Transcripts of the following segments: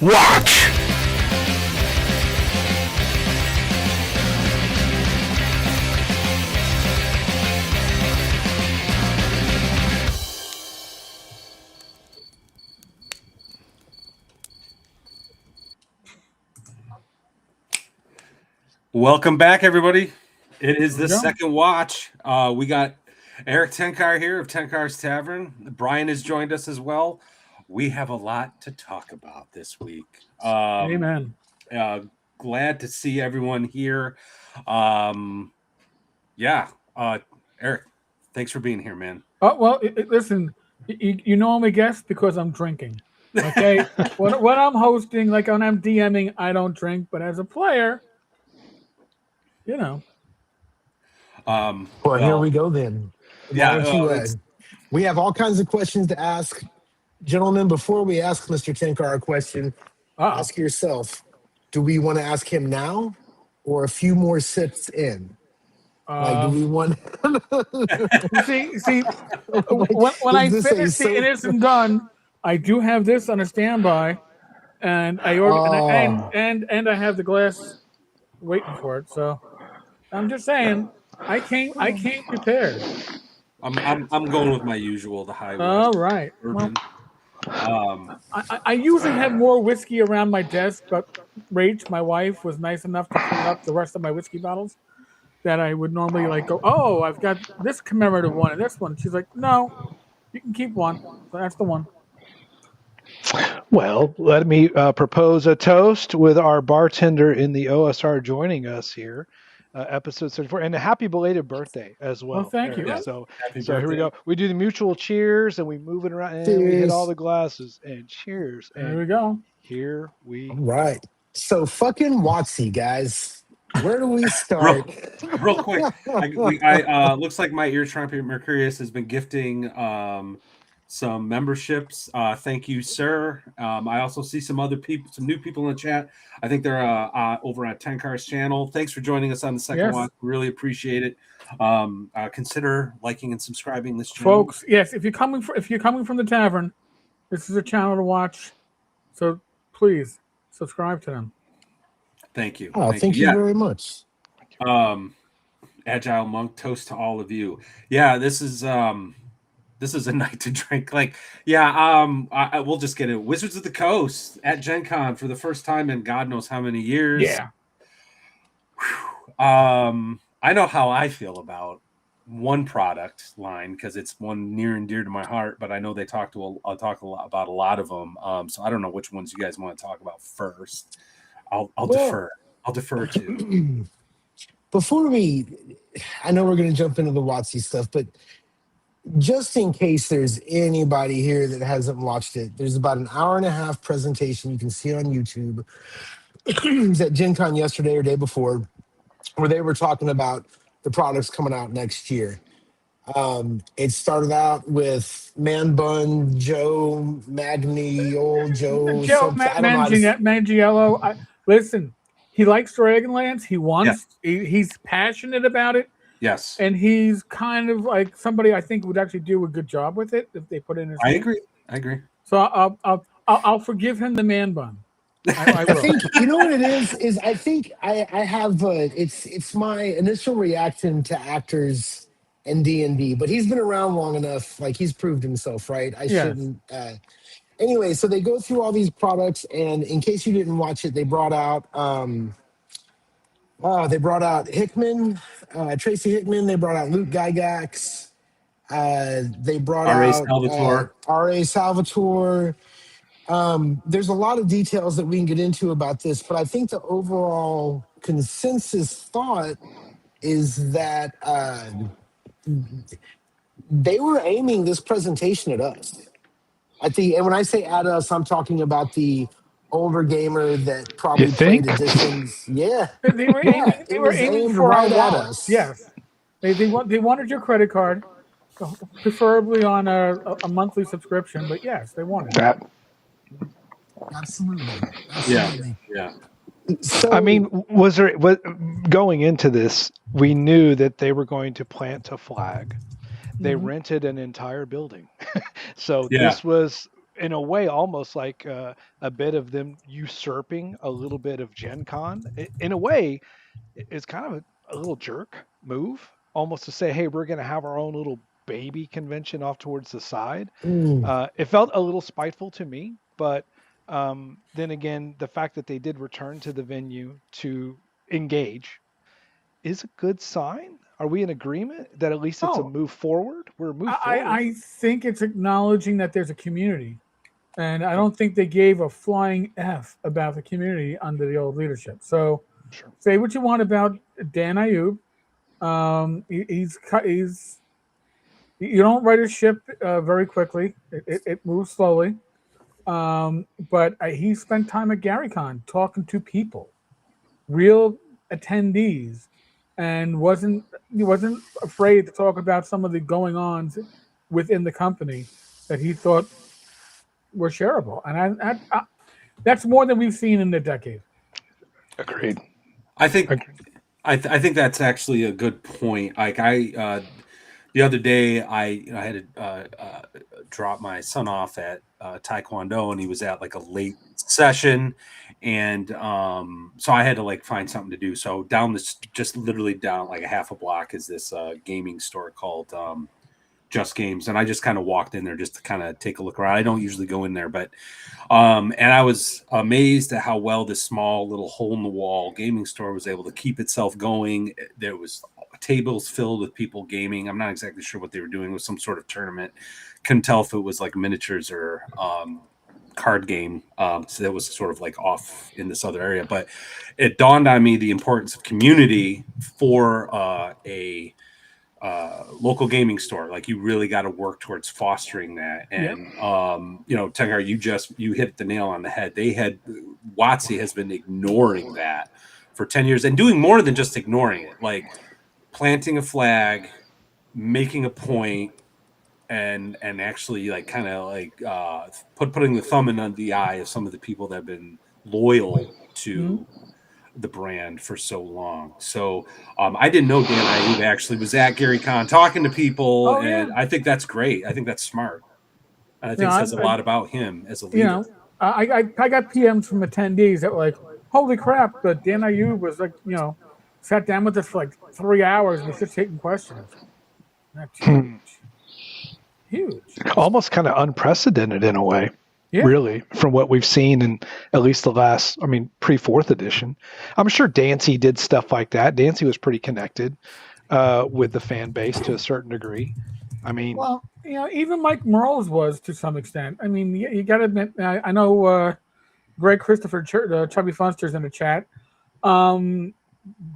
Watch! Welcome back, everybody. It is the second watch. We got Erik Tenkar here of Tenkar's Tavern. Brian has joined us as well. We have a lot to talk about this week. Amen. Glad to see everyone here. Erik, thanks for being here, man. Oh, well, listen, you normally guess because I'm drinking. Okay? when I'm hosting, like when I'm DMing, I don't drink, but as a player, you know. Well, here we go then. We have all kinds of questions to ask. Gentlemen, before we ask Mr. Tenkar a question, ask yourself, do we want to ask him now or a few more sips in? Do we want... see, when I finish the it isn't done, I do have this on a standby, and I and I have the glass waiting for it. So I'm just saying, I came prepared. I'm going with my usual, the high. All right. Well, I usually have more whiskey around my desk, but Rach, my wife, was nice enough to clean up the rest of my whiskey bottles that I would normally go, oh, I've got this commemorative one and this one. She's like, no, you can keep one. So that's the one. Well, let me propose a toast with our bartender in the OSR joining us here. Episode 34, and a happy belated birthday as well. Well, thank you. Yeah, so here we go. We do the mutual cheers, and we move it around, and we hit all the glasses, and cheers. And there we go. Here we All right. So fucking Watsy, guys. Where do we start? real quick. I looks like my ear trumpet Mercurius has been gifting some memberships. Thank you, sir. I also see some other people, some new people in the chat. I think they're over at Tenkar's channel. Thanks for joining us on the second one. Really appreciate it. Consider liking and subscribing this channel, folks. Yes, if you're coming from the tavern, this is a channel to watch. So please subscribe to them. Thank you. Thank you very much. Agile Monk, toast to all of you. Yeah, this is a night to drink. We'll just get it. Wizards of the Coast at Gen Con for the first time in God knows how many years. Yeah. I know how I feel about one product line because it's one near and dear to my heart, but I know they talk about a lot of them. So I don't know which ones you guys want to talk about first. I'll defer. I'll defer to. Before I know we're going to jump into the Watsy stuff, but just in case there's anybody here that hasn't watched it, there's about an hour and a half presentation you can see on YouTube. It was at Gen Con yesterday or day before, where they were talking about the products coming out next year. It started out with Man Bun, Joe Magni, old Joe. Mangiello. Listen, he likes Dragonlance. He wants. Yeah. He's passionate about it. Yes, and he's kind of like somebody I think would actually do a good job with it if they put in his. I agree. So I'll forgive him the man bun. I think you know what it is I think I have it's my initial reaction to actors and D&D, but he's been around long enough, like he's proved himself, right? Shouldn't. Anyway, so they go through all these products, and in case you didn't watch it, they brought out Hickman, Tracy Hickman. They brought out Luke Gygax. They brought out R.A. Salvatore. There's a lot of details that we can get into about this, but I think the overall consensus thought is that they were aiming this presentation at us. And when I say at us, I'm talking about the older gamer that probably played editions. Yeah, they were aiming for right at us. Yes, they wanted your credit card, preferably on a monthly subscription. But yes, they wanted that. Absolutely. Yeah. So, I mean, going into this, we knew that they were going to plant a flag. They rented an entire building. So this was in a way, almost like a bit of them usurping a little bit of Gen Con. In a way, it's kind of a little jerk move, almost to say, hey, we're going to have our own little baby convention off towards the side. It felt a little spiteful to me, but then again, the fact that they did return to the venue to engage is a good sign. Are we in agreement that at least it's a move forward? We're a move forward. I think it's acknowledging that there's a community. And I don't think they gave a flying F about the community under the old leadership. So say what you want about Dan Ayub. He's you don't write a ship very quickly. It moves slowly. But he spent time at GaryCon talking to people, real attendees, and wasn't afraid to talk about some of the going-ons within the company that he thought were shareable. And I that's more than we've seen in a decade. Agreed. I think that's actually a good point. Like the other day, I had to drop my son off at Taekwondo, and he was at like a late session, and so I had to like find something to do. So just literally down like a half a block is this gaming store called Just Games, and I just kind of walked in there just to kind of take a look around. I don't usually go in there, but and I was amazed at how well this small little hole in the wall gaming store was able to keep itself going. There was tables filled with people gaming. I'm not exactly sure what they were doing. It was some sort of tournament. Couldn't tell if it was like miniatures or card game. So that was sort of like off in this other area, but it dawned on me the importance of community for a local gaming store. Like you really got to work towards fostering that. And Tenkar, you hit the nail on the head. WotC has been ignoring that for 10 years and doing more than just ignoring it, like planting a flag, making a point, and actually like kind of like putting the thumb in the eye of some of the people that have been loyal to the brand for so long. So I didn't know Dan Ayub actually was at GaryCon talking to people, and I think that's great. I think that's smart. And I think it says a lot about him as a leader. I got PMs from attendees that were like, holy crap, but Dan Ayub was like, sat down with us for like 3 hours and was just taking questions. That's huge. Almost kind of unprecedented in a way. Yeah. Really, from what we've seen in at least the last, pre-4th edition. I'm sure Dancy did stuff like that. Dancy was pretty connected with the fan base to a certain degree. Even Mike Merles was to some extent. You got to admit, I know Greg Christopher Chubby Funster's in the chat.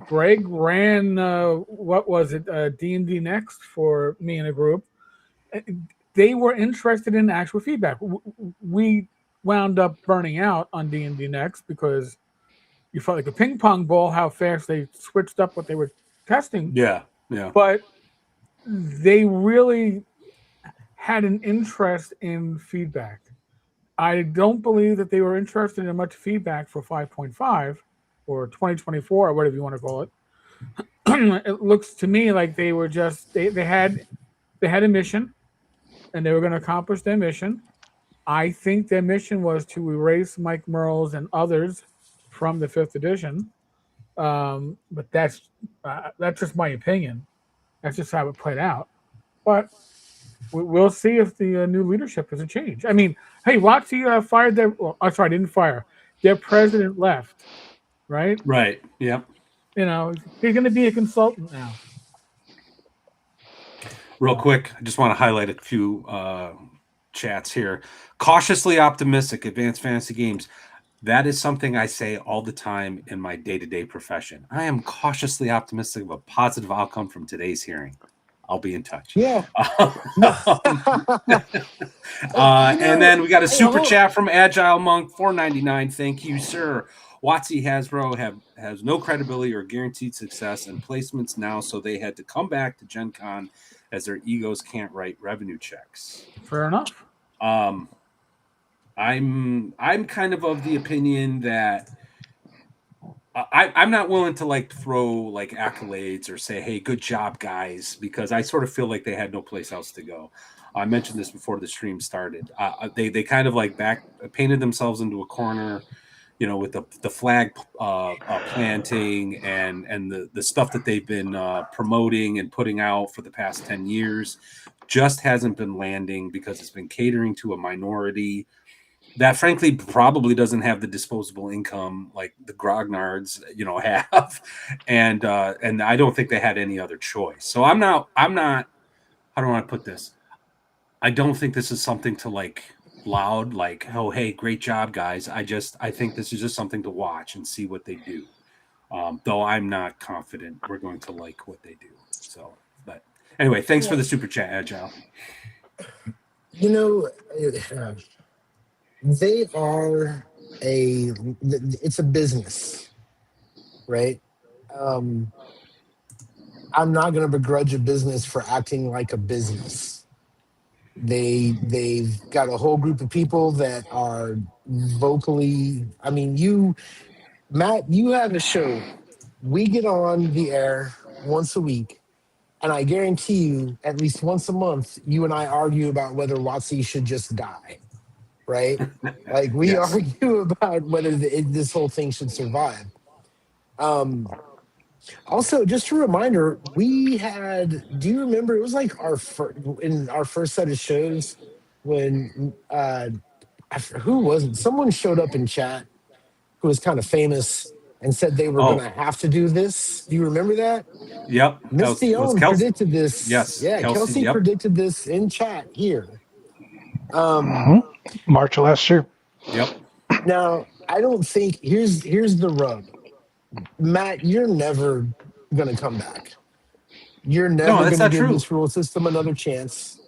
Greg ran, what was it, D&D Next for me and a group. They were interested in actual feedback. We wound up burning out on D&D Next because you felt like a ping pong ball how fast they switched up what they were testing. Yeah. But they really had an interest in feedback. I don't believe that they were interested in much feedback for 5.5 or 2024 or whatever you want to call it. It looks to me like they were just they had a mission. And they were going to accomplish their mission. I think their mission was to erase Mike Merles and others from the 5th edition. But that's just my opinion. That's just how it played out. But we'll see if the new leadership has a change. Hey, WotC fired their... Well, I'm sorry, didn't fire. Their president left, right? Right, yeah. He's going to be a consultant now. Real quick, I just want to highlight a few chats here. Cautiously optimistic, Advanced Fantasy Games. That is something I say all the time in my day-to-day profession. I am cautiously optimistic of a positive outcome from today's hearing. I'll be in touch. Yeah. And then we got a super chat from Agile Monk, $4.99. Thank you, sir. WotC Hasbro has no credibility or guaranteed success in placements now, so they had to come back to Gen Con as their egos can't write revenue checks. Fair enough. I'm kind of the opinion that I'm not willing to like throw like accolades or say, hey, good job, guys, because I sort of feel like they had no place else to go. I mentioned this before the stream started. They kind of like painted themselves into a corner, with the flag planting and the stuff that they've been promoting and putting out for the past 10 years just hasn't been landing because it's been catering to a minority that frankly probably doesn't have the disposable income like the grognards, have. And I don't think they had any other choice. So I'm not, how do I want to put this? I don't think this is something to like loud, like, oh, hey, great job, guys. I think this is just something to watch and see what they do. Though I'm not confident we're going to like what they do. So, but anyway, thanks for the super chat, Agile. They are it's a business, right? I'm not going to begrudge a business for acting like a business. They've got a whole group of people that are vocally. I mean, Matt, you have a show. We get on the air once a week, and I guarantee you, at least once a month, you and I argue about whether WotC should just die. Right? Like we Yes. argue about whether this whole thing should survive. Also, just a reminder, we had, do you remember, it was like in our first set of shows when, who was it? Someone showed up in chat who was kind of famous and said they were going to have to do this. Do you remember that? Yep. Miss Dion predicted this. Yes. Yeah, Kelsey predicted this in chat here. March of last year. Yep. Now, I don't think here's the rub. Matt, you're never gonna come back. You're never gonna give this rule system another chance.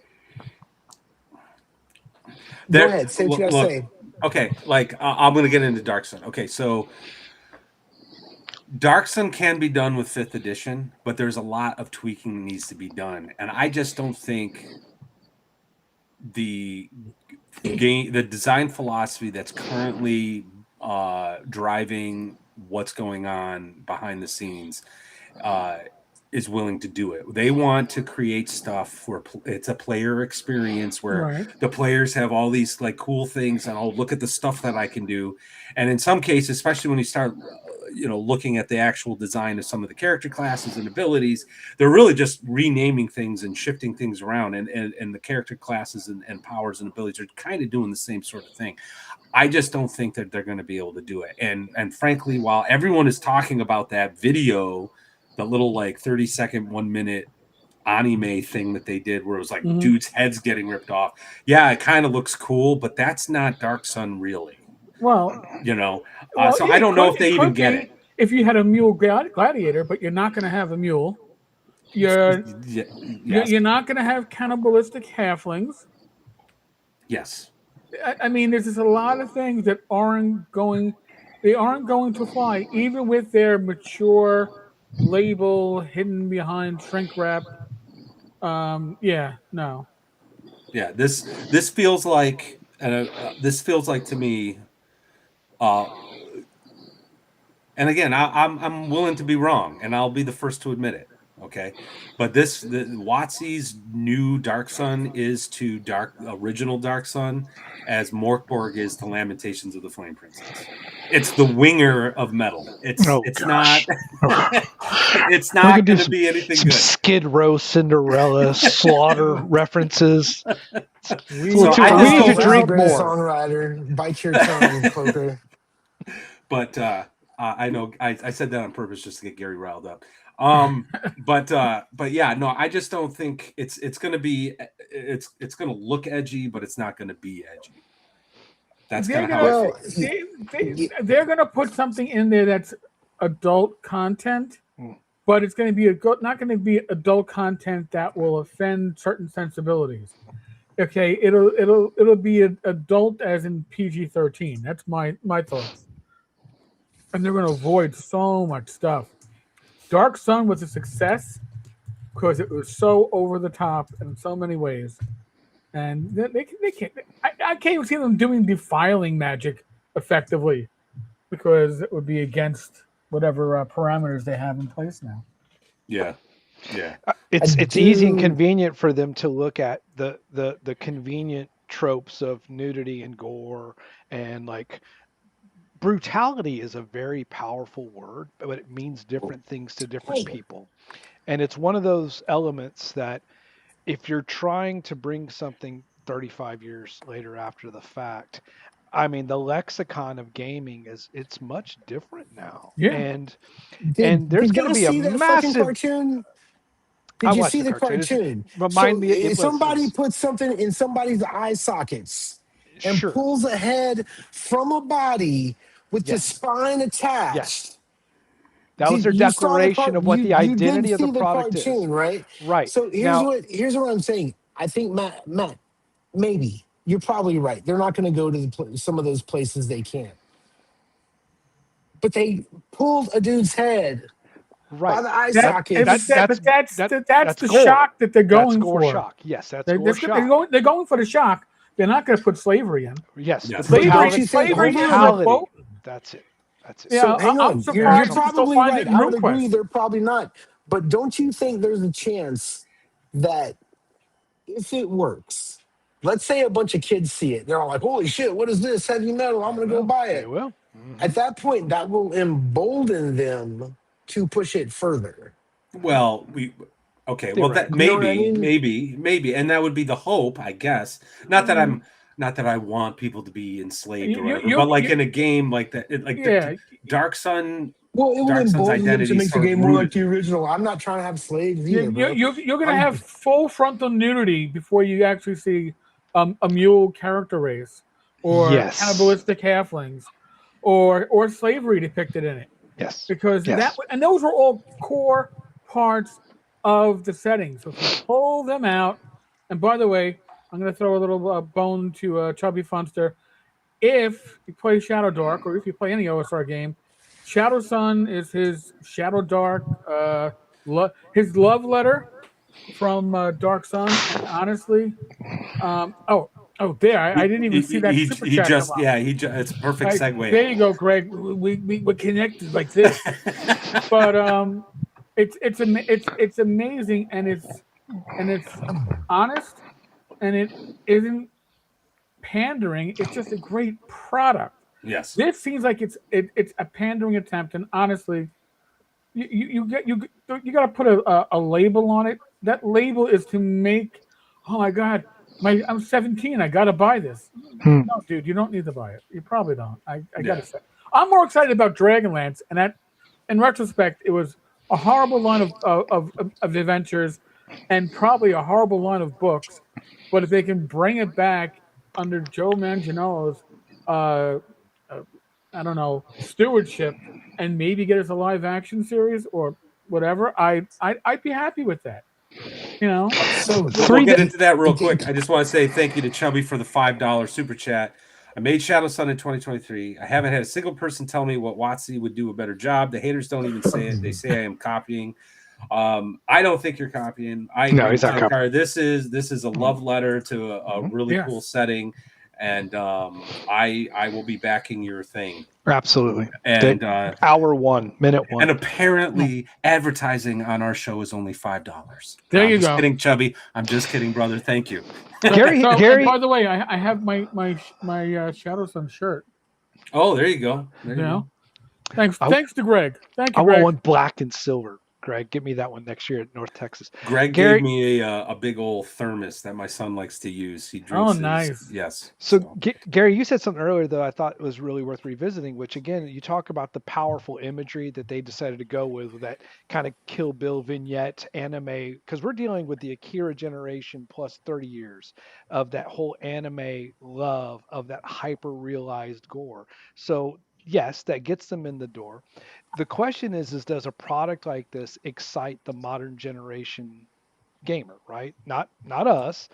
Go ahead, say what you gotta say. Okay, I'm gonna get into Dark Sun. Okay, so Dark Sun can be done with 5th edition, but there's a lot of tweaking that needs to be done, and I just don't think the design philosophy that's currently driving what's going on behind the scenes is willing to do it. They want to create stuff where it's a player experience where the players have all these like cool things and look at the stuff that I can do. And in some cases, especially when you start looking at the actual design of some of the character classes and abilities, they're really just renaming things and shifting things around, and the character classes and powers and abilities are kind of doing the same sort of thing. I just don't think that they're going to be able to do it. And frankly, while everyone is talking about that video, the little like 30-second, 1 minute anime thing that they did where it was like dudes' heads getting ripped off. Yeah, it kind of looks cool, but that's not Dark Sun really. Well, so I don't know if they even get it. If you had a mule gladiator, but you're not going to have a mule. You're not going to have cannibalistic halflings. Yes. I mean, there's just a lot of things that aren't going to fly, even with their mature label hidden behind shrink wrap. No. Yeah, this feels like to me. And again, I'm willing to be wrong, and I'll be the first to admit it. Okay, but the WotC's new Dark Sun is to original Dark Sun as Morkborg is to Lamentations of the Flame Princess. It's the winger of metal. It's not going to be anything some good. Skid Row, Cinderella, Slaughter references. We need to drink more. Songwriter, bite your tongue, poker. But I know I said that on purpose just to get Gary riled up. But yeah, no, I just don't think it's going to be it's going to look edgy, but it's not going to be edgy. That's kind of how I think. They're going to put something in there that's adult content, but it's going to be not going to be adult content that will offend certain sensibilities. Okay, it'll be adult as in PG-13. That's my thoughts. And they're going to avoid so much stuff. Dark Sun was a success because it was so over the top in so many ways, and they can't. I can't even see them doing defiling magic effectively because it would be against whatever parameters they have in place now. Yeah. Yeah. It's easy and convenient for them to look at the convenient tropes of nudity and gore, and like brutality is a very powerful word, but it means different things to different people. And it's one of those elements that if you're trying to bring something 35 years later after the fact, I mean, the lexicon of gaming it's much different now. Yeah. And Did there's you going to guys be a see that fucking massive. cartoon? I Did you watched see the the cartoon. cartoon? Remind So me, it somebody was puts something in somebody's eye sockets and sure. pulls a head from a body with the Yes. spine attached. Yes. That was their You saw the declaration of what the you did identity of the see the product is. cartoon, right? Right. So Now, here's what I'm saying. I think Matt, maybe you're probably right. They're not going to go to some of those places they can't. But they pulled a dude's head by right. the eye That's sockets. the gore. shock that they're going That's gore for. shock. Yes, that's gore shock. They're going for the shock. They're not going to put slavery in. Yes, Yes. the But don't you think? Slavery Hold is on. a brutality. quote. That's it. That's it. Yeah, So hang I'm on. You're surprised you still probably find right. it in I would agree. RuneQuest. They're probably not. But don't you think there's a chance that if it works, let's say a bunch of kids see it, they're all like, "Holy shit, what is this? Heavy metal! I'm gonna go buy They it." will. At that point, that will embolden them to push it further. Well, well, that You know what I mean? maybe, and that would be the hope, I guess. Not that I want people to be enslaved or whatever, but like in a game like that, the Dark Sun. Well, it will Dark Sun's embolden them identity to make the sort of game more like rooted. the original. I'm not trying to have slaves either, bro. You're going to have full frontal nudity before you actually see a mule character race or Yes. cannibalistic halflings or slavery depicted in it. Yes. Because those were all core parts of the setting. So if you pull them out, and by the way, I'm going to throw a little bone to Chubby Funster. If you play Shadow Dark, or if you play any OSR game, Shadow Sun is his Shadow Dark, his love letter from Dark Sun. And honestly, there I didn't even see that super chat. It's a perfect segue. There you go, Greg. We're connected like this. But it's amazing, and it's honest, and it isn't pandering. It's just a great product. Yes. This seems like it's a pandering attempt, and honestly, you got to put a label on it. That label is to make. Oh my God, I'm 17. I got to buy this. No, dude, you don't need to buy it. You probably don't. I got to say, I'm more excited about Dragonlance, and that, in retrospect, it was a horrible line of adventures, and probably a horrible line of books. But if they can bring it back under Joe Manganiello's, I don't know, stewardship, and maybe get us a live action series or whatever, I'd be happy with that. You know. So we'll get into that real quick. I just want to say thank you to Chubby for the $5 super chat. I made Shadow Sun in 2023. I haven't had a single person tell me what WotC would do a better job. The haters don't even say it. They say I am copying. I don't think you're copying. No, he's not copying. This is a love letter to a really cool setting, and I will be backing your thing. Absolutely. And hour 1, minute 1. And apparently, advertising on our show is only $5. There you go. Just kidding, Chubby. I'm just kidding, brother. Thank you. Gary. By the way, I have my Shadow Sun shirt. Oh, there you go. There you go. Thanks to Greg. Thank you. I Greg. want one black and silver. Greg, give me that one next year at North Texas. Greg gave me a big old thermos that my son likes to use. He drinks. Nice. Yes. So Gary, you said something earlier that I thought was really worth revisiting, which again, you talk about the powerful imagery that they decided to go with that kind of Kill Bill vignette anime, because we're dealing with the Akira generation plus 30 years of that whole anime love of that hyper realized gore. So yes, that gets them in the door. The question is does a product like this excite the modern generation gamer, right? Not us.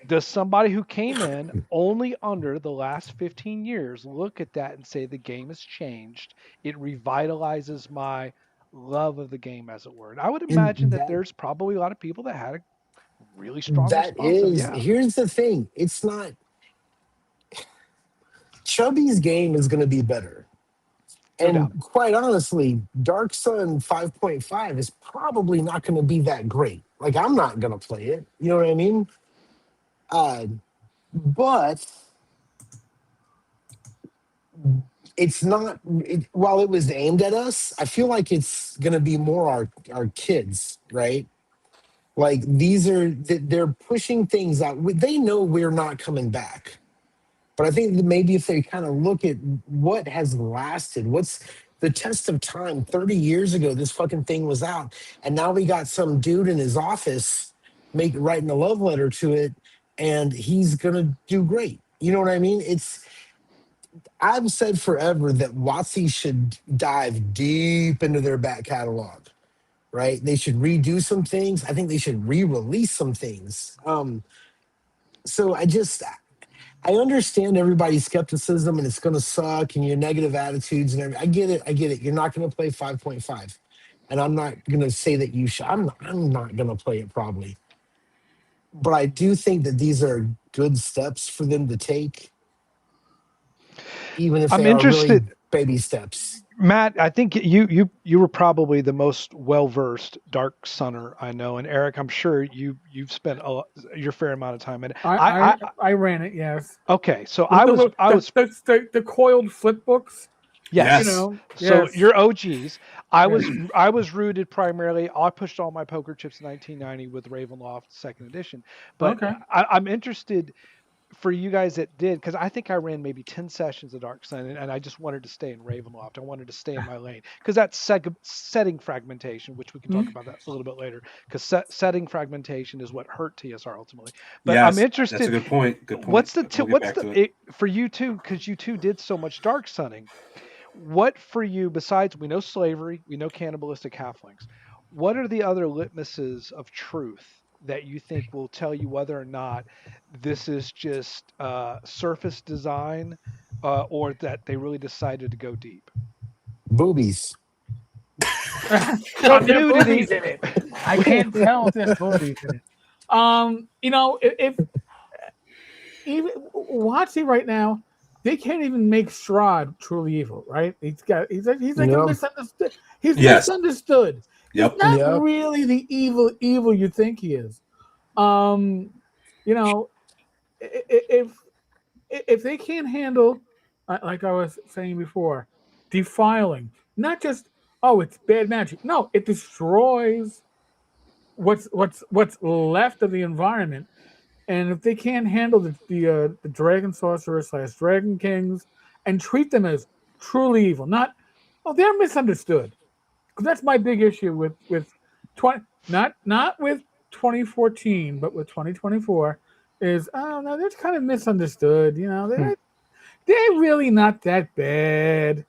Does somebody who came in only under the last 15 years look at that and say the game has changed? It revitalizes my love of the game, as it were. And I would imagine that there's probably a lot of people that had a really strong response. Here's the thing. It's not... Chubby's game is going to be better. No doubt. And quite honestly, Dark Sun 5.5 is probably not going to be that great. Like, I'm not going to play it. You know what I mean? But it's not, while it was aimed at us, I feel like it's going to be more our kids, right? Like, they're pushing things out. They know we're not coming back. But I think that maybe if they kind of look at what has lasted, what's the test of time. 30 years ago, this fucking thing was out. And now we got some dude in his office writing a love letter to it, and he's going to do great. You know what I mean? I've said forever that WotC should dive deep into their back catalog, right? They should redo some things. I think they should re-release some things. So I understand everybody's skepticism and it's going to suck and your negative attitudes and everything. I get it. You're not going to play 5.5. And I'm not going to say that you should. I'm not going to play it probably. But I do think that these are good steps for them to take, even if I'm they are really interested, baby steps. Matt. I think you were probably the most well versed Dark Sunner I know, and Eric, I'm sure you've spent your fair amount of time in it. I ran it, yes. Okay, so I was the coiled flip books. Yes. You know, So yes. you're OGs. I was rooted primarily. I pushed all my poker chips in 1990 with Ravenloft Second Edition. But Okay. I'm interested for you guys that did, because I think I ran maybe 10 sessions of Dark Sun, and I just wanted to stay in Ravenloft. I wanted to stay in my lane because that's setting fragmentation, which we can talk about that a little bit later. Because setting fragmentation is what hurt TSR ultimately. But Yes, I'm interested. That's a good point. Good point. What's for you two? Because you two did so much Dark Sunning. What for you, besides we know slavery, we know cannibalistic halflings, what are the other litmuses of truth that you think will tell you whether or not this is just surface design or that they really decided to go deep? Boobies. There's boobies in it. I can't tell if there's boobies in it. You know, if even WotC right now, they can't even make Strahd truly evil, right? He's like a misunderstood. He's misunderstood. Yep. He's not really the evil you think he is. You know, if they can't handle, like I was saying before, defiling, not just it's bad magic. No, it destroys what's left of the environment. And if they can't handle the dragon sorcerers / dragon kings and treat them as truly evil, they're misunderstood. Because that's my big issue with 20, not with 2014, but with 2024 is no, they're kind of misunderstood. You know, they're really not that bad.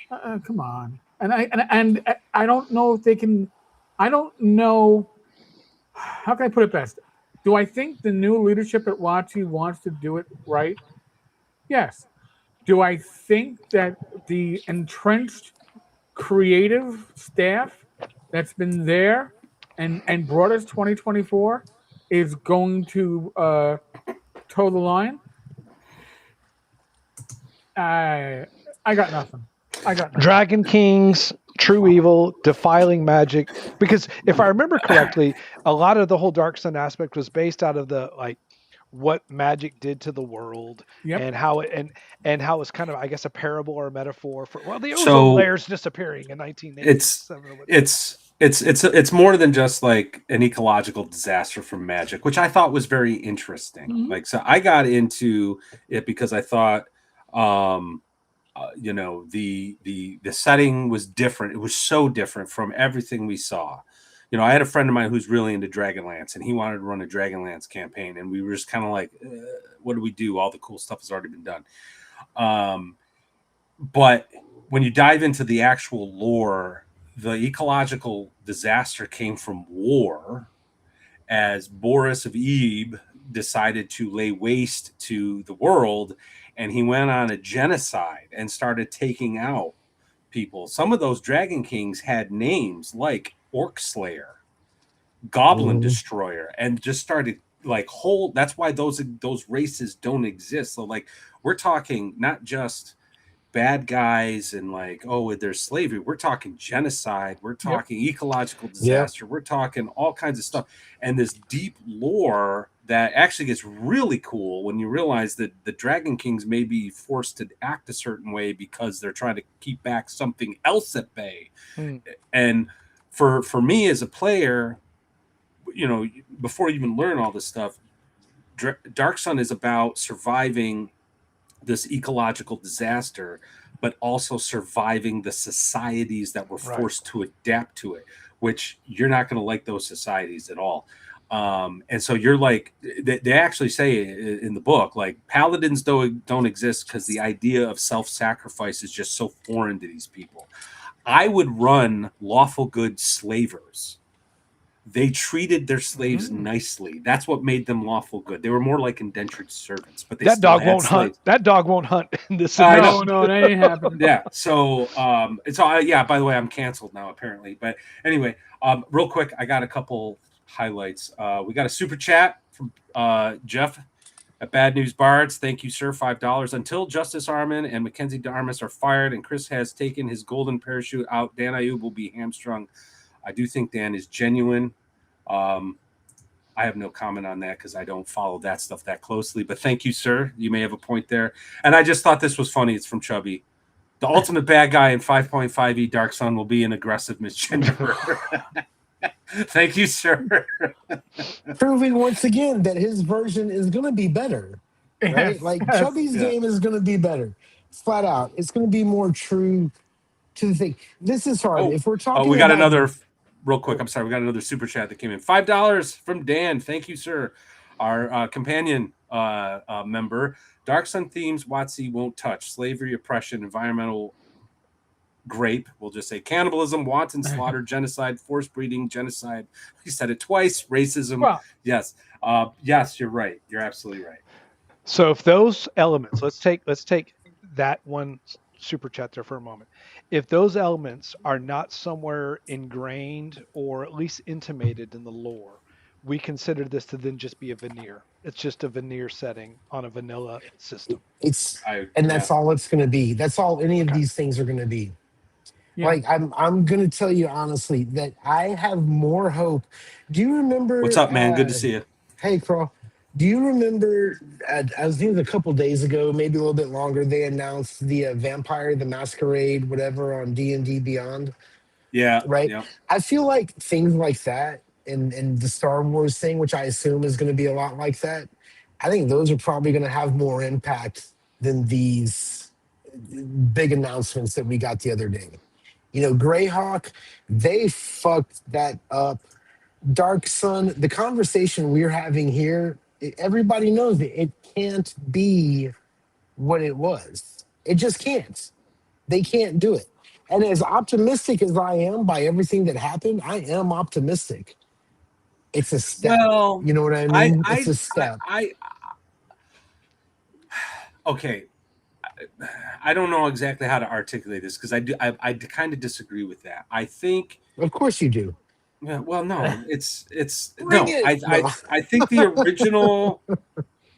Come on, and I don't know if they can. I don't know. How can I put it best? Do I think the new leadership at WotC wants to do it right? Yes. Do I think that the entrenched creative staff that's been there and brought us 2024 is going to toe the line? I got nothing. Dragon Kings, true evil, defiling magic. Because if I remember correctly, a lot of the whole Dark Sun aspect was based out of the what magic did to the world and how it's kind of, I guess, a parable or a metaphor for the ozone layers disappearing in 1987. It's more than just like an ecological disaster from magic, which I thought was very interesting. Mm-hmm. Like, so I got into it because I thought you know, the setting was different. It was so different from everything we saw. You know, I had a friend of mine who's really into Dragonlance, and he wanted to run a Dragonlance campaign, and we were just kind of like, what do we do? All the cool stuff has already been done. But when you dive into the actual lore, the ecological disaster came from war, as Boris of Ebe decided to lay waste to the world, and he went on a genocide and started taking out people. Some of those Dragon Kings had names like Orc Slayer, Goblin Destroyer, and just started like that's why those races don't exist. So like we're talking not just bad guys and like, oh, there's slavery. We're talking genocide. We're talking ecological disaster. We're talking all kinds of stuff. And this deep lore that actually gets really cool when you realize that the Dragon Kings may be forced to act a certain way because they're trying to keep back something else at bay. And for me as a player, you know, before you even learn all this stuff, Dark Sun is about surviving this ecological disaster, but also surviving the societies that were forced to adapt to it, which you're not going to like those societies at all. And so you're like, they actually say in the book, like paladins don't exist because the idea of self-sacrifice is just so foreign to these people. I would run lawful good slavers. They treated their slaves nicely. That's what made them lawful good. They were more like indentured servants. But that dog won't hunt. That dog won't hunt in this. No, that ain't happening. Yeah. So, yeah. By the way, I'm canceled now apparently. But anyway, real quick, I got a couple highlights. We got a super chat from Jeff at Bad News Bards. Thank you, sir. $5. Until Justice Armin and Mackenzie Darmus are fired and Chris has taken his golden parachute out, Dan Ayub will be hamstrung. I do think Dan is genuine. I have no comment on that because I don't follow that stuff that closely. But thank you, sir. You may have a point there. And I just thought this was funny. It's from Chubby. The ultimate bad guy in 5.5e Dark Sun will be an aggressive misgenderer. Thank you, sir. Proving once again that his version is going to be better. Right? Like Chubby's game is going to be better. Flat out. It's going to be more true to the thing. This is hard. If we're talking we got another real quick. I'm sorry. We got another super chat that came in. $5 from Dan. Thank you, sir. Our companion member. Dark Sun themes WotC won't touch. Slavery, oppression, environmental grape. We'll just say cannibalism, wanton slaughter, genocide, forced breeding, genocide. He said it twice. Racism. Well, yes. Yes, you're right. You're absolutely right. So if those elements, let's take that one super chat there for a moment. If those elements are not somewhere ingrained or at least intimated in the lore, we consider this to then just be a veneer. It's just a veneer setting on a vanilla system. That's all it's going to be. That's all any of these things are going to be. Yeah. Like I'm going to tell you honestly that I have more hope. Do you remember? What's up, man? Good to see you. Hey, Carl. Do you remember, I was thinking a couple days ago, maybe a little bit longer, they announced the Vampire, the Masquerade, whatever, on D&D Beyond? Yeah. Right? Yeah. I feel like things like that and the Star Wars thing, which I assume is going to be a lot like that, I think those are probably going to have more impact than these big announcements that we got the other day. You know, Greyhawk, they fucked that up. Dark Sun, the conversation we're having here, everybody knows it can't be what it was. It just can't. They can't do it. And as optimistic as I am by everything that happened, I am optimistic. It's a step. Well, you know what I mean? It's a step. Okay. I don't know exactly how to articulate this because I kind of disagree with that. I think. Of course you do. Yeah, well, no, it's no. I think the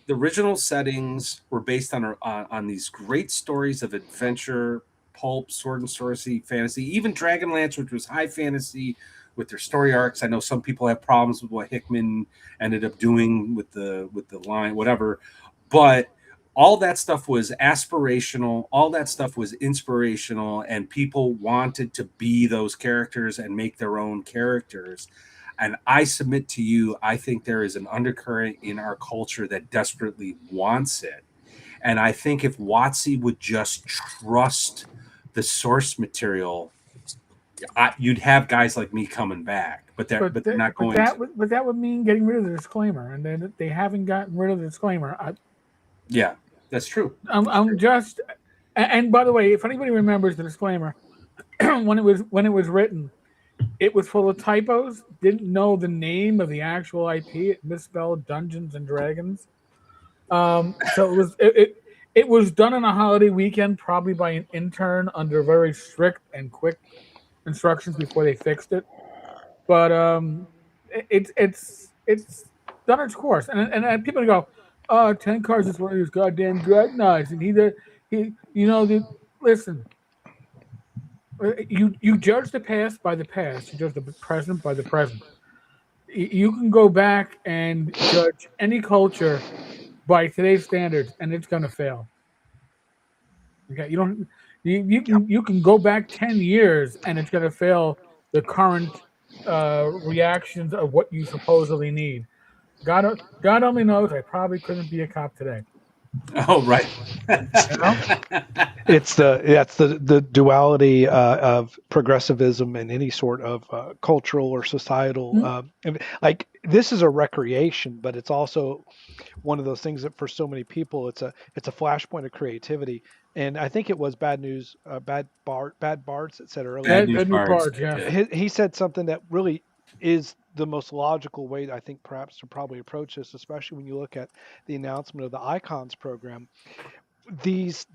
original settings were based on these great stories of adventure, pulp, sword and sorcery, fantasy, even Dragonlance, which was high fantasy with their story arcs. I know some people have problems with what Hickman ended up doing with the line, whatever, but all that stuff was aspirational. All that stuff was inspirational, and people wanted to be those characters and make their own characters. And I submit to you, I think there is an undercurrent in our culture that desperately wants it. And I think if WotC would just trust the source material, you'd have guys like me coming back. But they're not going to. But that would mean getting rid of the disclaimer, and then they haven't gotten rid of the disclaimer. Yeah. That's true. I'm just, and by the way, if anybody remembers the disclaimer, when it was written, it was full of typos. Didn't know the name of the actual IP. It misspelled Dungeons and Dragons. So it was done on a holiday weekend, probably by an intern under very strict and quick instructions before they fixed it. But it's done its course, and people go, Tenkar is one of these goddamn dreadnoughts, and he listen. You judge the past by the past. You judge the present by the present. You can go back and judge any culture by today's standards, and it's going to fail. Okay, you don't. You can go back 10 years, and it's going to fail the current reactions of what you supposedly need. God only knows. I probably couldn't be a cop today. Oh, right. You know? That's the duality of progressivism and any sort of cultural or societal. Like this is a recreation, but it's also one of those things that for so many people it's a flashpoint of creativity. And I think it was Bad Bards that said earlier. Bad News Bards, yeah. He said something that really is the most logical way, I think, perhaps to probably approach this, especially when you look at the announcement of the Icons program. These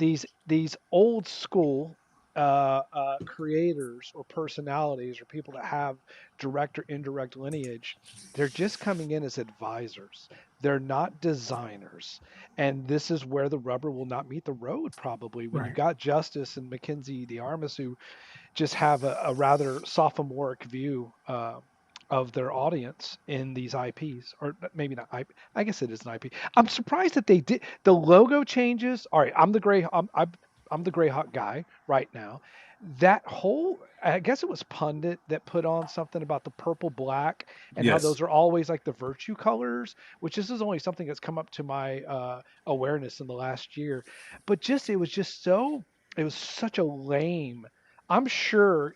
old school creators or personalities or people that have direct or indirect lineage, they're just coming in as advisors. They're not designers. And this is where the rubber will not meet the road, probably, when you got Justice and Mackenzie the Armas, who just have a rather sophomoric view of their audience in these IPs, or maybe not IP. I guess it is an IP. I'm surprised that they did the logo changes. All right, I'm the Greyhawk guy right now. That whole, I guess it was Pundit that put on something about the purple black and how those are always like the virtue colors, which this is only something that's come up to my awareness in the last year. But it was such a lame. I'm sure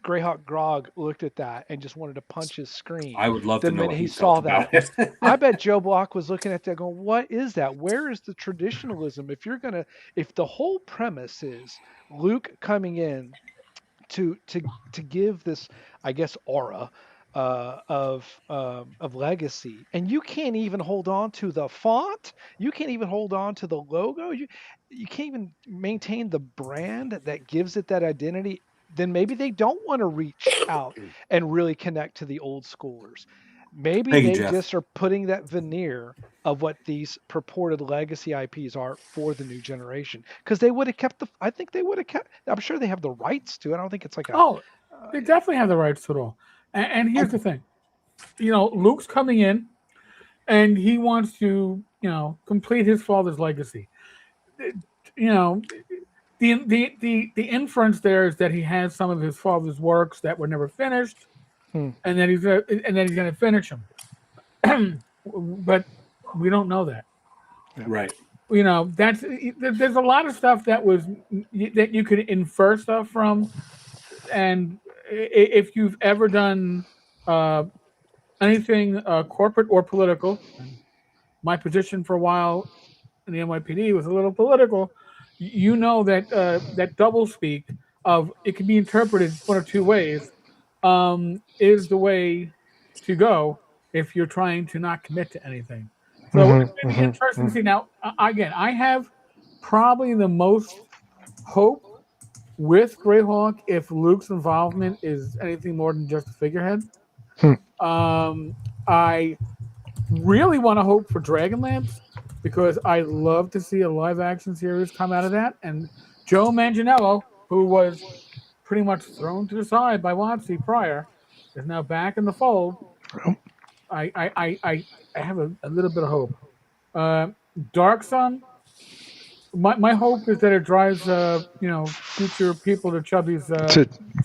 Greyhawk Grog looked at that and just wanted to punch his screen. I would love to know the what minute he saw felt that. about it. I bet Joe Block was looking at that going, what is that? Where is the traditionalism? If the whole premise is Luke coming in to give this, I guess, aura of legacy, and you can't even hold on to the font, you can't even hold on to the logo, you can't even maintain the brand that gives it that identity, then maybe they don't want to reach out and really connect to the old schoolers. Maybe they just are putting that veneer of what these purported legacy IPs are for the new generation, because they would have kept I think they would have kept. I'm sure they have the rights to it. I don't think it's like they definitely have the rights to it all. And here's the thing, Luke's coming in, and he wants to, complete his father's legacy. The inference there is that he has some of his father's works that were never finished, and then he's going to finish them. But we don't know that. Right. There's a lot of stuff that you could infer stuff from, and if you've ever done anything corporate or political, my position for a while in the NYPD was a little political. That double speak of it can be interpreted one of two ways is the way to go if you're trying to not commit to anything. So it's going to be interesting to see. Now, again, I have probably the most hope with Greyhawk if Luke's involvement is anything more than just a figurehead. I really want to hope for Dragonlance, because I love to see a live action series come out of that. And Joe Manganiello, who was pretty much thrown to the side by WotC prior, is now back in the fold. I have a little bit of hope. Dark Sun, my hope is that it drives future people to Chubby's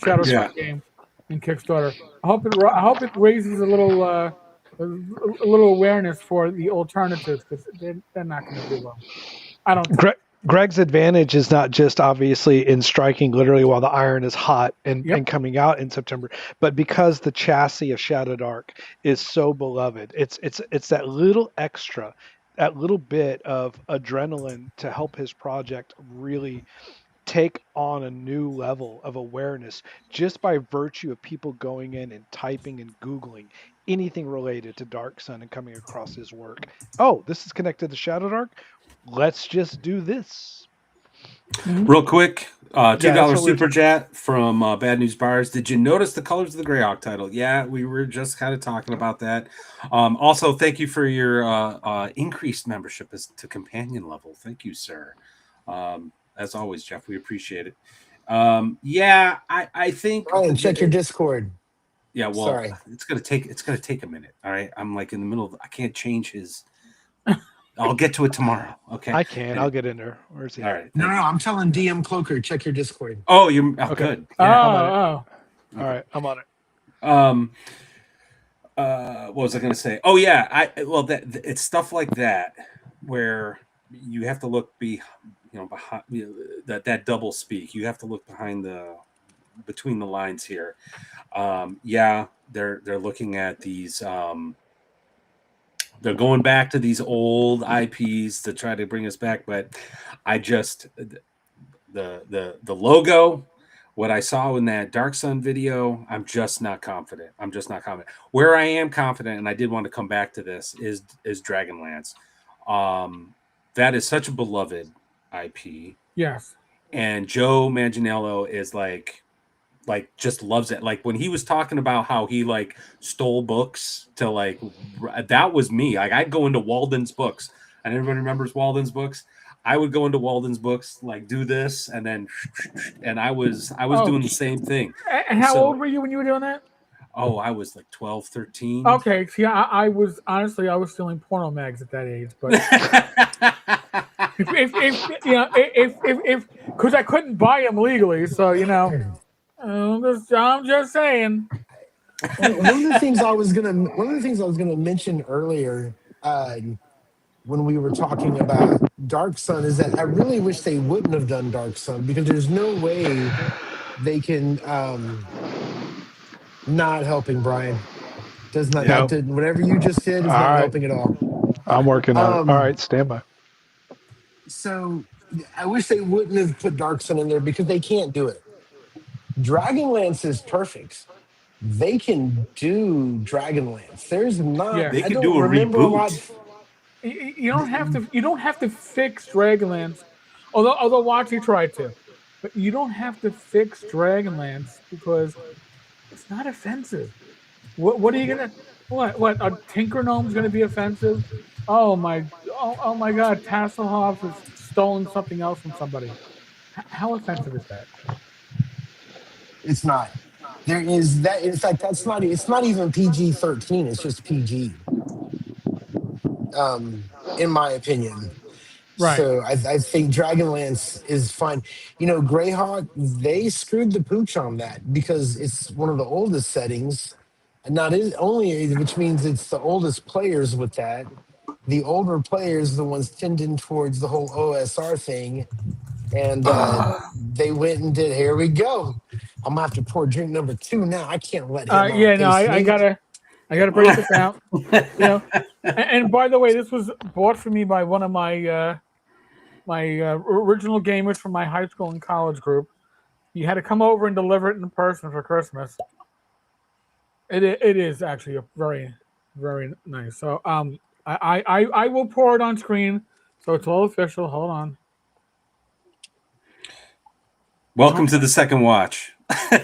Shadow Spot game in Kickstarter. I hope it raises a little awareness for the alternatives, because they're not going to do well. I don't think. Greg's advantage is not just obviously in striking literally while the iron is hot and coming out in September, but because the chassis of Shadow Dark is so beloved. It's that little extra, that little bit of adrenaline to help his project really take on a new level of awareness just by virtue of people going in and typing and Googling anything related to Dark Sun and coming across his work. Oh, this is connected to Shadow Dark. Let's just do this. Real quick, $2 super chat from Bad News Bars. Did you notice the colors of the Greyhawk title? Yeah, we were just kind of talking about that. Also, thank you for your increased membership to companion level. Thank you, sir. as always, Jeff. We appreciate it. I think Brian, check your Discord. Yeah, well, Sorry. it's gonna take a minute. All right, I'm like in the middle of. I can't change his. I'll get to it tomorrow. Okay, I can. I'll get in there. Where's he? All right. No, I'm telling DM Cloaker, check your Discord. Oh, you're Okay. good. Oh, Yeah. oh. All right, I'm on it. What was I going to say? Oh yeah, it's stuff like that where you have to look behind that double speak. You have to look between the lines here. They're looking at these. They're going back to these old IPs to try to bring us back, but I just the logo. What I saw in that Dark Sun video, I'm just not confident. Where I am confident, and I did want to come back to this, is Dragonlance. That is such a beloved IP. Yes. And Joe Manganiello is like just loves it. Like when he was talking about how he like stole books to that was me. Like I'd go into Walden's books, and everybody remembers Walden's books. I would go into Walden's books, like do this, and then, and I was doing the same thing. And how old were you when you were doing that? Oh, I was like 12, 13. Okay, see, I was stealing porno mags at that age, but if because I couldn't buy them legally, so I'm just saying. One of the things I was gonna mention earlier, when we were talking about Dark Sun, is that I really wish they wouldn't have done Dark Sun, because there's no way they can not helping Brian. Does not whatever you just did is not helping at all. I'm working on it. All right, stand by. So I wish they wouldn't have put Dark Sun in there, because they can't do it. Dragonlance is perfect. They can do Dragonlance. There's not. Yeah. They I can don't do a remember reboot. a lot. You don't have to fix Dragonlance, although Watchy tried to, but you don't have to fix Dragonlance because it's not offensive. What are you gonna? What a Tinker Gnome's gonna be offensive? Oh my God! Tasselhoff has stolen something else from somebody. How offensive is that? It's not. There is that. In fact, that's not. It's not even PG-13. It's just PG. In my opinion. Right. So I think Dragonlance is fine. Greyhawk, they screwed the pooch on that, because it's one of the oldest settings, and not only, which means it's the oldest players with that. The older players are the ones tending towards the whole OSR thing, and they went and did. Here we go. I'm gonna have to pour drink number 2 now. I can't let him. I gotta break this out. And by the way, this was bought for me by one of my original gamers from my high school and college group. He had to come over and deliver it in person for Christmas. It is actually a very, very nice. So I will pour it on screen, so it's all official. Hold on. Welcome to the second watch.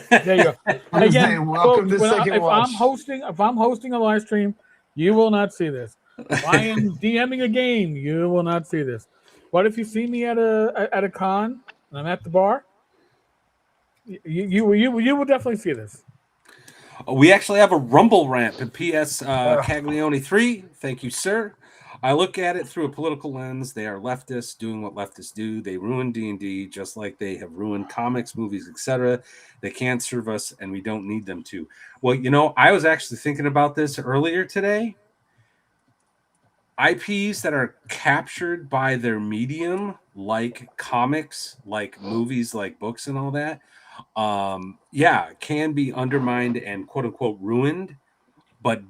There you go. Again, welcome to folks, second watch. if I'm hosting a live stream, you will not see this. If I am DMing a game, you will not see this. But if you see me at a con and I'm at the bar, you will definitely see this. We actually have a Rumble rant at PS Caglione 3. Thank you, sir. I look at it through a political lens. They are leftists doing what leftists do. They ruin D&D just like they have ruined comics, movies, etc. They can't serve us, and we don't need them to. Well, I was actually thinking about this earlier today. IPs that are captured by their medium, like comics, like movies, like books and all that, can be undermined and quote-unquote ruined, but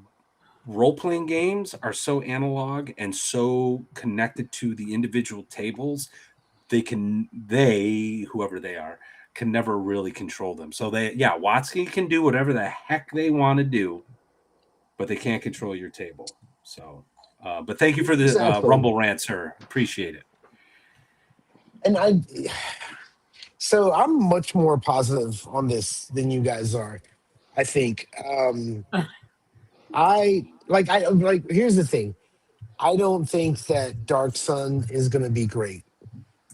role-playing games are so analog and so connected to the individual tables, whoever they are, can never really control them. So Watsky can do whatever the heck they want to do, but they can't control your table. So, but thank you for the Rumble rant, sir. Appreciate it. And so I'm much more positive on this than you guys are, I think. Here's the thing. I don't think that Dark Sun is going to be great.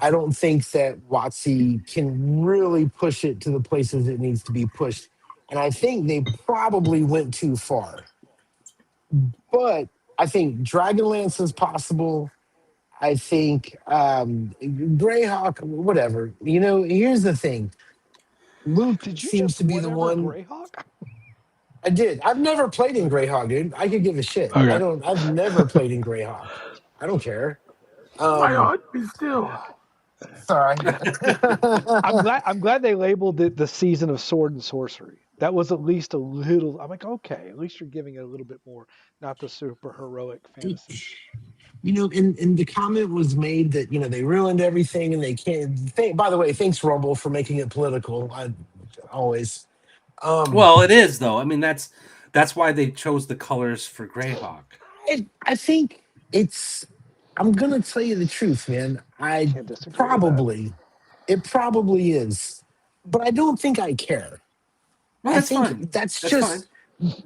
I don't think that WotC can really push it to the places it needs to be pushed. And I think they probably went too far. But I think Dragonlance is possible. I think Greyhawk, whatever. Here's the thing. Luke Did you seems just to be the whatever one. Greyhawk? I did. I've never played in Greyhawk, dude. I could give a shit. Okay. I've never played in Greyhawk. I don't care. My heart be still. Sorry. I'm glad they labeled it the season of sword and sorcery. That was at least a little. I'm like, okay, at least you're giving it a little bit more, not the super heroic fantasy. And the comment was made that they ruined everything and they can't. By the way, thanks Rumble for making it political. I always. Well, it is though. I mean, that's why they chose the colors for Greyhawk. I think it's. I'm gonna tell you the truth, man. Can't disagree with that. It probably is, but I don't think I care. Well, I that's think fine. that's That's just.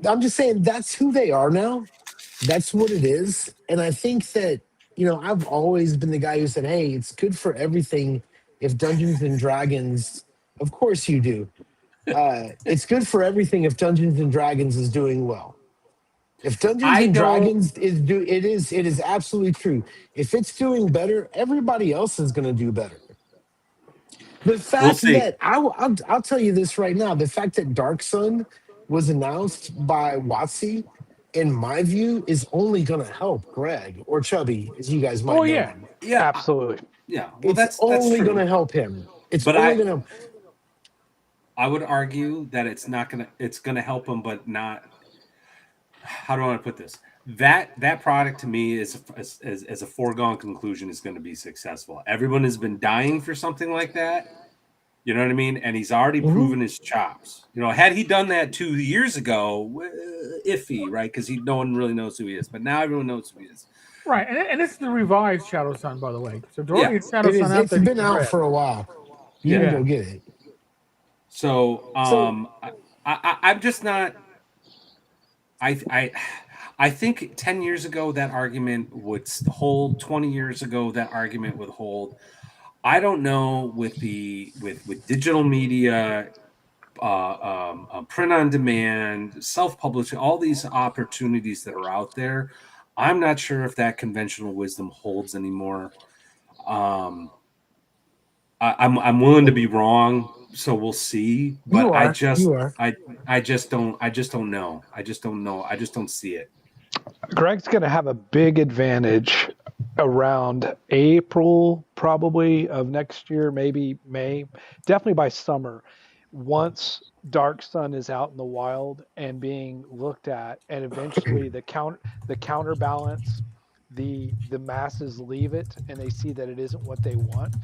I'm just saying that's who they are now. That's what it is, and I think that I've always been the guy who said, "Hey, it's good for everything." If Dungeons and Dragons, of course you do. It's good for everything if Dungeons and Dragons is doing well. If Dungeons and Dragons it is absolutely true. If it's doing better, everybody else is going to do better. The fact that I'll tell you this right now, the fact that Dark Sun was announced by WotC, in my view, is only going to help Greg or Chubby, as you guys might know. Yeah. Yeah, Absolutely. Yeah, well, It's that's only true. going to help him. I would argue that it's going to help him, but not. How do I want to put this? That product to me is as a foregone conclusion is going to be successful. Everyone has been dying for something like that. You know what I mean? And he's already proven his chops. Had he done that 2 years ago, iffy, right? Because no one really knows who he is. But now everyone knows who he is. Right, and it's the revised Shadow Sun, by the way. So if Yeah. Shadow Sun out It's there, been out for a while. You can go get it. So I'm just not. I think 10 years ago that argument would hold. 20 years ago that argument would hold. I don't know with digital media, print on demand, self-publishing, all these opportunities that are out there. I'm not sure if that conventional wisdom holds anymore. I'm willing to be wrong, so we'll see. But I just don't know. I just don't know. I just don't see it. Greg's going to have a big advantage around April, probably of next year, maybe May, definitely by summer. Once Dark Sun is out in the wild and being looked at, and eventually the counterbalance, the masses leave it and they see that it isn't what they want.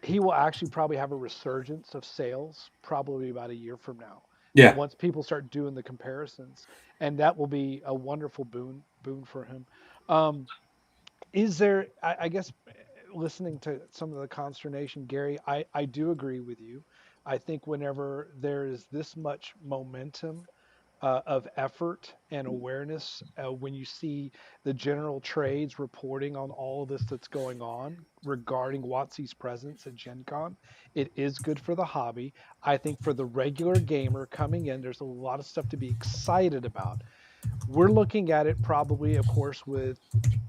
He will actually probably have a resurgence of sales probably about a year from now. Yeah. Once people start doing the comparisons, and that will be a wonderful boon for him. Is there? I guess listening to some of the consternation, Gary, I do agree with you. I think whenever there is this much momentum of effort and awareness, when you see the general trades reporting on all of this that's going on regarding WotC's presence at Gen Con, it is good for the hobby. I think for the regular gamer coming in, there's a lot of stuff to be excited about. We're looking at it probably, of course, with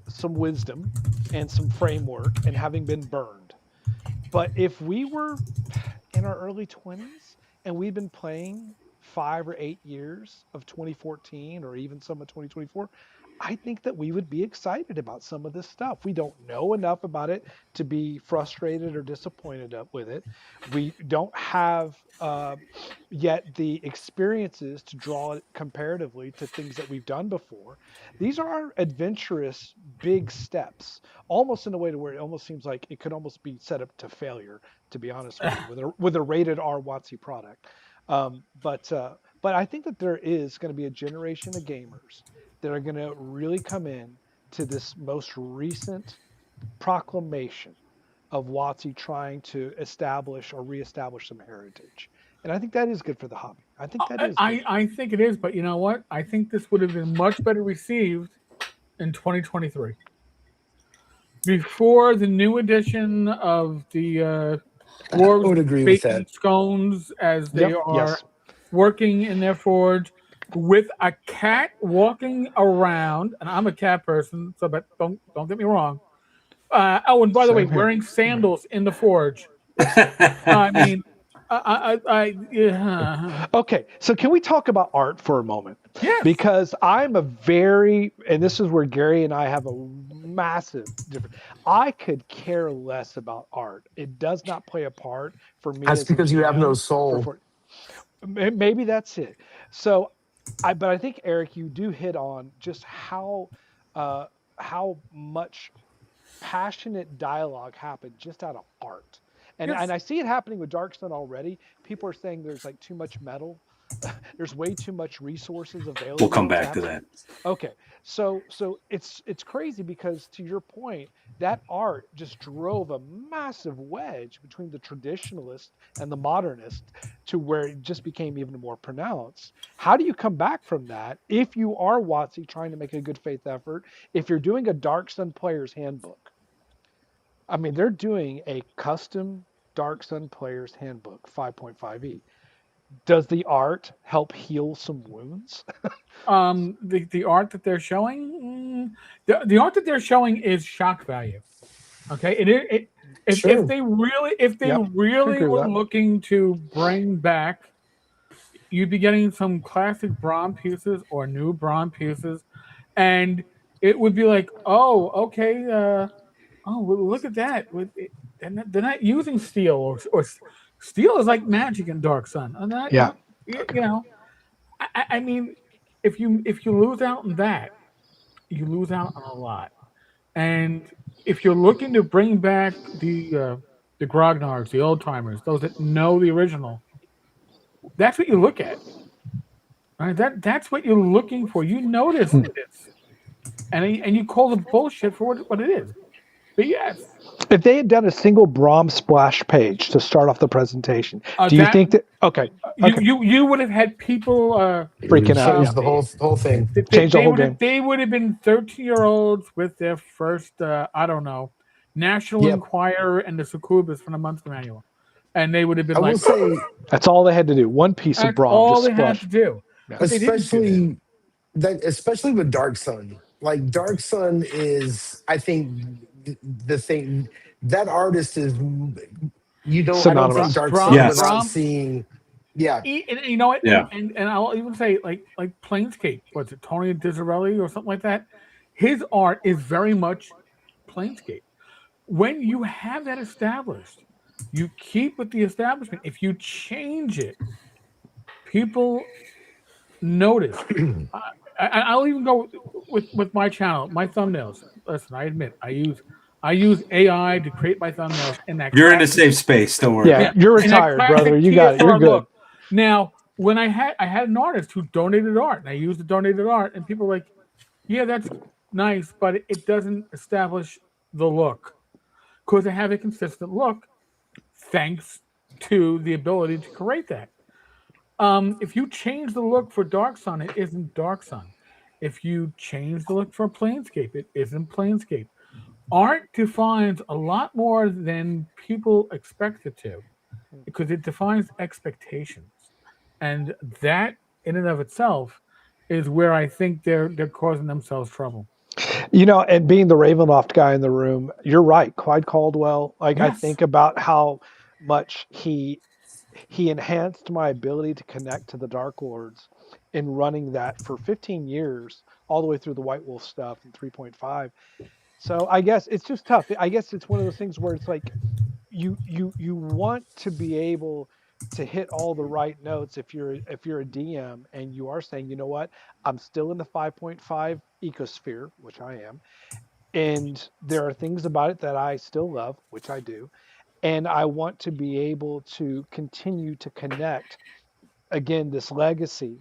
some wisdom and some framework and having been burned. But if we were in our early 20s and we've been playing 5 or 8 years of 2014 or even some of 2024, I think that we would be excited about some of this stuff. We don't know enough about it to be frustrated or disappointed with it. We don't have yet the experiences to draw it comparatively to things that we've done before. These are adventurous, big steps, almost in a way to where it almost seems like it could almost be set up to failure, to be honest with you, with a rated R WotC product. But I think that there is going to be a generation of gamers that are going to really come in to this most recent proclamation of WotC trying to establish or reestablish some heritage. And I think that is good for the hobby. I think that is good. I think it is, but you know what? I think this would have been much better received in 2023. before the new edition of the I dwarves would agree with baking that. scones as they Yep. are Yes. working in their forge with a cat walking around, and I'm a cat person, so but don't get me wrong. Oh, and by the way, Same here. wearing sandals in the forge. I mean, yeah. Okay, so can we talk about art for a moment? Yes. Because and this is where Gary and I have a massive difference. I could care less about art. It does not play a part for me. That's as a because you have no GM soul. Maybe that's it. So, but I think Eric, you do hit on just how much passionate dialogue happened just out of art. And Yes. I see it happening with Dark Sun already. People are saying there's like too much metal. There's way too much resources available. We'll come back to that. Okay. So it's crazy because to your point, that art just drove a massive wedge between the traditionalist and the modernist to where it just became even more pronounced. How do you come back from that if you are WotC trying to make a good faith effort? If you're doing a Dark Sun player's handbook, I mean, they're doing a custom Dark Sun player's handbook 5.5e. Does the art help heal some wounds? The art that they're showing, the art that they're showing is shock value. Okay, if they really Yep. Agree with were that. looking to bring back, you'd be getting some classic bronze pieces or new bronze pieces, and it would be like, oh, okay, oh, well, look at that. They're not using steel or steel is like magic in Dark Sun. And that, Yeah. you know, I mean, if you lose out on that, you lose out on a lot. And if you're looking to bring back the grognards, the old timers, those that know the original, that's what you look at. Right? That's what you're looking for. You notice this, and you call the bullshit for what it is. But yes, If they had done a single Brahms splash page to start off the presentation, do you think that? Okay. you would have had people Freaking out, Change yeah. the whole thing. Change the whole game. They would have been 13-year-olds with their first I don't know, National Yep. Enquirer and the Succubus from the month's manual, and they would have been I like, will say, That's all they had to do. One piece of that's Brahms all just they had splash. to do. Yeah. But they didn't do that. especially with Dark Sun. Like Dark Sun is, I think, the thing that artist is. You don't. I don't think Synonymous. Dark Brom- Sun Yes. without Brom- seeing. Yeah, And you know what? Yeah. And I'll even say like Planescape. What's it, Tony Disarelli or something like that? His art is very much Planescape. When you have that established, you keep with the establishment. If you change it, people notice. I'll even go with my channel, my thumbnails. Listen, I admit I use AI to create my thumbnails, and that You're in a classic- safe space. Don't worry. Yeah, you're retired, classic brother. You got it. You're TSR good. look. Now, when I had an artist who donated art, and I used the donated art, and people were like, "Yeah, that's nice, but it doesn't establish the look because I have a consistent look, thanks to the ability to create that." If you change the look for Dark Sun, it isn't Dark Sun. If you change the look for Planescape, it isn't Planescape. Art defines a lot more than people expect it to, because it defines expectations, and that in and of itself is where I think they're causing themselves trouble. You know, and being the Ravenloft guy in the room, you're right. Clyde Caldwell. Like I Yes. think about how much he enhanced my ability to connect to the Dark Lords in running that for 15 years, all the way through the White Wolf stuff and 3.5. So I guess it's just tough. I guess it's one of those things where it's like you want to be able to hit all the right notes if you're a DM and you are saying, you know what, I'm still in the 5.5 ecosphere, which I am, and there are things about it that I still love, which I do, and I want to be able to continue to connect again this legacy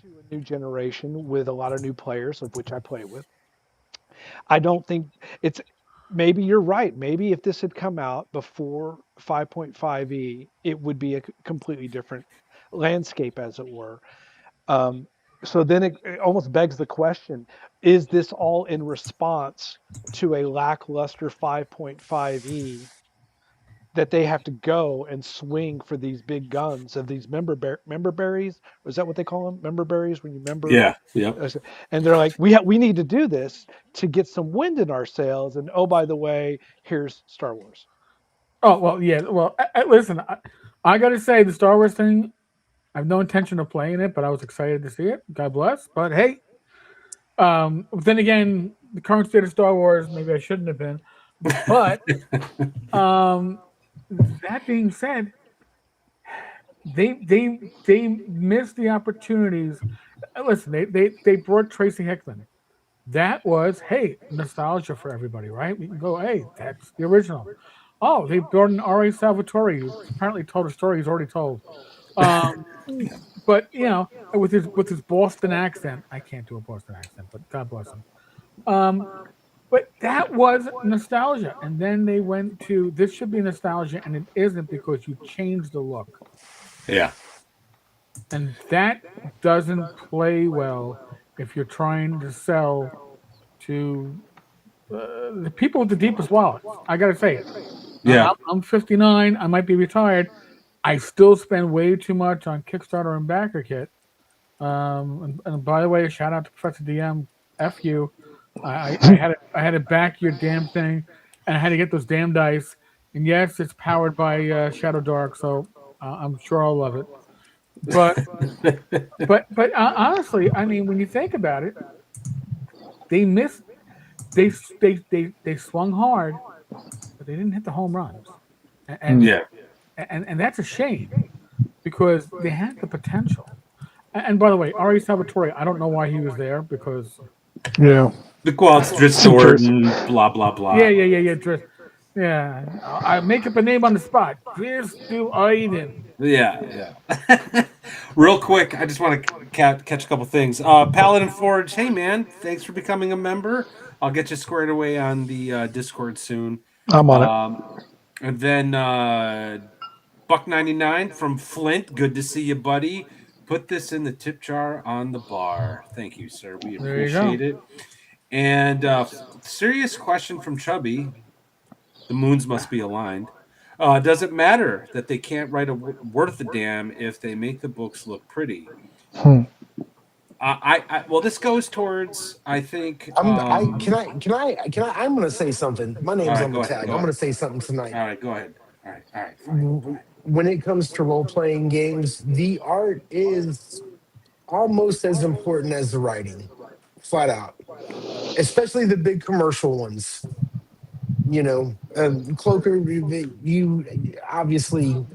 to a new generation with a lot of new players, of which I play with. I don't think it's, maybe you're right. Maybe if this had come out before 5.5e, it would be a completely different landscape, as it were. So then it almost begs the question: is this all in response to a lackluster 5.5e that they have to go and swing for these big guns of these member berries? Is that what they call them? Member berries when you member. Yeah. Yep. And they're like, we need to do this to get some wind in our sails. And oh, by the way, here's Star Wars. Oh well, yeah. Well, listen, I got to say the Star Wars thing. I have no intention of playing it, but I was excited to see it. God bless. But hey, then again, the current state of Star Wars, maybe I shouldn't have been. But that being said, they missed the opportunities. Listen, they brought Tracy Hickman. That was nostalgia for everybody, right? We can go, hey, that's the original. Oh, they brought in R.A. Salvatore, who apparently told a story he's already told. But with his Boston accent, I can't do a Boston accent, but God bless him. But that was nostalgia, and then they went to this should be nostalgia, and it isn't because you changed the look. Yeah. And that doesn't play well if you're trying to sell to the people with the deepest wallets. I gotta say, Yeah. I'm 59. I might be retired. I still spend way too much on Kickstarter and Backer Kit. And by the way, shout out to Professor DM. F you. I had to back your damn thing, and I had to get those damn dice. And yes, it's powered by Shadow Dark, so I'm sure I'll love it. But honestly, I mean, when you think about it, they missed. They swung hard, but they didn't hit the home runs. And that's a shame because they had the potential. And by the way, R.A. Salvatore, I don't know why he was there because Yeah. The quads Drift Sword and blah blah blah. Yeah. I make up a name on the spot. Drift to Aiden. Yeah. Real quick, I just want to catch a couple things. Paladin Forge, hey man, thanks for becoming a member. I'll get you squared away on the Discord soon. I'm on it. And then Buck99 from Flint, good to see you, buddy. Put this in the tip jar on the bar. Thank you, sir. We appreciate it. And serious question from Chubby. The moons must be aligned. Does it matter that they can't write a worth a damn if they make the books look pretty? Well, this goes towards, I think. I'm going to say something. My name's on the tag. I'm going to say something tonight. All right, go ahead. All right. Fine. When it comes to role-playing games, the art is almost as important as the writing, flat out. Especially the big commercial ones. Cloaker, you obviously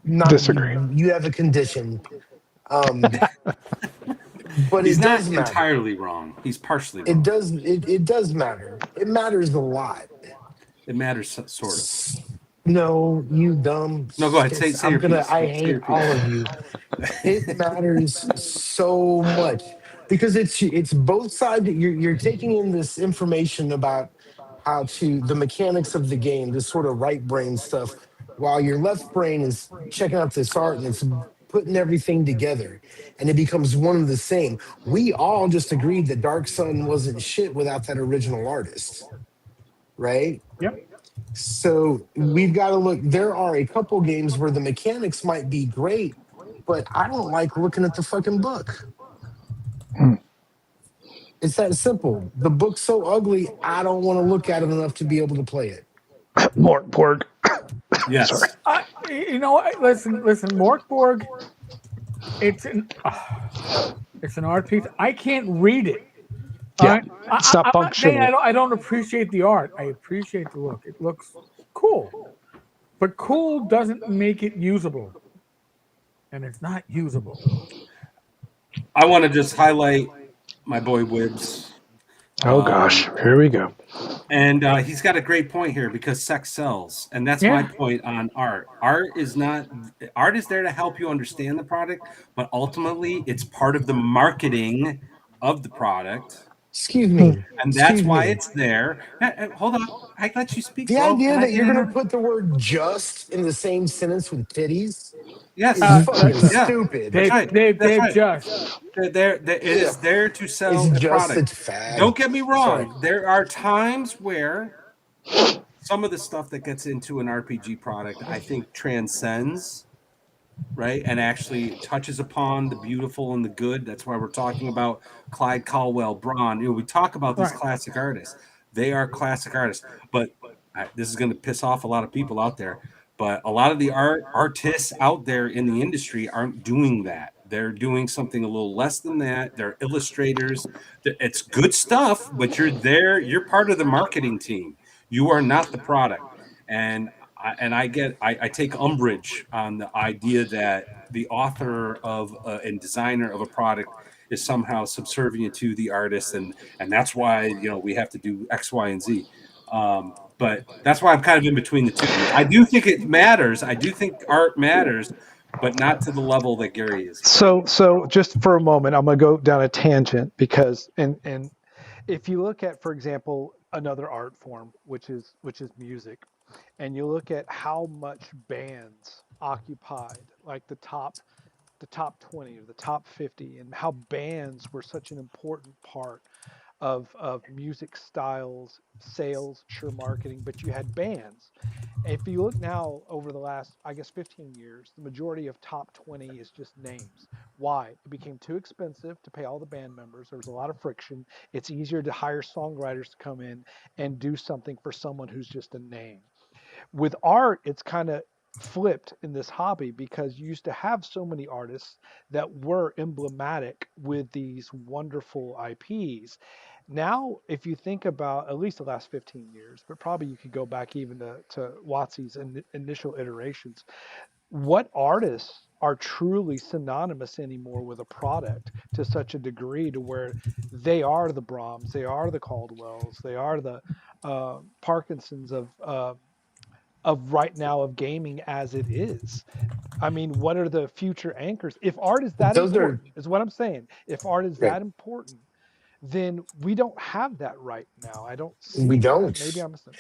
not disagree. You have a condition. But he's it not does matter. Entirely wrong. He's partially wrong. It does matter. It matters a lot. It matters sort of. No, you dumb. No, go ahead. Say your piece. I hate all of you. It matters so much because it's both sides. You're taking in this information about how to the mechanics of the game, this sort of right brain stuff, while your left brain is checking out this art and it's putting everything together, and it becomes one and the same. We all just agreed that Dark Sun wasn't shit without that original artist, right? Yep. So we've got to look. There are a couple games where the mechanics might be great, but I don't like looking at the fucking book. It's that simple. The book's so ugly, I don't want to look at it enough to be able to play it. Morkborg. Yes. Sorry. Listen, Morkborg. It's an art piece. I can't read it. Yeah, it's not functional. I don't appreciate the art. I appreciate the look. It looks cool, but cool doesn't make it usable, and it's not usable. I want to just highlight my boy Wibbs. Oh gosh, here we go. And he's got a great point here because sex sells, and that's my point on art. Art is there to help you understand the product, but ultimately it's part of the marketing of the product. Excuse me. And that's Excuse why me. it's there. Hold on. I let you speak, The bro. idea Can I that get you're in going to there? put the word just in the same sentence with titties Yes. is fucking Yeah. stupid. That's right. They've That's right. just. It is there to sell It's a just a product. fad. Don't get me wrong. Sorry. There are times where some of the stuff that gets into an RPG product, I think, transcends, right, and actually touches upon the beautiful and the good. That's why we're talking about Clyde Caldwell, Braun. We talk about these Right. classic artists. They are classic artists, but this is going to piss off a lot of people out there. But a lot of the artists out there in the industry aren't doing that. They're doing something a little less than that. They're illustrators. It's good stuff, but you're there. You're part of the marketing team. You are not the product. And I take umbrage on the idea that the author of and designer of a product is somehow subservient to the artist, and that's why we have to do X, Y, and Z. But that's why I'm kind of in between the two. I do think it matters. I do think art matters, but not to the level that Gary is. So just for a moment, I'm going to go down a tangent because and if you look at, for example, another art form, which is music, and you look at how much bands occupied like the top 20 or the top 50, and how bands were such an important part of music styles, sales, sure, marketing, but you had bands. If you look now over the last, I guess, 15 years, the majority of top 20 is just names. Why? It became too expensive to pay all the band members. There was a lot of friction. It's easier to hire songwriters to come in and do something for someone who's just a name. With art, it's kind of flipped in this hobby because you used to have so many artists that were emblematic with these wonderful IPs. Now, if you think about at least the last 15 years, but probably you could go back even to WotC's initial iterations, what artists are truly synonymous anymore with a product to such a degree to where they are the Brahms, they are the Caldwells, they are the Parkinsons of right now of gaming as it is. I mean, what are the future anchors? If art is that Those are important, is what I'm saying. If art is right. that important, then we don't have that right now. I don't We see don't. that. Maybe I'm missing.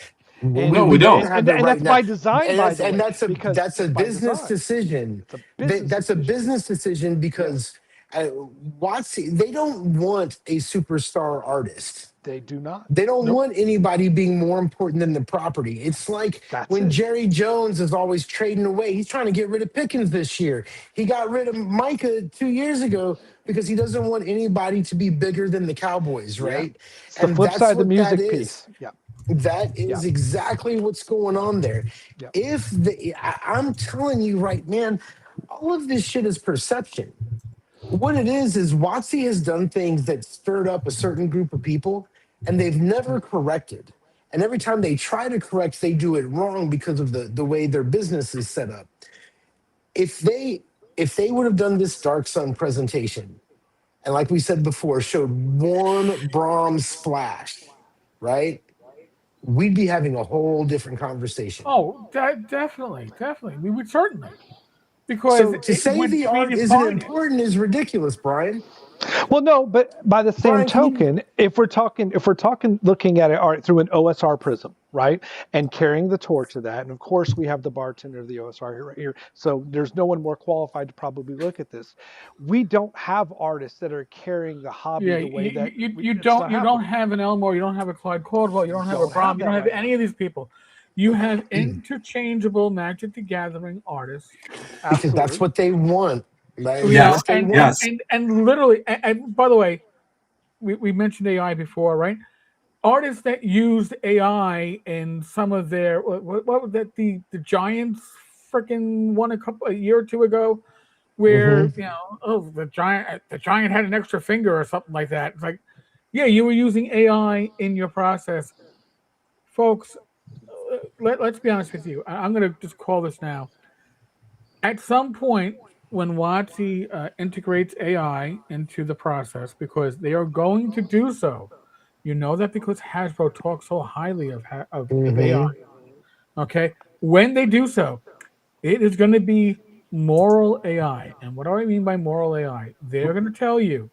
No, we We don't don't. have it And right that's now. by design, by the way, because That's a it's by business design. decision. It's a business That's a decision. business decision because WotC, they don't want a superstar artist. They do not. They don't Nope. want anybody being more important than the property. It's like That's when it. Jerry Jones is always trading away. He's trying to get rid of Pickens this year. He got rid of Micah 2 years ago because he doesn't want anybody to be bigger than the Cowboys, Yeah. right? It's the And flip that's side of the what that music is. piece. Yeah. That Yeah. is exactly what's going on there. Yeah. I'm telling you right, man, all of this shit is perception. What it is WotC has done things that stirred up a certain group of people, and they've never corrected. And every time they try to correct, they do it wrong because of the way their business is set up. If they would have done this Dark Sun presentation, and like we said before, showed one Brahms splash, right? We'd be having a whole different conversation. Oh, definitely. We would certainly, because So to it say would the art isn't redefine it. important is ridiculous, Brian. Well, no, but by the same Brian, can you? token, if we're talking looking at it art through an OSR prism, right, and carrying the torch of that, and of course we have the bartender of the OSR here, right here, so there's no one more qualified to probably look at this. We don't have artists that are carrying the hobby Yeah, the way that you it's not don't happening. have an Elmore, you don't have a Clyde Caldwell, you don't have a Don't have Brom, you that don't have right any of these people. You have interchangeable Magic the Gathering artists. Because that's Absolutely. what they want. That's You know, what they and want. and literally, and by the way, we mentioned AI before, right? Artists that used AI in some of their what was that the Giants freaking won a year or two ago, where Mhm. the giant had an extra finger or something like that. It's like, yeah, you were using AI in your process, folks. Let's be honest with you. I'm going to just call this now. At some point, when WotC integrates AI into the process, because they are going to do so, you know that because Hasbro talks so highly of AI. Mhm. Okay, when they do so, it is going to be moral AI. And what do I mean by moral AI? They're going to tell you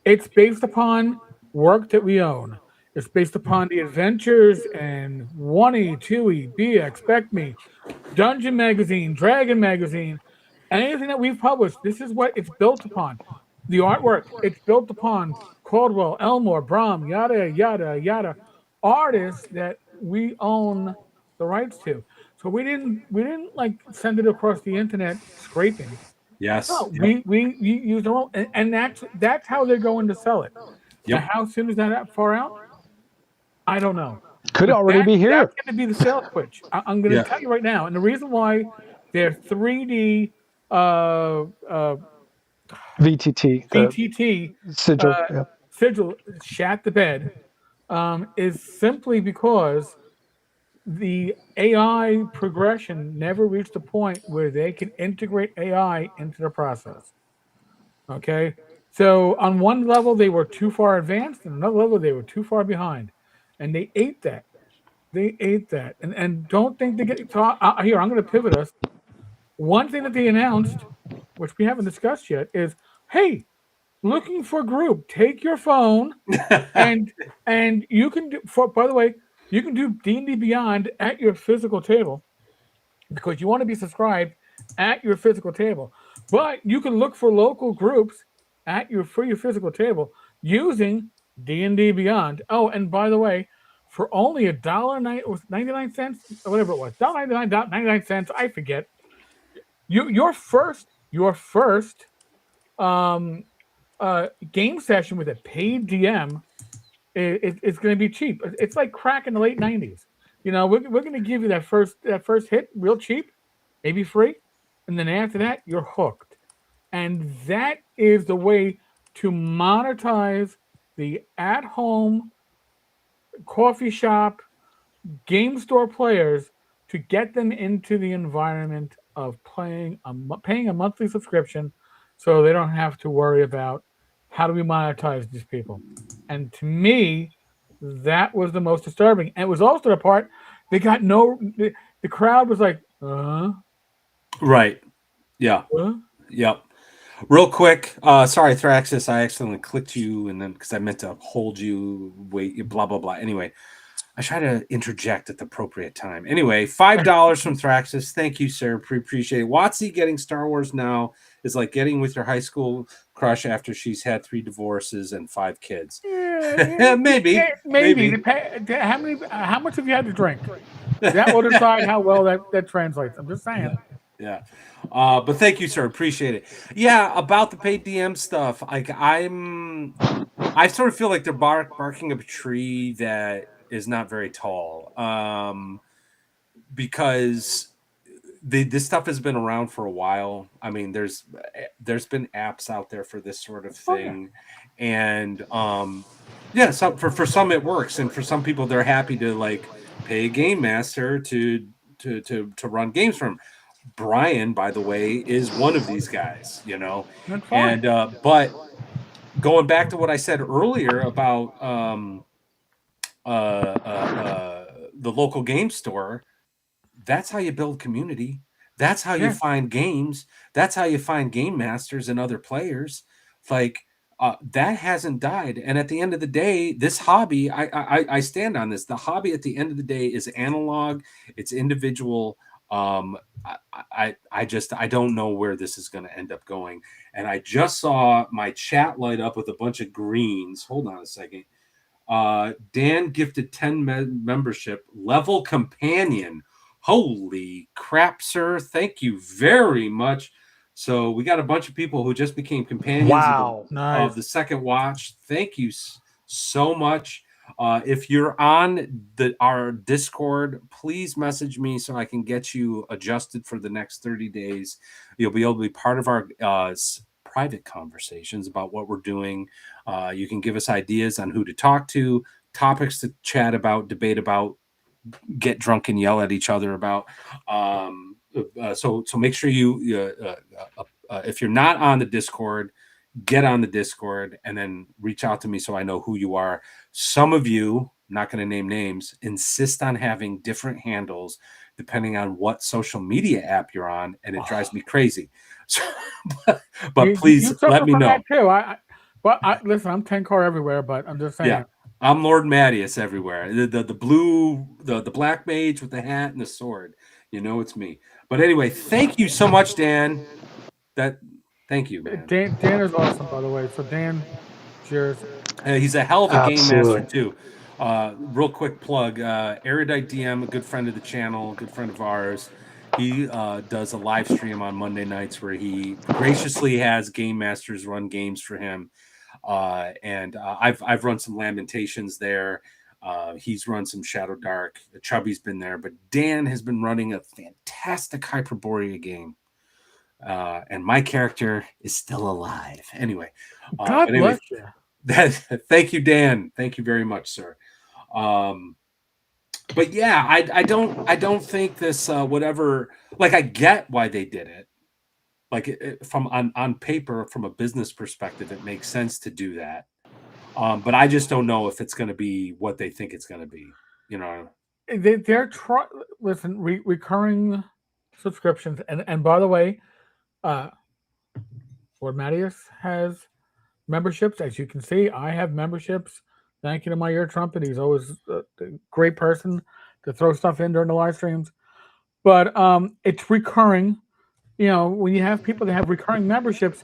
it's based upon work that we own. It's based upon the adventures and 1E, 2E, BX, Expect Me, Dungeon Magazine, Dragon Magazine, anything that we've published. This is what it's built upon. The artwork, it's built upon Caldwell, Elmore, Brom, yada, yada, yada, artists that we own the rights to. So we didn't like send it across the internet scraping. Yes. No, we use our own, and that's how they're going to sell it. Yep. Now, how soon is that far out? I don't know. Could But already be here. That's going to be the sales pitch. I'm going to tell you right now, and the reason why they're 3D VTT. VTT Sigil. sigil shat the bed is simply because the AI progression never reached a point where they can integrate AI into the process. Okay, so on one level they were too far advanced, and another level they were too far behind, and they ate that. They ate that, and don't think they get here. I'm going to pivot us. One thing that they announced, which we haven't discussed yet, is hey, looking for group. Take your phone and you can do. By the way, you can do D&D Beyond at your physical table because you want to be subscribed at your physical table. But you can look for local groups for your physical table using D&D Beyond. Oh, and by the way, for only $1.99 or whatever it was, $1.99, I forget. Your first game session with a paid DM is going to be cheap. It's like crack in the late 90s. You know, we're going to give you that first hit real cheap, maybe free, and then after that you're hooked. And that is the way to monetize the at-home coffee shop game store players to get them into the environment of paying a monthly subscription so they don't have to worry about how do we monetize these people. And to me, that was the most disturbing. And it was also the part they got the crowd was like, Right. Yeah. Yep. Real quick, sorry, Thraxis, I accidentally clicked you, and then because I meant to hold you, wait, blah blah blah. Anyway, I try to interject at the appropriate time. Anyway, $5 from Thraxis. Thank you, sir. Appreciate it. Watsy getting Star Wars now is like getting with your high school crush after she's had 3 divorces and 5 kids. Yeah, maybe. How much have you had to drink? That will decide how well that translates. I'm just saying. Yeah. But thank you, sir. Appreciate it. Yeah, about the paid DM stuff. Like I sort of feel like they're barking up a tree that is not very tall. Because this stuff has been around for a while. I mean, there's been apps out there for this sort of thing. And so for some it works, and for some people they're happy to like pay a game master to run games for them. Brian, by the way, is one of these guys, you know. And but going back to what I said earlier about the local game store, that's how you build community. That's how you find games. That's how you find game masters and other players. Like that hasn't died. And at the end of the day, this hobby, I stand on this. The hobby at the end of the day is analog. It's individual. I don't know where this is going to end up going. And I just saw my chat light up with a bunch of greens. Hold on a second. Dan gifted 10 membership level companion. Holy crap, sir. Thank you very much. So we got a bunch of people who just became companions of the second watch. Thank you so much. If you're on our Discord, please message me so I can get you adjusted for the next 30 days. You'll be able to be part of our private conversations about what we're doing. You can give us ideas on who to talk to, topics to chat about, debate about, get drunk and yell at each other about. So make sure you, if you're not on the Discord, get on the Discord and then reach out to me so I know who you are. Some of you, not going to name names, insist on having different handles depending on what social media app you're on, and it drives me crazy. So, but please let me know. Too. But listen, I'm Tenkar everywhere, but I'm just saying. Yeah, I'm Lord Mattius everywhere. The blue, the black mage with the hat and the sword. You know it's me. But anyway, thank you so much, Dan. Thank you, man. Dan is awesome, by the way. So Dan, cheers. He's a hell of a game Absolutely. master too. Real quick plug: Erudite DM, a good friend of the channel, a good friend of ours. He does a live stream on Monday nights where he graciously has game masters run games for him. And I've run some Lamentations there. He's run some Shadow Dark. Chubby's been there, but Dan has been running a fantastic Hyperborea game. And my character is still alive. Anyway, God bless you. Thank you, Dan. Thank you very much, sir. But yeah, I don't think this whatever. Like, I get why they did it. Like, from on paper, from a business perspective, it makes sense to do that. But I just don't know if it's going to be what they think it's going to be. You know, they're recurring subscriptions, and by the way, Lord Mattius has memberships. As you can see, I have memberships. Thank you to my ear trumpet. He's always a great person to throw stuff in during the live streams. But it's recurring. You know, when you have people that have recurring memberships,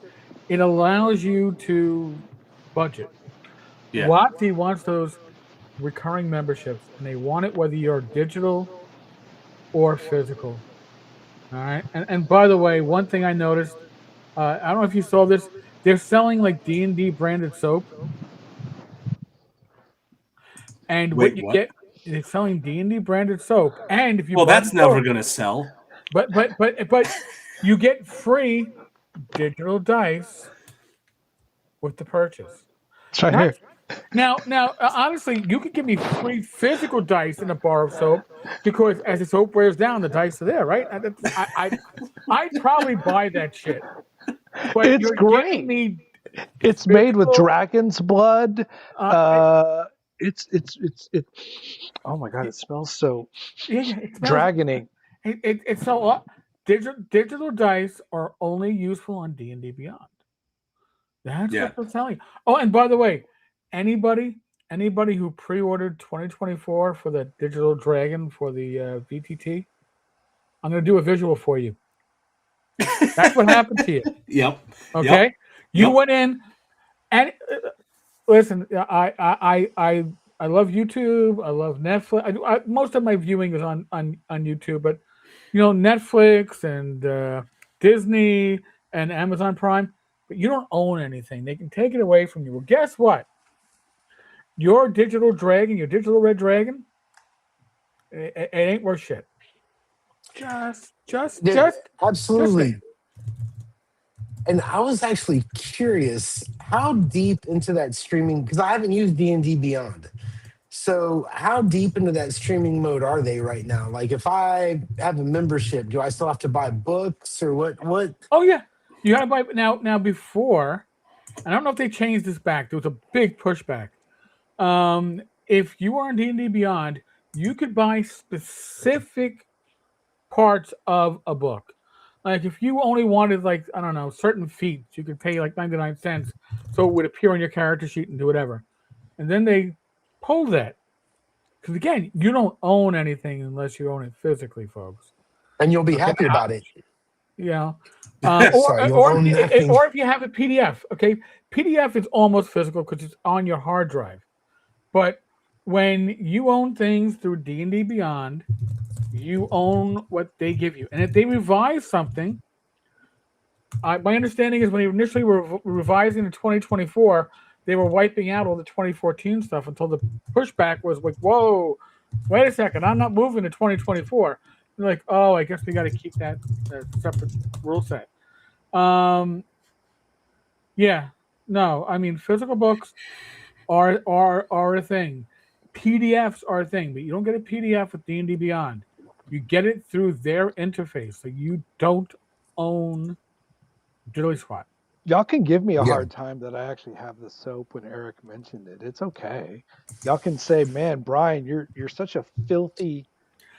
it allows you to budget. yeah. WotC wants those recurring memberships, and they want it whether you're digital or physical. All right. And by the way, one thing I noticed, I don't know if you saw this, they're selling like D&D branded soap. And Wait, what you what? get, they're selling D&D branded soap. And if you that's never going to sell. But you get free digital dice with the purchase. It's right here. Now, honestly, you could give me free physical dice in a bar of soap because as the soap wears down, the dice are there, right? I'd probably buy that shit. But It's you're great. giving me It's made with dragon's blood. It's oh my god, it smells so dragony. It's so digital dice are only useful on D&D Beyond. That's what they're telling you. Oh, and by the way, anybody who pre-ordered 2024 for the digital dragon for the VTT, I'm going to do a visual for you. That's what happened to you. Yep. Okay. Yep. You went in, and listen. I love YouTube. I love Netflix. Most of my viewing is on YouTube, but you know, Netflix and Disney and Amazon Prime. But you don't own anything. They can take it away from you. Well, guess what? Your digital dragon, your digital red dragon, it ain't worth shit. Just absolutely. And I was actually curious how deep into that streaming, because I haven't used D&D Beyond. So how deep into that streaming mode are they right now? Like, if I have a membership, do I still have to buy books or what? Oh yeah, you gotta buy now. Before, I don't know if they changed this back. There was a big pushback. If you are on D&D Beyond, you could buy specific parts of a book. Like if you only wanted, like, I don't know, certain feats, you could pay like 99 cents so it would appear on your character sheet and do whatever. And then they pulled that. Because again, you don't own anything unless you own it physically, folks. And you'll be happy about it. Yeah. Or if you have a PDF, okay? PDF is almost physical because it's on your hard drive. But when you own things through D&D Beyond, you own what they give you. And if they revise something, my understanding is when they initially were revising in 2024, they were wiping out all the 2014 stuff until the pushback was like, whoa, wait a second, I'm not moving to 2024. They're like, oh, I guess we got to keep that separate rule set. Yeah, no, I mean, physical books are a thing. PDFs are a thing, but you don't get a PDF with D&D Beyond. You get it through their interface, so you don't own Diddly Squat. Y'all can give me a hard time that I actually have the soap when Erik mentioned it. It's okay. Y'all can say, man, Brian, you're such a filthy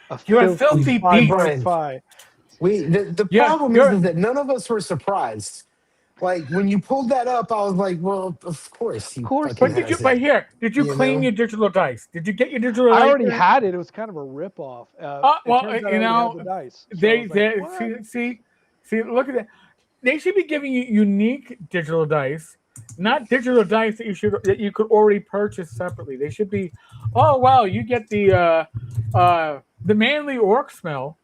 beast. The problem is that none of us were surprised Like when you pulled that up, I was like, well, of course he course fucking But did you? has But it. here, did you You claim know? your digital dice? Did you get your digital I dice? already had it. It was kind of a ripoff. It Well, turns out I you already know, had the dice. So I they was like, what? see, look at that. They should be giving you unique digital dice, not digital dice that you could already purchase separately. They should be, oh wow, you get the manly orc smell,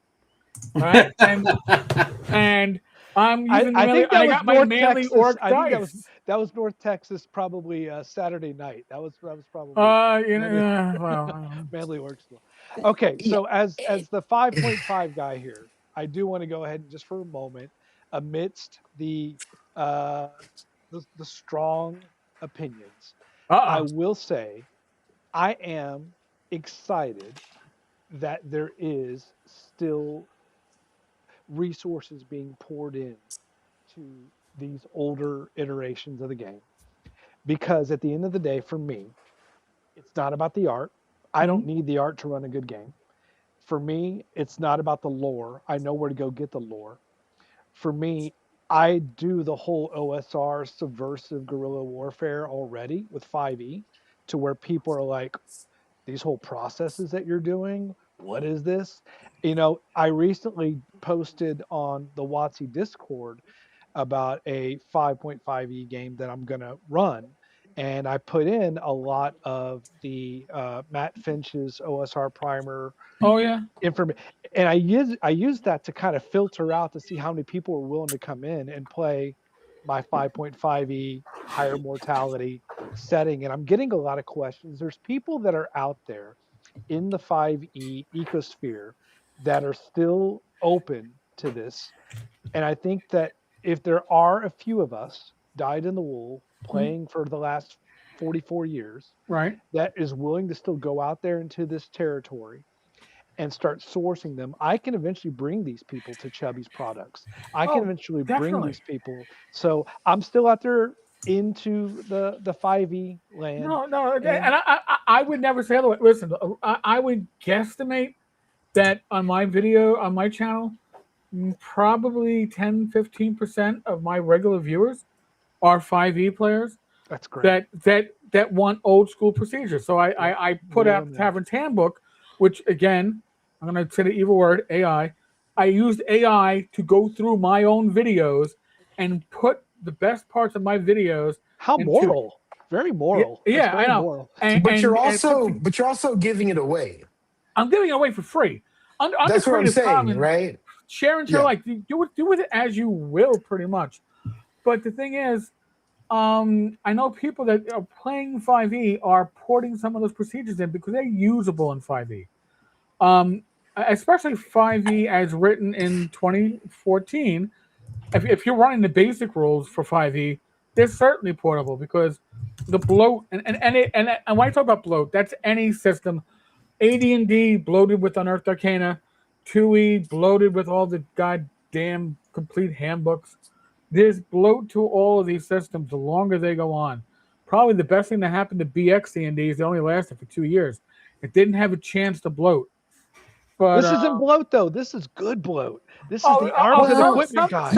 right? And I'm using the I manly, think and that I was got my North manly Texas. orc I think dice. that was North Texas, probably Saturday night. That was probably You manly, know, well, manly orc smell. Okay, Yeah. so as the 5.5 guy here, I do want to go ahead and just for a moment, amidst uh, the strong opinions, I will say I am excited that there is still resources being poured in to these older iterations of the game, because at the end of the day, for me, it's not about the art. I don't need the art to run a good game. For me, it's not about the lore. I know where to go get the lore. For me, I do the whole OSR subversive guerrilla warfare already with 5e, to where people are like, these whole processes that you're doing, what is this? I recently posted on the WotC Discord about a 5.5e game that I'm going to run. And I put in a lot of the Matt Finch's OSR primer oh yeah, information, and I use that to kind of filter out to see how many people are willing to come in and play my 5.5e higher mortality setting. And I'm getting a lot of questions. There's people that are out there in the 5e ecosphere that are still open to this. And I think that if there are a few of us dyed in the wool playing for the last 44 years right. that is willing to still go out there into this territory and start sourcing them, I can eventually bring these people to Chubby's products. I can Oh, eventually bring definitely. these people. So I'm still out there into the 5e land. No, and I would never say otherwise. Listen, I would guesstimate that on my video on my channel, probably 10-15% of my regular viewers are 5e players That's great. that want old school procedures. So I put out the Tavern's Handbook, which again, I'm going to say the evil word, AI. I used AI to go through my own videos and put the best parts of my videos. How moral. Very moral. Yeah, That's very I know. moral. But you're also giving it away. I'm giving it away for free. Under That's what I'm Creative saying, Commons, right? share and share Yeah. like do with it as you will, pretty much. But the thing is, I know people that are playing 5e are porting some of those procedures in because they're usable in 5e. Especially 5e as written in 2014. If you're running the basic rules for 5e, they're certainly portable because the bloat and when I talk about bloat, that's any system. AD&D bloated with Unearthed Arcana, 2e bloated with all the goddamn complete handbooks. There's bloat to all of these systems the longer they go on. Probably the best thing that happened to BX D&D is it only lasted for 2 years. It didn't have a chance to bloat. But This isn't bloat though. This is good bloat. This is the arms and equipment guy.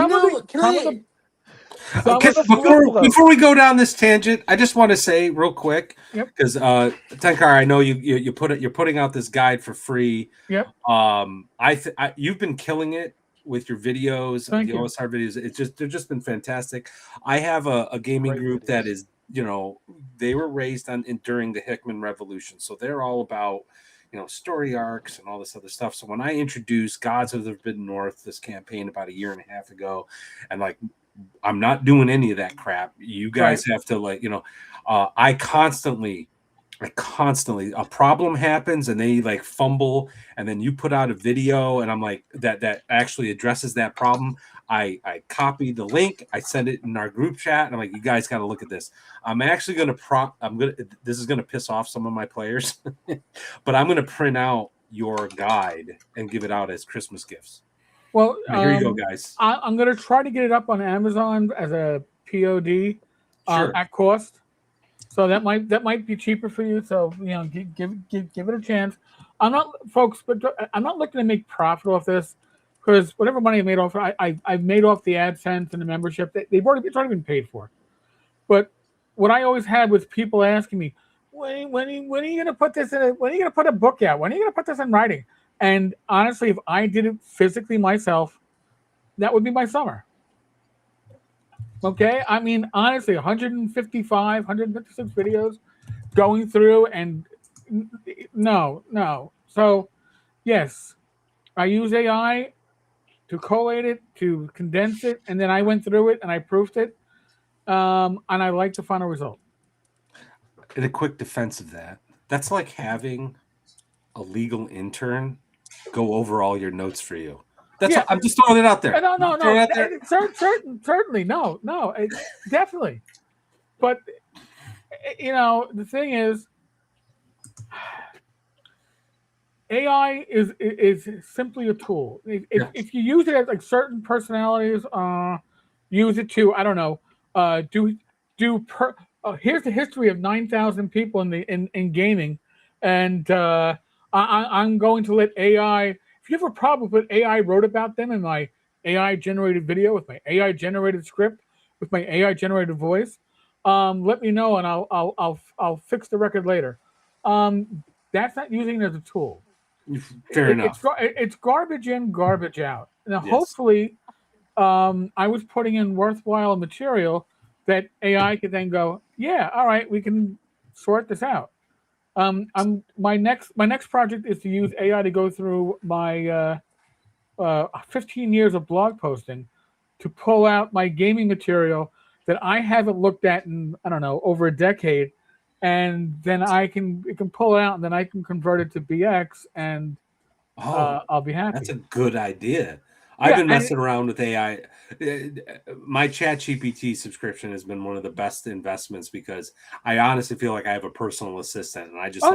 Before we go down this tangent, I just want to say real quick, because Tenkar, I know you're putting out this guide for free. Yep. You've been killing it with your videos, Thank the you. OSR videos. They've just been fantastic. I have a gaming group that is, they were raised during the Hickman Revolution, so they're all about story arcs and all this other stuff. So when I introduced Gods of the Forbidden North, this campaign about 1.5 years ago, and I'm not doing any of that crap. You guys have to I constantly a problem happens and they fumble, and then you put out a video and I'm like that actually addresses that problem. I copy the link, I send it in our group chat, and I'm like, you guys got to look at this. I'm actually going to this is going to piss off some of my players, but I'm going to print out your guide and give it out as Christmas gifts. Well, here you go, guys. I'm going to try to get it up on Amazon as a POD at cost. So that might be cheaper for you. So give it a chance. I'm not looking to make profit off this, because whatever money I made off, I've made off the AdSense and the membership. It's already been paid for. But what I always had was people asking me, when are you going to put this in? When are you going to put a book out? When are you going to put this in writing? And honestly, if I did it physically myself, that would be my summer. Okay, I mean, honestly, 156 videos going through, and no. So, yes, I use AI to collate it, to condense it, and then I went through it and I proofed it, and I like the final result. In a quick defense of that, that's like having a legal intern go over all your notes for you. That's what, I'm just throwing it out there. No. Certainly, no, definitely. But the thing is, AI is simply a tool. If you use it as like certain personalities, use it to, I don't know, here's the history of 9,000 people in gaming, and I'm going to let AI. If you have a problem with what AI wrote about them in my AI generated video, with my AI generated script, with my AI generated voice, let me know and I'll fix the record later. That's not using it as a tool. Fair enough. It's garbage in, garbage out. Now, Yes. hopefully, I was putting in worthwhile material that AI could then go, yeah, all right, we can sort this out. My next project is to use AI to go through my 15 years of blog posting to pull out my gaming material that I haven't looked at in, I don't know, over a decade, and then it can pull it out, and then I can convert it to BX, and I'll be happy. That's a good idea. I've been messing around with AI. My ChatGPT subscription has been one of the best investments because I honestly feel like I have a personal assistant, and I just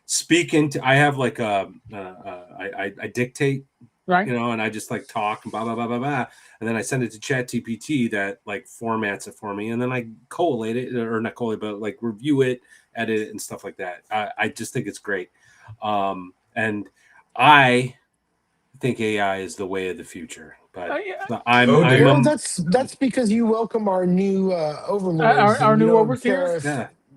speak into. I have like I dictate, right? And I just like talk and blah blah blah blah blah, and then I send it to ChatGPT that like formats it for me, and then I collate it, or not collate, but like review it, edit it, and stuff like that. I just think it's great, and I think AI is the way of the future, but that's because you welcome our new overlords, our new overseers.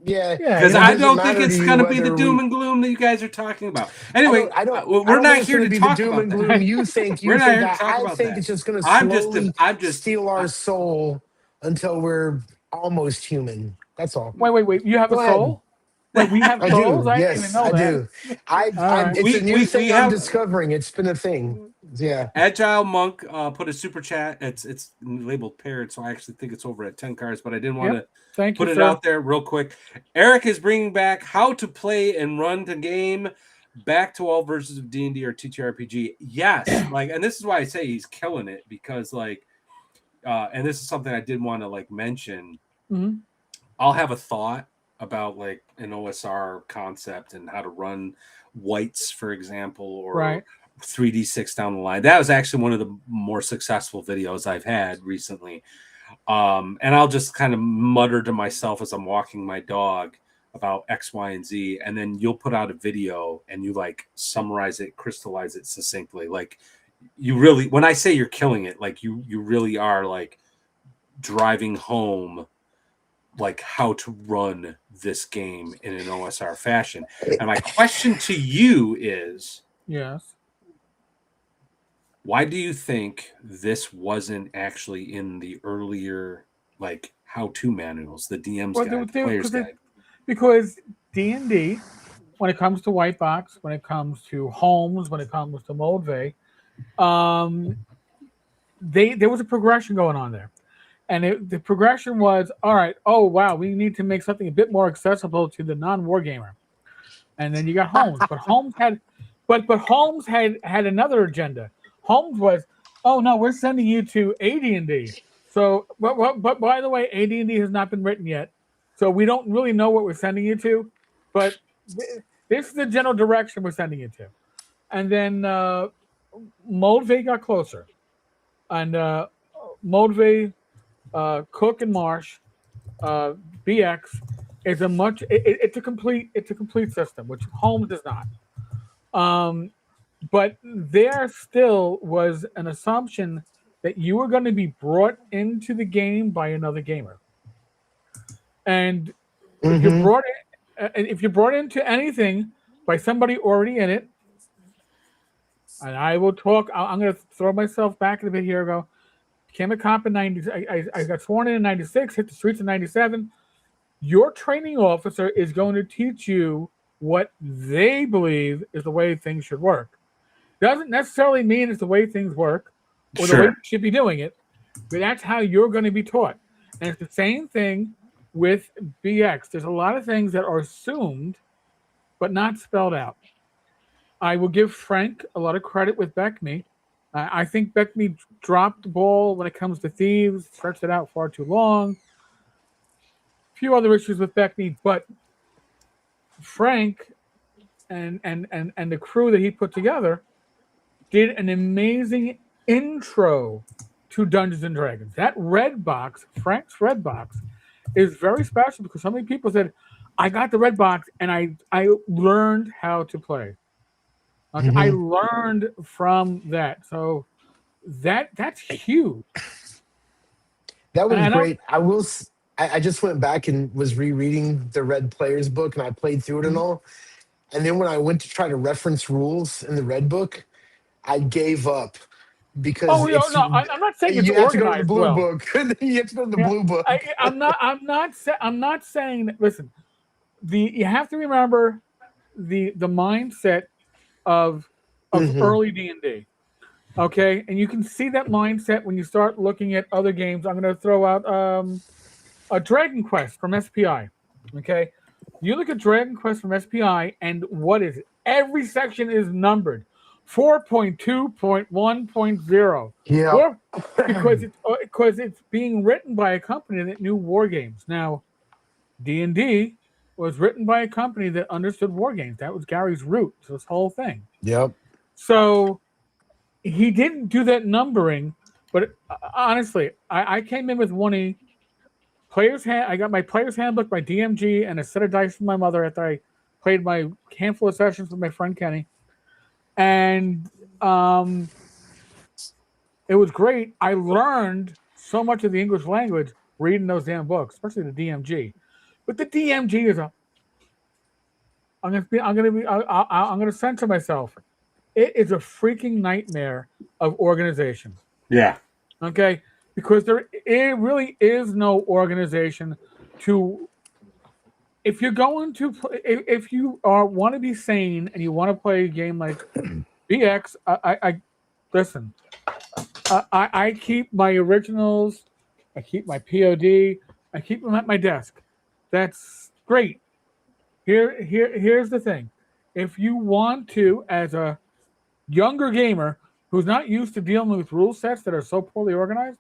Because I don't think it's going to be the doom and gloom that you guys are talking about. Anyway, we're not here to talk about and gloom. You think we're not here to talk I about think that. it's just going to slowly just steal our soul until we're almost human. That's all. Wait. You have a soul? Like we have souls? I didn't even know I that. do. It's a new thing I'm discovering. It's been a thing. Yeah. Agile Monk put a super chat. It's labeled paired, so I actually think it's over at Tenkars, but I didn't want to put it out there real quick. Erik is bringing back how to play and run the game back to all versions of D&D or TTRPG. Yes, and this is why I say he's killing it, because and this is something I did want to mention. Mm-hmm. I'll have a thought about an OSR concept and how to run whites, for example, or 3D6 down the line. That was actually one of the more successful videos I've had recently. And I'll just kind of mutter to myself as I'm walking my dog about X, Y, and Z. And then you'll put out a video and you summarize it, crystallize it succinctly. You really, when I say you're killing it, you really are driving home how to run this game in an OSR fashion. And my question to you is, yes, why do you think this wasn't actually in the earlier how-to manuals, the DM's guide, the player's guide? Because D&D, when it comes to white box, when it comes to Holmes, when it comes to Moldvay, there was a progression going on there. And the progression was, all right, oh, wow, we need to make something a bit more accessible to the non-war gamer. And then you got Holmes. But Holmes had another agenda. Holmes was, oh, no, we're sending you to AD&D. So, but by the way, AD&D has not been written yet. So we don't really know what we're sending you to. But this is the general direction we're sending you to. And then Moldvay got closer. And Moldvay... Cook and Marsh, BX is it's a complete system, which Holmes does not. But there still was an assumption that you were going to be brought into the game by another gamer. And if you're brought into anything by somebody already in it, and I will talk, I'm going to throw myself back a bit here. Became a cop in 90. I got sworn in 96, hit the streets in 97. Your training officer is going to teach you what they believe is the way things should work. Doesn't necessarily mean it's the way things work or the way you should be doing it, but that's how you're going to be taught. And it's the same thing with BX. There's a lot of things that are assumed but not spelled out. I will give Frank a lot of credit with Beckme. I think Beckme dropped the ball when it comes to thieves, stretched it out far too long. A few other issues with Beckme, but Frank and the crew that he put together did an amazing intro to Dungeons and Dragons. That red box, Frank's red box, is very special because so many people said, I got the red box and I learned how to play. Okay, I learned from that. So that's huge. That was great. I just went back and was rereading the Red Players book and I played through it and all. And then when I went to try to reference rules in the Red book, I gave up because I'm not saying it's you have to go to the organized blue well. book. You have to go to the blue book. I'm not saying that. Listen, you have to remember the mindset of early D&D. Okay, and you can see that mindset when you start looking at other games. I'm going to throw out a Dragon Quest from SPI. Okay, you look at Dragon Quest from SPI, and what is it? Every section is numbered 4.2.1.0. Yeah, because it's being written by a company that knew war games. Now, D&D was written by a company that understood war games. That was Gary's root to this whole thing. Yep. So he didn't do that numbering, but honestly, I came in with one I got my player's handbook, my DMG, and a set of dice from my mother after I played my handful of sessions with my friend Kenny. And it was great. I learned so much of the English language reading those damn books, especially the DMG. But the DMG is I'm gonna censor myself. It is a freaking nightmare of organization. Yeah. Okay, because it really is no organization to. If you're going to play, if you want to be sane and you want to play a game like BX, I listen. I keep my originals. I keep my POD. I keep them at my desk. That's great. Here's the thing. If you want to, as a younger gamer who's not used to dealing with rule sets that are so poorly organized,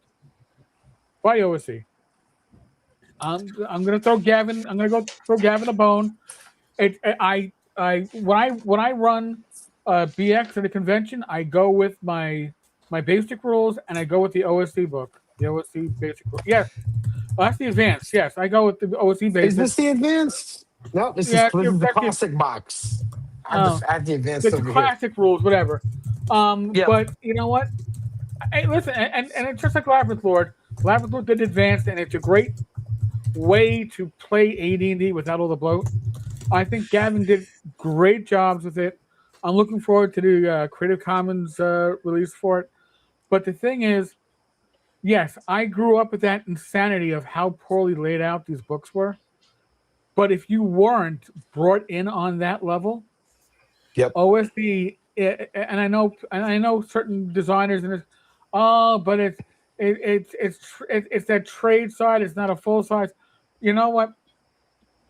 buy OSC. I'm gonna throw Gavin. I'm gonna go throw Gavin a bone. When I run BX at a convention, I go with my basic rules and I go with the OSC book. The OSC basic rules. Yes, that's the advanced. Yes, I go with the OSC basic. Is this the advanced? No, this is the classic box. I have the advanced over here. It's classic rules, whatever. But you know what? Hey, listen, and it's just like Labyrinth Lord. Labyrinth Lord did advanced, and it's a great way to play AD&D without all the bloat. I think Gavin did great jobs with it. I'm looking forward to the Creative Commons release for it. But the thing is, yes, I grew up with that insanity of how poorly laid out these books were. But if you weren't brought in on that level, OSC, and I know certain designers and but it's that trade side. It's not a full size. You know what?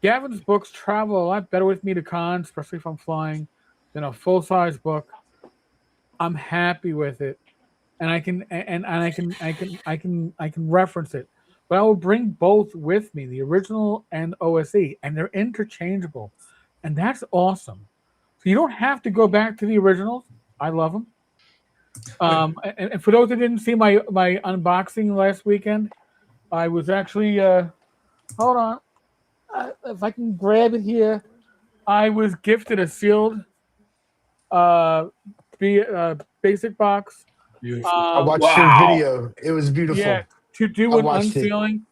Gavin's books travel a lot better with me to cons, especially if I'm flying, than a full size book. I'm happy with it, and I can reference it. But I will bring both with me, the original and OSE, and they're interchangeable, and that's awesome. So you don't have to go back to the originals. I love them. And for those that didn't see my unboxing last weekend, I was actually hold on, if I can grab it here. I was gifted a sealed basic box. Beautiful. I watched your Wow. video. It was beautiful. Yeah, to do I an watched it. unsealing,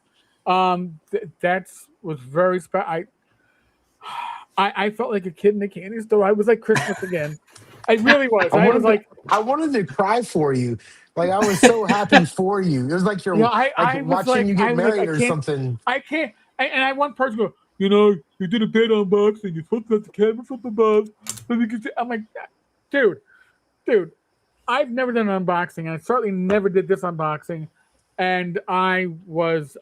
was very special. I felt like a kid in a candy store. I was like Christmas again. I really was. I wanted to cry for you. Like I was so happy for you. It was like you're I was watching you get married I or can't- something. I can't. And I had one person go, you did a bad unboxing. You're supposed to have the camera from above. I'm like, dude, I've never done an unboxing, and I certainly never did this unboxing, and I was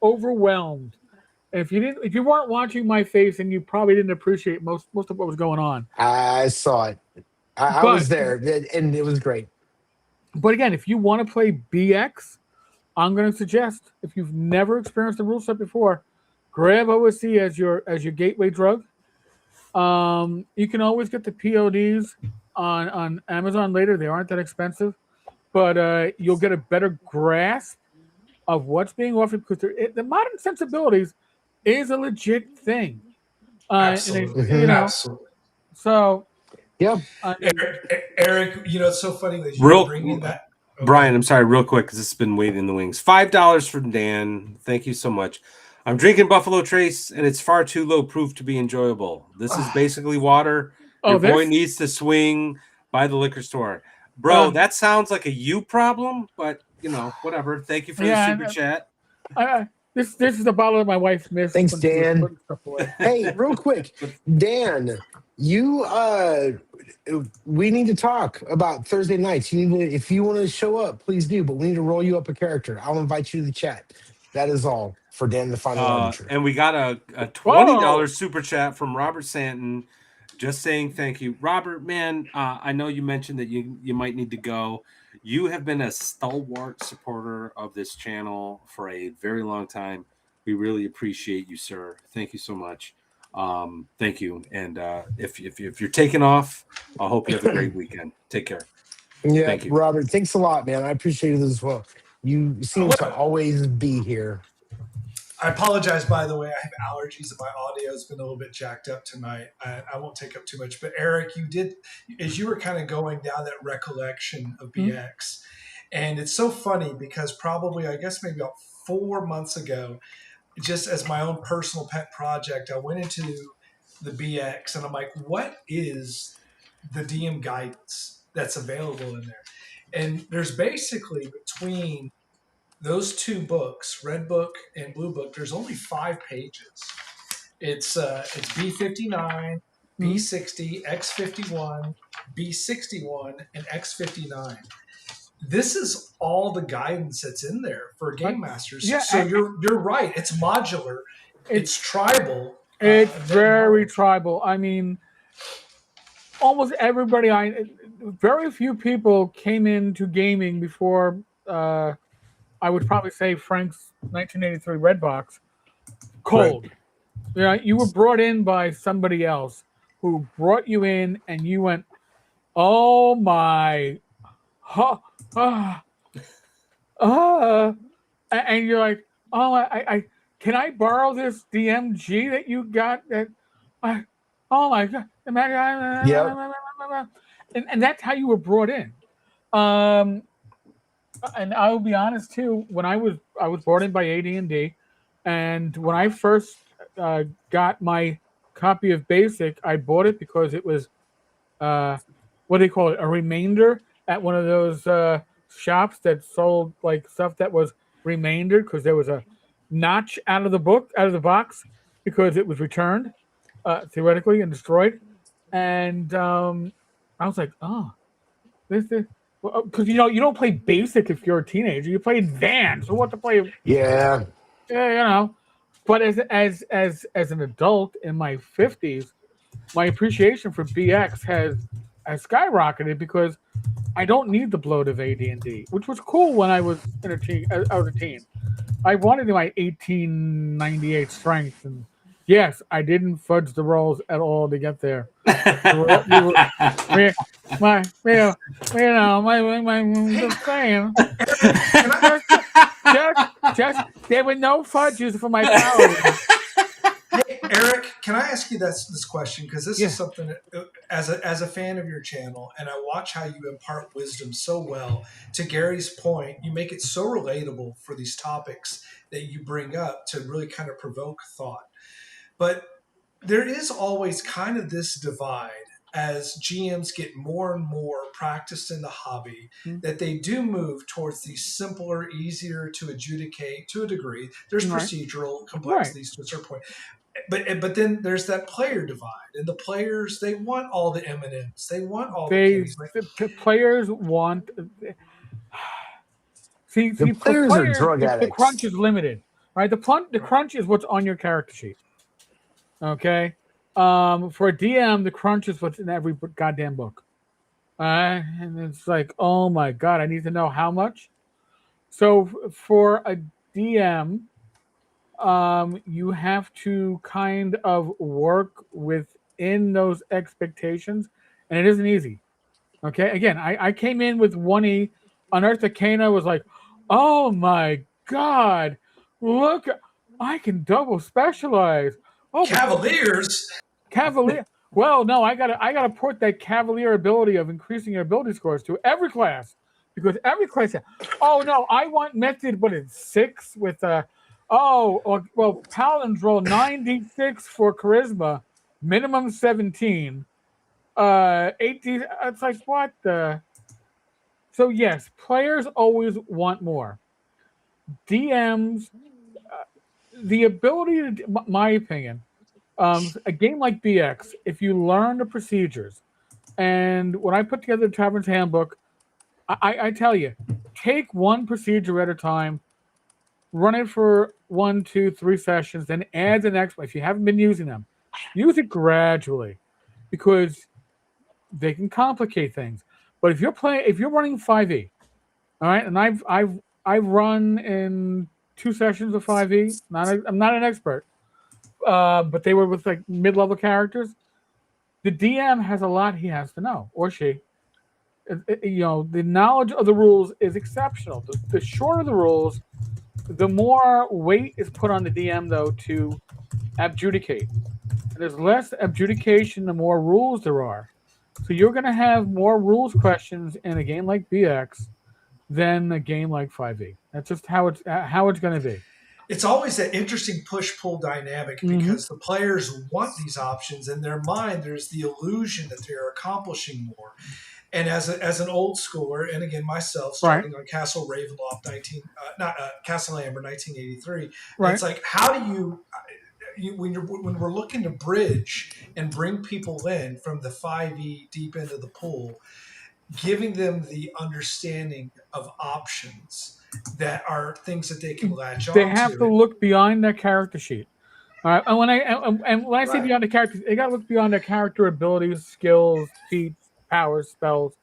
overwhelmed. And if you weren't watching my face, and you probably didn't appreciate most of what was going on. I saw it. I was there, and it was great. But again, if you want to play BX, I'm going to suggest, if you've never experienced the rule set before, grab OSC as your gateway drug. You can always get the PODs on Amazon later. They aren't that expensive, but you'll get a better grasp of what's being offered, because the modern sensibilities is a legit thing. Absolutely. Absolutely. So Yep. Eric, it's so funny that you're bringing that. Okay. Brian, I'm sorry, real quick, because this has been waiting in the wings. $5 from Dan. Thank you so much. I'm drinking Buffalo Trace, and it's far too low proof to be enjoyable. This is basically water. Your boy needs to swing by the liquor store. Bro, that sounds like a you problem, but, whatever. Thank you for the super chat. This is the bottle that my wife missed. Thanks, Dan. Hey, real quick, Dan, we need to talk about Thursday nights. If you want to show up, please do. But we need to roll you up a character. I'll invite you to the chat. That is all for Dan the Final Arbiter. And we got a $20 super chat from Robert Santon, just saying thank you, Robert. Man, I know you mentioned that you might need to go. You have been a stalwart supporter of this channel for a very long time. We really appreciate you, sir. Thank you so much. Thank you. And if you're taking off, I hope you have a great weekend. Take care. Yeah, thank you, Robert. Thanks a lot, man. I appreciate it as well. You seem to always be here. I apologize, by the way. I have allergies and my audio has been a little bit jacked up tonight. I won't take up too much. But Eric, you did, as you were kind of going down that recollection of BX, and it's so funny because probably, I guess maybe about 4 months ago, just as my own personal pet project, I went into the BX and I'm like, what is the DM guidance that's available in there? And there's basically between those two books, Red Book and Blue Book, there's only 5 pages. It's B59, B60, X51, B61, and X59. This is all the guidance that's in there for game masters. Yeah, so you're right. It's modular. It's tribal. It's very tribal. I mean, almost everybody. Very few people came into gaming before. I would probably say Frank's 1983 Red Box. Cold. Right. You were brought in by somebody else who brought you in, and you went, "Oh my, and you're like, oh, I can I borrow this DMG that you got? Oh my god, and that's how you were brought in. And I will be honest too. When I was brought in by AD&D, and when I first got my copy of Basic, I bought it because it was what do they call it? A remainder at one of those shops that sold like stuff that was remainder, because there was a notch out of the box because it was returned theoretically and destroyed. And I was like, oh, this because you don't play Basic if you're a teenager. You play Advanced. So what to play? Yeah, But as an adult in my 50s, my appreciation for BX has skyrocketed because I don't need the bloat of AD&D, which was cool when I was a teen. I wanted my 1898 strength, and yes, I didn't fudge the rolls at all to get there. Just saying. Just there were no fudges for my power. Hey, Eric, can I ask you this question? Because this is something that as a fan of your channel, and I watch how you impart wisdom so well. To Gary's point, you make it so relatable for these topics that you bring up to really kind of provoke thought. But there is always kind of this divide as GMs get more and more practiced in the hobby, that they do move towards these simpler, easier to adjudicate to a degree. There's procedural complexities to a certain point. But then there's that player divide, and the players, they want all the M&Ms. They want all the candies. The players want. See, The for players are drug the addicts. crunch is limited, right? The crunch is what's on your character sheet. Okay. For a DM, the crunch is what's in every goddamn book. And it's like, oh my god, I need to know how much. So for a DM, you have to kind of work within those expectations, and it isn't easy. Okay, again, I came in with 1E. Unearthed Arcana was like, oh my god, look, I can double specialize. Oh, Cavaliers. Cavalier. Well, no, I gotta port that Cavalier ability of increasing your ability scores to every class, because every class. Oh no, I want method, but it's 6 with Paladins roll 9d6 for charisma, minimum 17. 18. It's like, what the? So yes, players always want more. DMs, the ability to, my opinion, a game like BX, if you learn the procedures, and when I put together the Tavern's Handbook, I tell you, take one procedure at a time, run it for 1, 2, 3 sessions, then add the next one. If you haven't been using them, use it gradually, because they can complicate things. But if you're running 5e, all right, and I've run in 2 sessions of 5e. I'm not an expert, but they were with like mid-level characters. The DM has a lot he has to know, or she. The knowledge of the rules is exceptional. The shorter the rules, the more weight is put on the DM, though, to adjudicate. And there's less adjudication, the more rules there are. So you're going to have more rules questions in a game like BX than a game like 5e. That's just how it's going to be. It's always that interesting push-pull dynamic, because the players want these options. In their mind, there's the illusion that they're accomplishing more. And as an old schooler, and again myself, starting on Castle Ravenloft, Castle Amber, 1983, it's like, how do you when we're looking to bridge and bring people in from the 5e deep into the pool, giving them the understanding of options that are things that they can latch on to. They have to look beyond their character sheet. All right, and when I say beyond the character, they got to look beyond their character abilities, skills, feats, powers, spells.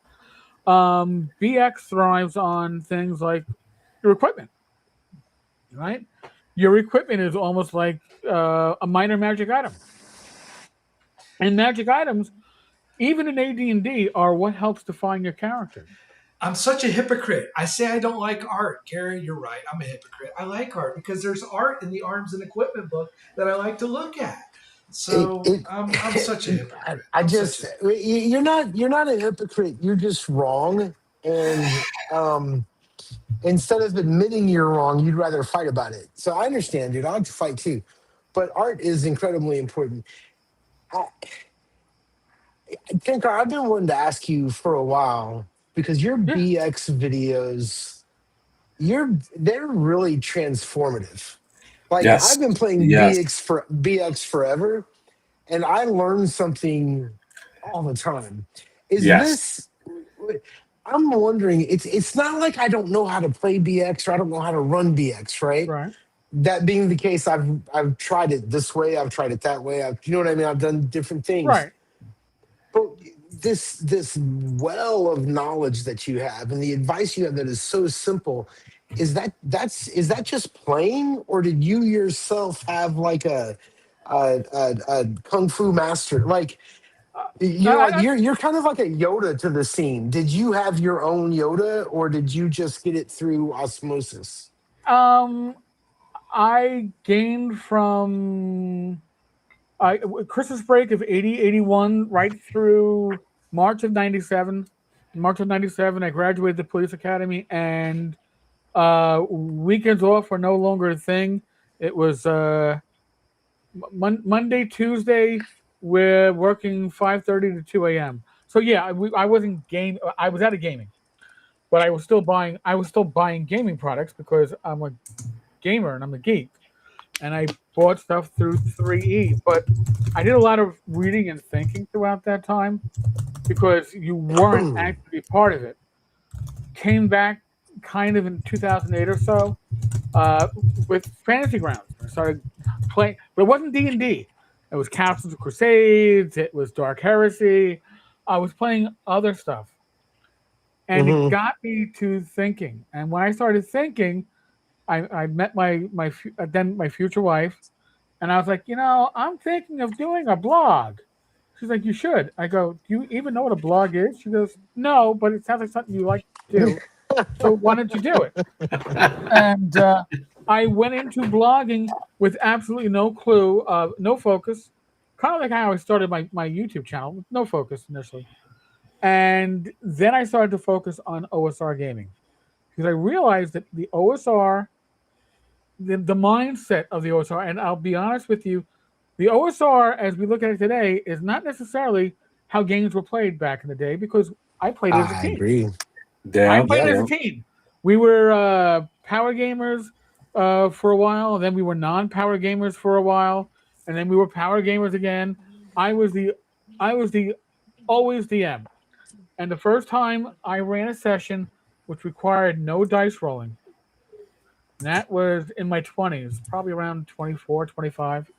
BX thrives on things like your equipment, right? Your equipment is almost like a minor magic item. And magic items, even in AD&D, are what helps define your character. I'm such a hypocrite. I say I don't like art. Gary, you're right. I'm a hypocrite. I like art because there's art in the Arms and Equipment book that I like to look at. So I'm such a hypocrite. You're not a hypocrite. You're just wrong. And instead of admitting you're wrong, you'd rather fight about it. So I understand, dude. I like to fight too. But art is incredibly important. Tenkar, I've been wanting to ask you for a while, because your BX videos, they're really transformative. Like, I've been playing BX forever, and I learn something all the time. I'm wondering, it's not like I don't know how to play BX or I don't know how to run BX, right? Right. That being the case, I've tried it this way, I've tried it that way. You know what I mean? I've done different things. Right. But this well of knowledge that you have and the advice you have that is so simple, is that just playing, or did you yourself have like a kung fu master? Like, you're kind of like a Yoda to the scene. Did you have your own Yoda, or did you just get it through osmosis? I gained from Christmas break of 80, 81, right through March of 97. March of 97, I graduated the police academy, and weekends off were no longer a thing. It was Monday, Tuesday, we're working 5:30 to 2 a.m. So yeah, I wasn't game. I was out of gaming, but I was still buying. I was still buying gaming products because I'm a gamer and I'm a geek, and I bought stuff through 3E. But I did a lot of reading and thinking throughout that time because you weren't actually part of it. Came back kind of in 2008 or so with Fantasy Grounds. I started playing, but it wasn't D&D. It was Captains of Crusades. It was Dark Heresy. I was playing other stuff, and it got me to thinking. And when I started thinking, I met my future wife, and I was like, I'm thinking of doing a blog. She's like, you should. I go, do you even know what a blog is? She goes, no, but it sounds like something you like to do. So why don't you do it? And I went into blogging with absolutely no clue, no focus. Kind of like how I started my YouTube channel, with no focus initially. And then I started to focus on OSR gaming. Because I realized that the OSR, the mindset of the OSR, and I'll be honest with you, the OSR, as we look at it today, is not necessarily how games were played back in the day, because I played as a team. I agree. I played as a team. We were power gamers for a while, and then we were non-power gamers for a while, and then we were power gamers again. I was always DM. And the first time I ran a session which required no dice rolling, that was in my 20s, probably around 24, 25.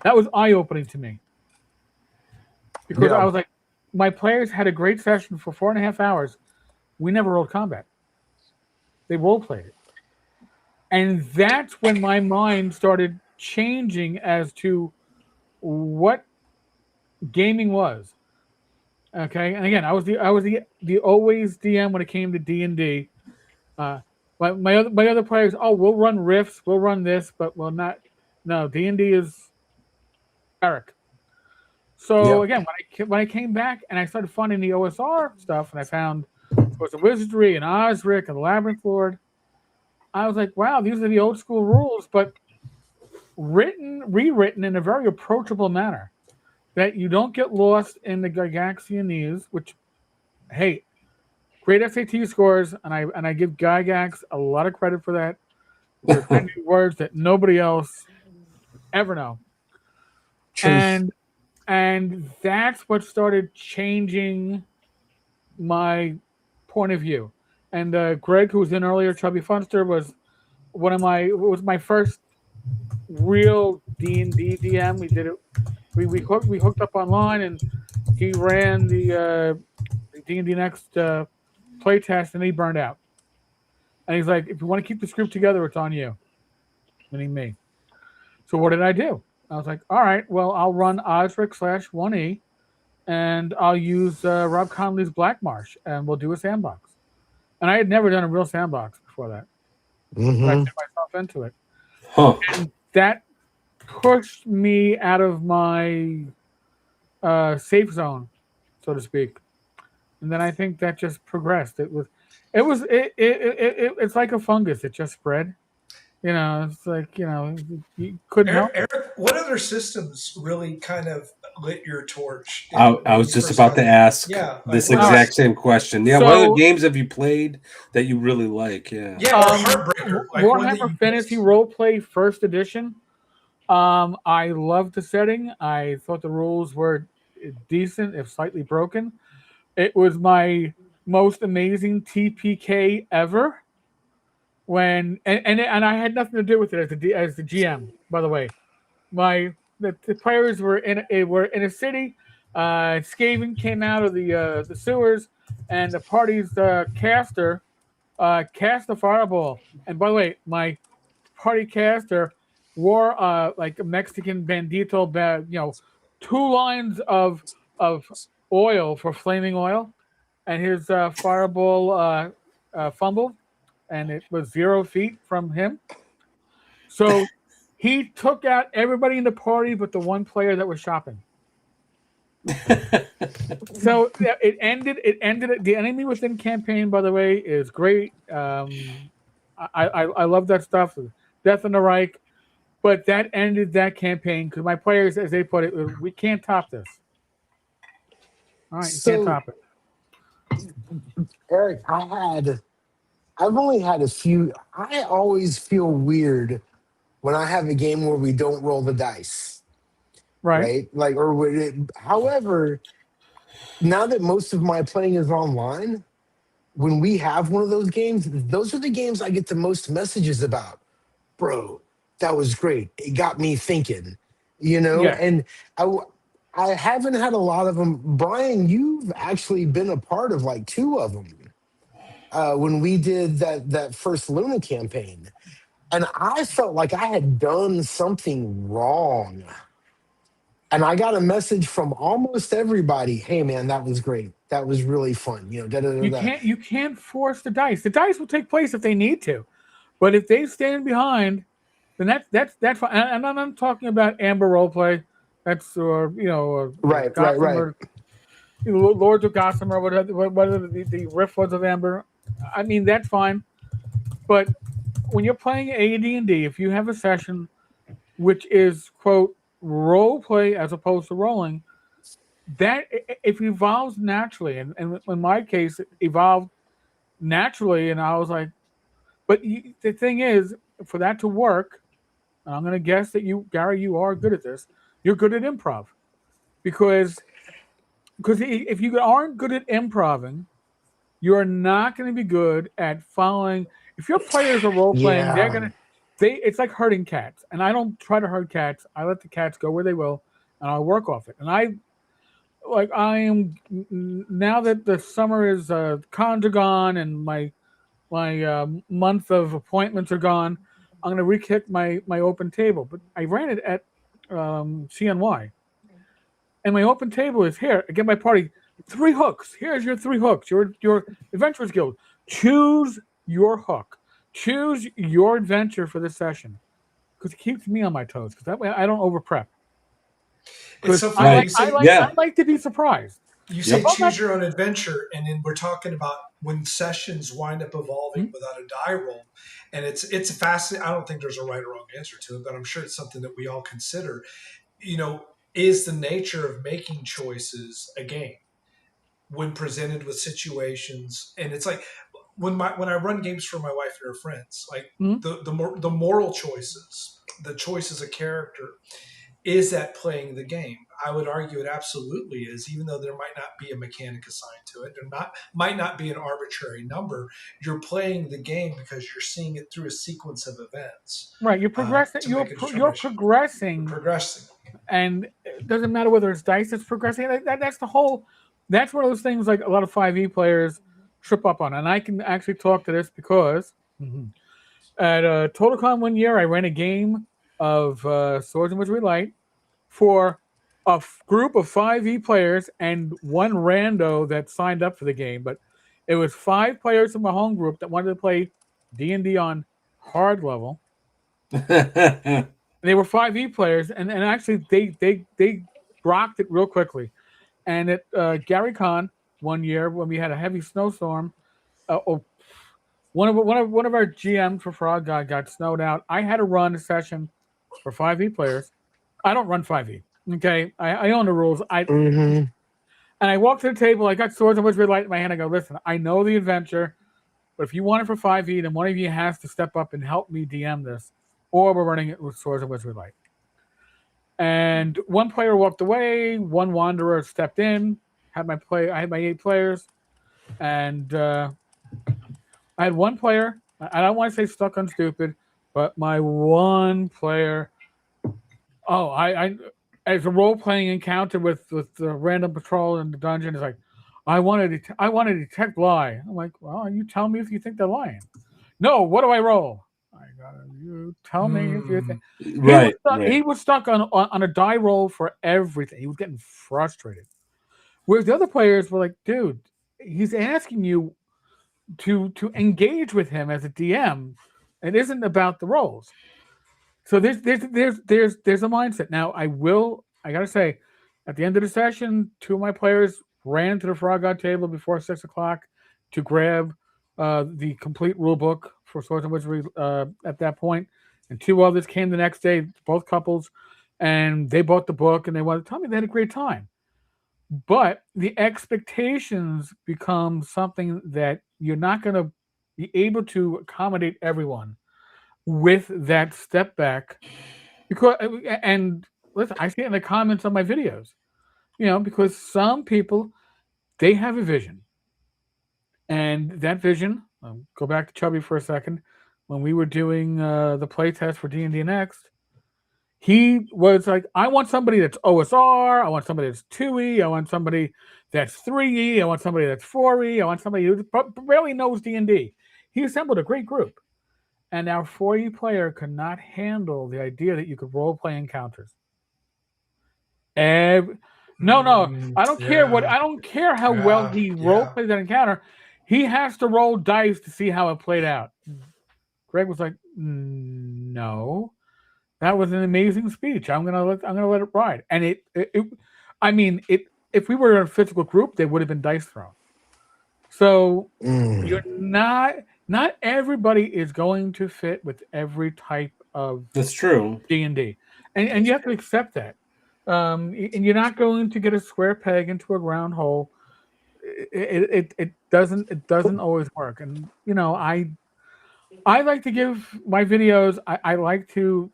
That was eye-opening to me. Because I was like, my players had a great session for 4.5 hours. We never rolled combat. They role-played it. And that's when my mind started changing as to what gaming was. Okay, and again, I was the always DM when it came to D&D. My other players, we'll run riffs, we'll run this, but we'll not. No, D&D is Eric. So again, when I came back and I started finding the OSR stuff, and I found was the Wizardry and Osric and the Labyrinth Lord, I was like, wow, these are the old school rules, but rewritten in a very approachable manner, that you don't get lost in the Gygaxianese, which, hey, great SAT scores, and I give Gygax a lot of credit for that. They're words that nobody else ever know. Truth. And that's what started changing my point of view. And Greg, who was in earlier, Chubby Funster, was my first real D&D DM. We did it. We hooked up online, and he ran the D&D Next playtest, and he burned out. And he's like, if you want to keep this group together, it's on you. Meaning me. So what did I do? I was like, all right, well, I'll run Osric /1E, and I'll use Rob Conley's Black Marsh, and we'll do a sandbox. And I had never done a real sandbox before that. But I threw myself into it. And that pushed me out of my safe zone, so to speak. And then I think that just progressed. It's like a fungus. It just spread. It's like, you couldn't help. Eric, what other systems really kind of lit your torch? I was just about to ask this exact same question. Yeah, what other games have you played that you really like? Yeah, Heartbreaker. Warhammer Fantasy Roleplay First Edition. I loved the setting. I thought the rules were decent, if slightly broken. It was my most amazing TPK ever. And I had nothing to do with it as the GM. By the way, the players were in a city. Skaven came out of the sewers, and the party's caster cast a fireball. And by the way, my party caster wore like a Mexican bandito, 2 lines of oil for flaming oil, and his fireball fumbled, and it was 0 feet from him. So He took out everybody in the party but the one player that was shopping. So it ended. It ended. The enemy within campaign, by the way, is great. I love that stuff. Death in the Reich, but that ended that campaign because my players, as they put it, we can't top this. All right, you can't top it. Eric, I've only had a few. I always feel weird when I have a game where we don't roll the dice, right? Like, or would it, however, now that most of my playing is online, when we have one of those games, those are the games I get the most messages about. Bro, that was great. It got me thinking, Yeah. And I haven't had a lot of them. Brian, you've actually been a part of like two of them when we did that first Luna campaign. And I felt like I had done something wrong. And I got a message from almost everybody. Hey, man, that was great. That was really fun. You can't force the dice. The dice will take place if they need to, but if they stand behind, then that's fine. And I'm talking about Amber roleplay. That's right. Lords of Gossamer, whatever the riff was of Amber. I mean, that's fine. But when you're playing AD&D, if you have a session which is quote role play as opposed to rolling, that it evolves naturally, and in my case, it evolved naturally, and I was like, but the thing is, for that to work, and I'm going to guess that you, Gary, you are good at this. You're good at improv, because if you aren't good at improving, you are not going to be good at following. If your players are role playing, it's like herding cats, and I don't try to herd cats. I let the cats go where they will, and I work off it. And I am, now that the summer is cons are gone and my month of appointments are gone, I'm going to re-kick my open table. But I ran it at CNY, and my open table is here. Again, my party, 3 hooks. Here's your 3 hooks. Your Adventurers Guild. Choose your hook. Choose your adventure for this session, because it keeps me on my toes. Because that way I don't over prep. Because so I like to be surprised. You say choose your own adventure, and then we're talking about when sessions wind up evolving without a die roll, and it's a fascinating. I don't think there's a right or wrong answer to it, but I'm sure it's something that we all consider. Is the nature of making choices a game when presented with situations, and it's like when I run games for my wife and her friends, like the moral choices, the choice as a character. Is that playing the game? I would argue it absolutely is, even though there might not be a mechanic assigned to it. There might not be an arbitrary number. You're playing the game because you're seeing it through a sequence of events. Right. You're progressing. You're progressing. And it doesn't matter whether it's dice that's progressing. That's one of those things like a lot of 5e players trip up on. And I can actually talk to this because at TotalCon one year, I ran a game of Swords and Wizardry Light for a group of 5e players and one rando that signed up for the game. But it was 5 players from my home group that wanted to play D&D on hard level. They were 5e players, and actually they rocked it real quickly. And at Gary Con one year, when we had a heavy snowstorm, one of our GMs for Frog God got snowed out. I had to run a session for 5e players. I don't run 5e. Okay, I own the rules. And I walked to the table. I got Swords and Wizardry Light in my hand. I go, listen, I know the adventure, but if you want it for 5e, then one of you has to step up and help me DM this, or we're running it with Swords and Wizardry Light. And one player walked away. One wanderer stepped in. I had my 8 players, and I had one player. I don't want to say stuck on stupid, but my one player. I as a role playing encounter with the random patrol in the dungeon is like, I want to detect lie. I'm like, well, you tell me if you think they're lying. No, what do I roll? You tell me if you think. He was stuck on a die roll for everything. He was getting frustrated. Whereas the other players were like, dude, he's asking you to engage with him as a DM. It isn't about the rolls. So there's a mindset. Now I gotta say, at the end of the session, 2 of my players ran to the Frog God table before 6 o'clock to grab the complete rule book for Swords and Wizardry at that point, and 2 others came the next day, both couples, and they bought the book and they wanted to tell me they had a great time. But the expectations become something that you're not going to be able to accommodate everyone with that step back, because and listen, I see it in the comments on my videos, because some people, they have a vision, and that vision. Go back to Chubby for a second. When we were doing the play test for D&D Next, he was like, I want somebody that's OSR, I want somebody that's 2E, I want somebody that's 3E, I want somebody that's 4E, I want somebody who barely knows D&D. He assembled a great group. And our 4E player could not handle the idea that you could role play encounters. No, I don't care how well he role played that encounter. He has to roll dice to see how it played out. Greg was like, no, that was an amazing speech. I'm gonna let it ride. And if we were in a physical group, there would have been dice thrown. So you're not everybody is going to fit with every type of that's true D&D, and you have to accept that. And you're not going to get a square peg into a round hole. It doesn't always work. And I like to give my videos. I like to.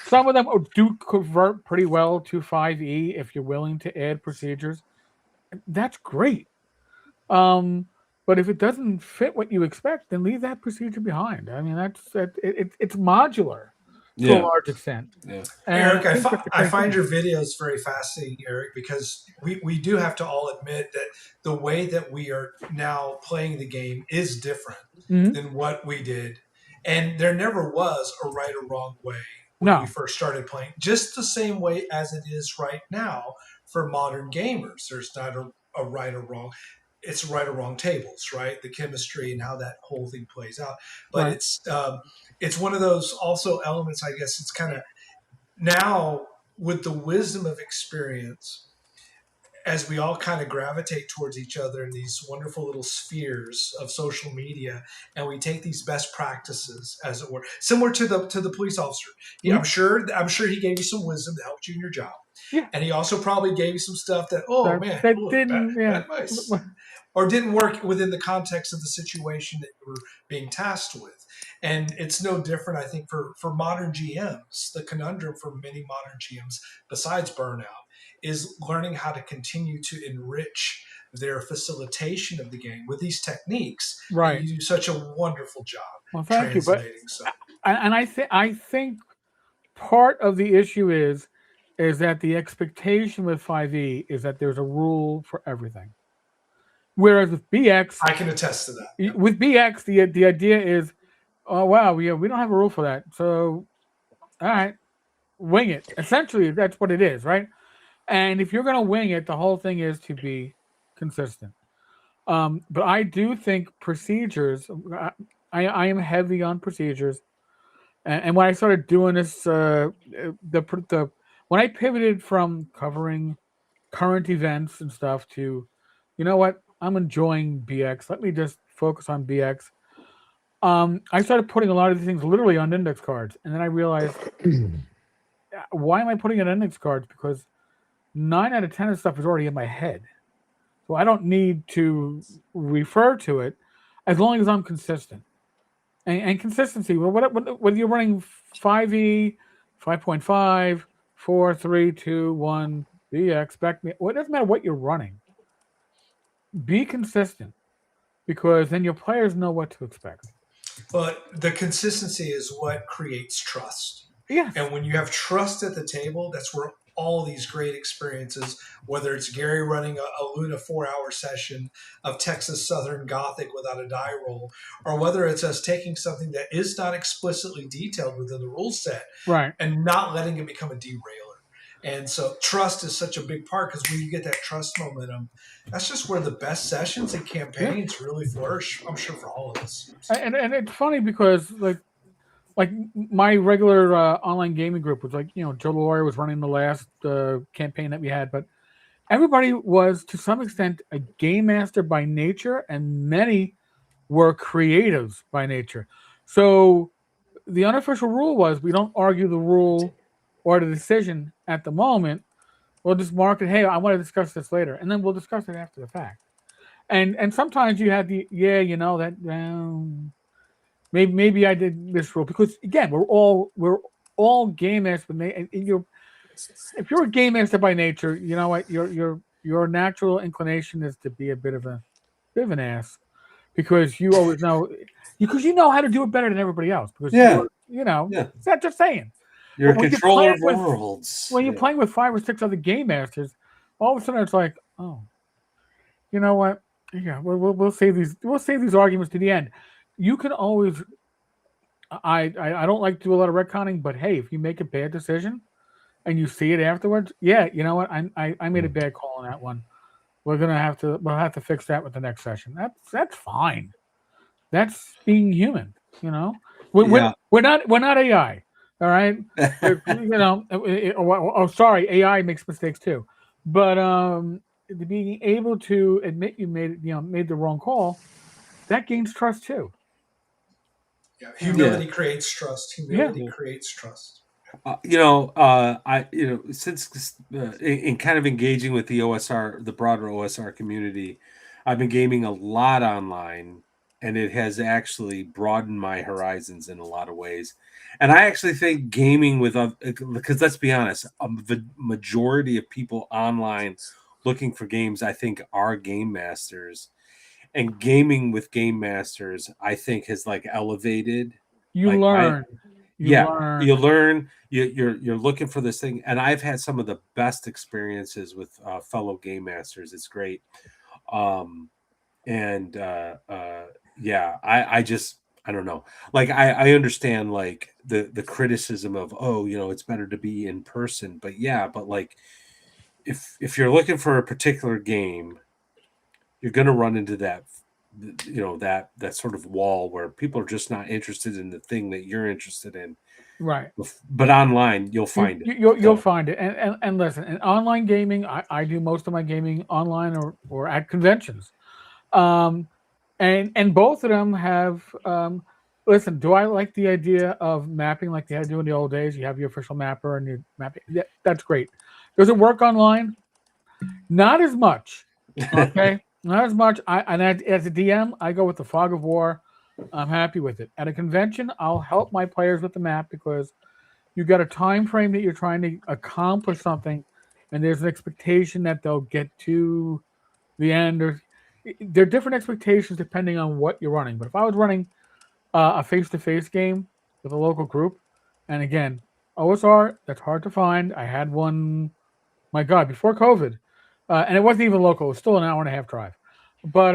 Some of them do convert pretty well to 5e if you're willing to add procedures. That's great. But if it doesn't fit what you expect, then leave that procedure behind. I mean, it's modular to a large extent. Yeah. Eric, I find your videos very fascinating, Eric, because we do have to all admit that the way that we are now playing the game is different than what we did. And there never was a right or wrong way when we first started playing, just the same way as it is right now for modern gamers. There's not a right or wrong. It's right or wrong tables, right? The chemistry and how that whole thing plays out. But it's one of those also elements, I guess. It's kind of now with the wisdom of experience, as we all kind of gravitate towards each other in these wonderful little spheres of social media, and we take these best practices, as it were, similar to the police officer. Yeah, I'm sure he gave you some wisdom that helped you in your job. Yeah. And he also probably gave you some stuff that, bad advice. Or didn't work within the context of the situation that you were being tasked with. And it's no different, I think, for modern GMs. The conundrum for many modern GMs, besides burnout, is learning how to continue to enrich their facilitation of the game with these techniques. Right. And you do such a wonderful job. Well, thank you. But, and I think part of the issue is that the expectation with 5e is that there's a rule for everything. Whereas with BX, I can attest to that. Yep. With BX, the idea is, oh wow, we don't have a rule for that. So, all right, wing it. Essentially, that's what it is, right? And if you're going to wing it, the whole thing is to be consistent. But I do think procedures. I am heavy on procedures, and when I started doing this, when I pivoted from covering current events and stuff to, you know what, I'm enjoying BX. Let me just focus on BX. I started putting a lot of these things literally on index cards, and then I realized, why am I putting it on index cards? Because 9 out of 10 of stuff is already in my head, so I don't need to refer to it as long as I'm consistent. And consistency. Well, whether you're running 5e, 5.5, 4, 3, 2, 1, BX, it doesn't matter what you're running. Be consistent, because then your players know what to expect. But the consistency is what creates trust. Yeah. And when you have trust at the table, that's where all these great experiences, whether it's Gary running a Luna 4-hour session of Texas Southern Gothic without a die roll, or whether it's us taking something that is not explicitly detailed within the rule set, right, and not letting it become a derailer. And so trust is such a big part, because when you get that trust momentum, that's just where the best sessions and campaigns really flourish, I'm sure, for all of us. And it's funny because, like, like my regular online gaming group was like, Joe the Lawyer was running the last campaign that we had, but everybody was to some extent a game master by nature, and many were creatives by nature. So the unofficial rule was we don't argue the rule or the decision at the moment. We'll just mark it. Hey, I want to discuss this later, and then we'll discuss it after the fact. And sometimes you had maybe I did this rule because again we're all game masters. And if you're a game master by nature, you know what your natural inclination is to be a bit of an ass because you always know how to do it better than everybody else. Because it's not just saying. You're a controller of worlds. When you're playing with 5 or 6 other game masters, all of a sudden it's like, oh, you know what? Yeah, we'll save these arguments to the end. You can always. I don't like to do a lot of retconning, but hey, if you make a bad decision and you see it afterwards, yeah, you know what? I made a bad call on that one. We'll have to fix that with the next session. That's fine. That's being human. We're not AI. All right. Sorry, AI makes mistakes too, but being able to admit you made the wrong call, that gains trust too. Yeah, humility creates trust. Humility creates trust. Since in kind of engaging with the OSR, the broader OSR community, I've been gaming a lot online, and it has actually broadened my horizons in a lot of ways. And I actually think gaming with because let's be honest, the majority of people online looking for games, I think, are game masters. And gaming with game masters, I think, has elevated. You learn. You learn. You're looking for this thing, and I've had some of the best experiences with fellow game masters. It's great. I don't know. I understand the criticism of it's better to be in person, but if you're looking for a particular game, you're going to run into that sort of wall where people are just not interested in the thing that you're interested in. Right. But online, you'll find it. You'll find it. And listen, in online gaming, I do most of my gaming online or at conventions. And both of them have, listen, do I like the idea of mapping like they had to do in the old days? You have your official mapper and you map it. Yeah, that's great. Does it work online? Not as much. Okay. Not as much. As a DM, I go with the fog of war. I'm happy with it. At a convention, I'll help my players with the map because you've got a time frame that you're trying to accomplish something, and there's an expectation that they'll get to the end. There are different expectations depending on what you're running. But if I was running a face-to-face game with a local group, and again, OSR, that's hard to find. I had one, my God, before COVID. And it wasn't even local. It was still an hour and a half drive. But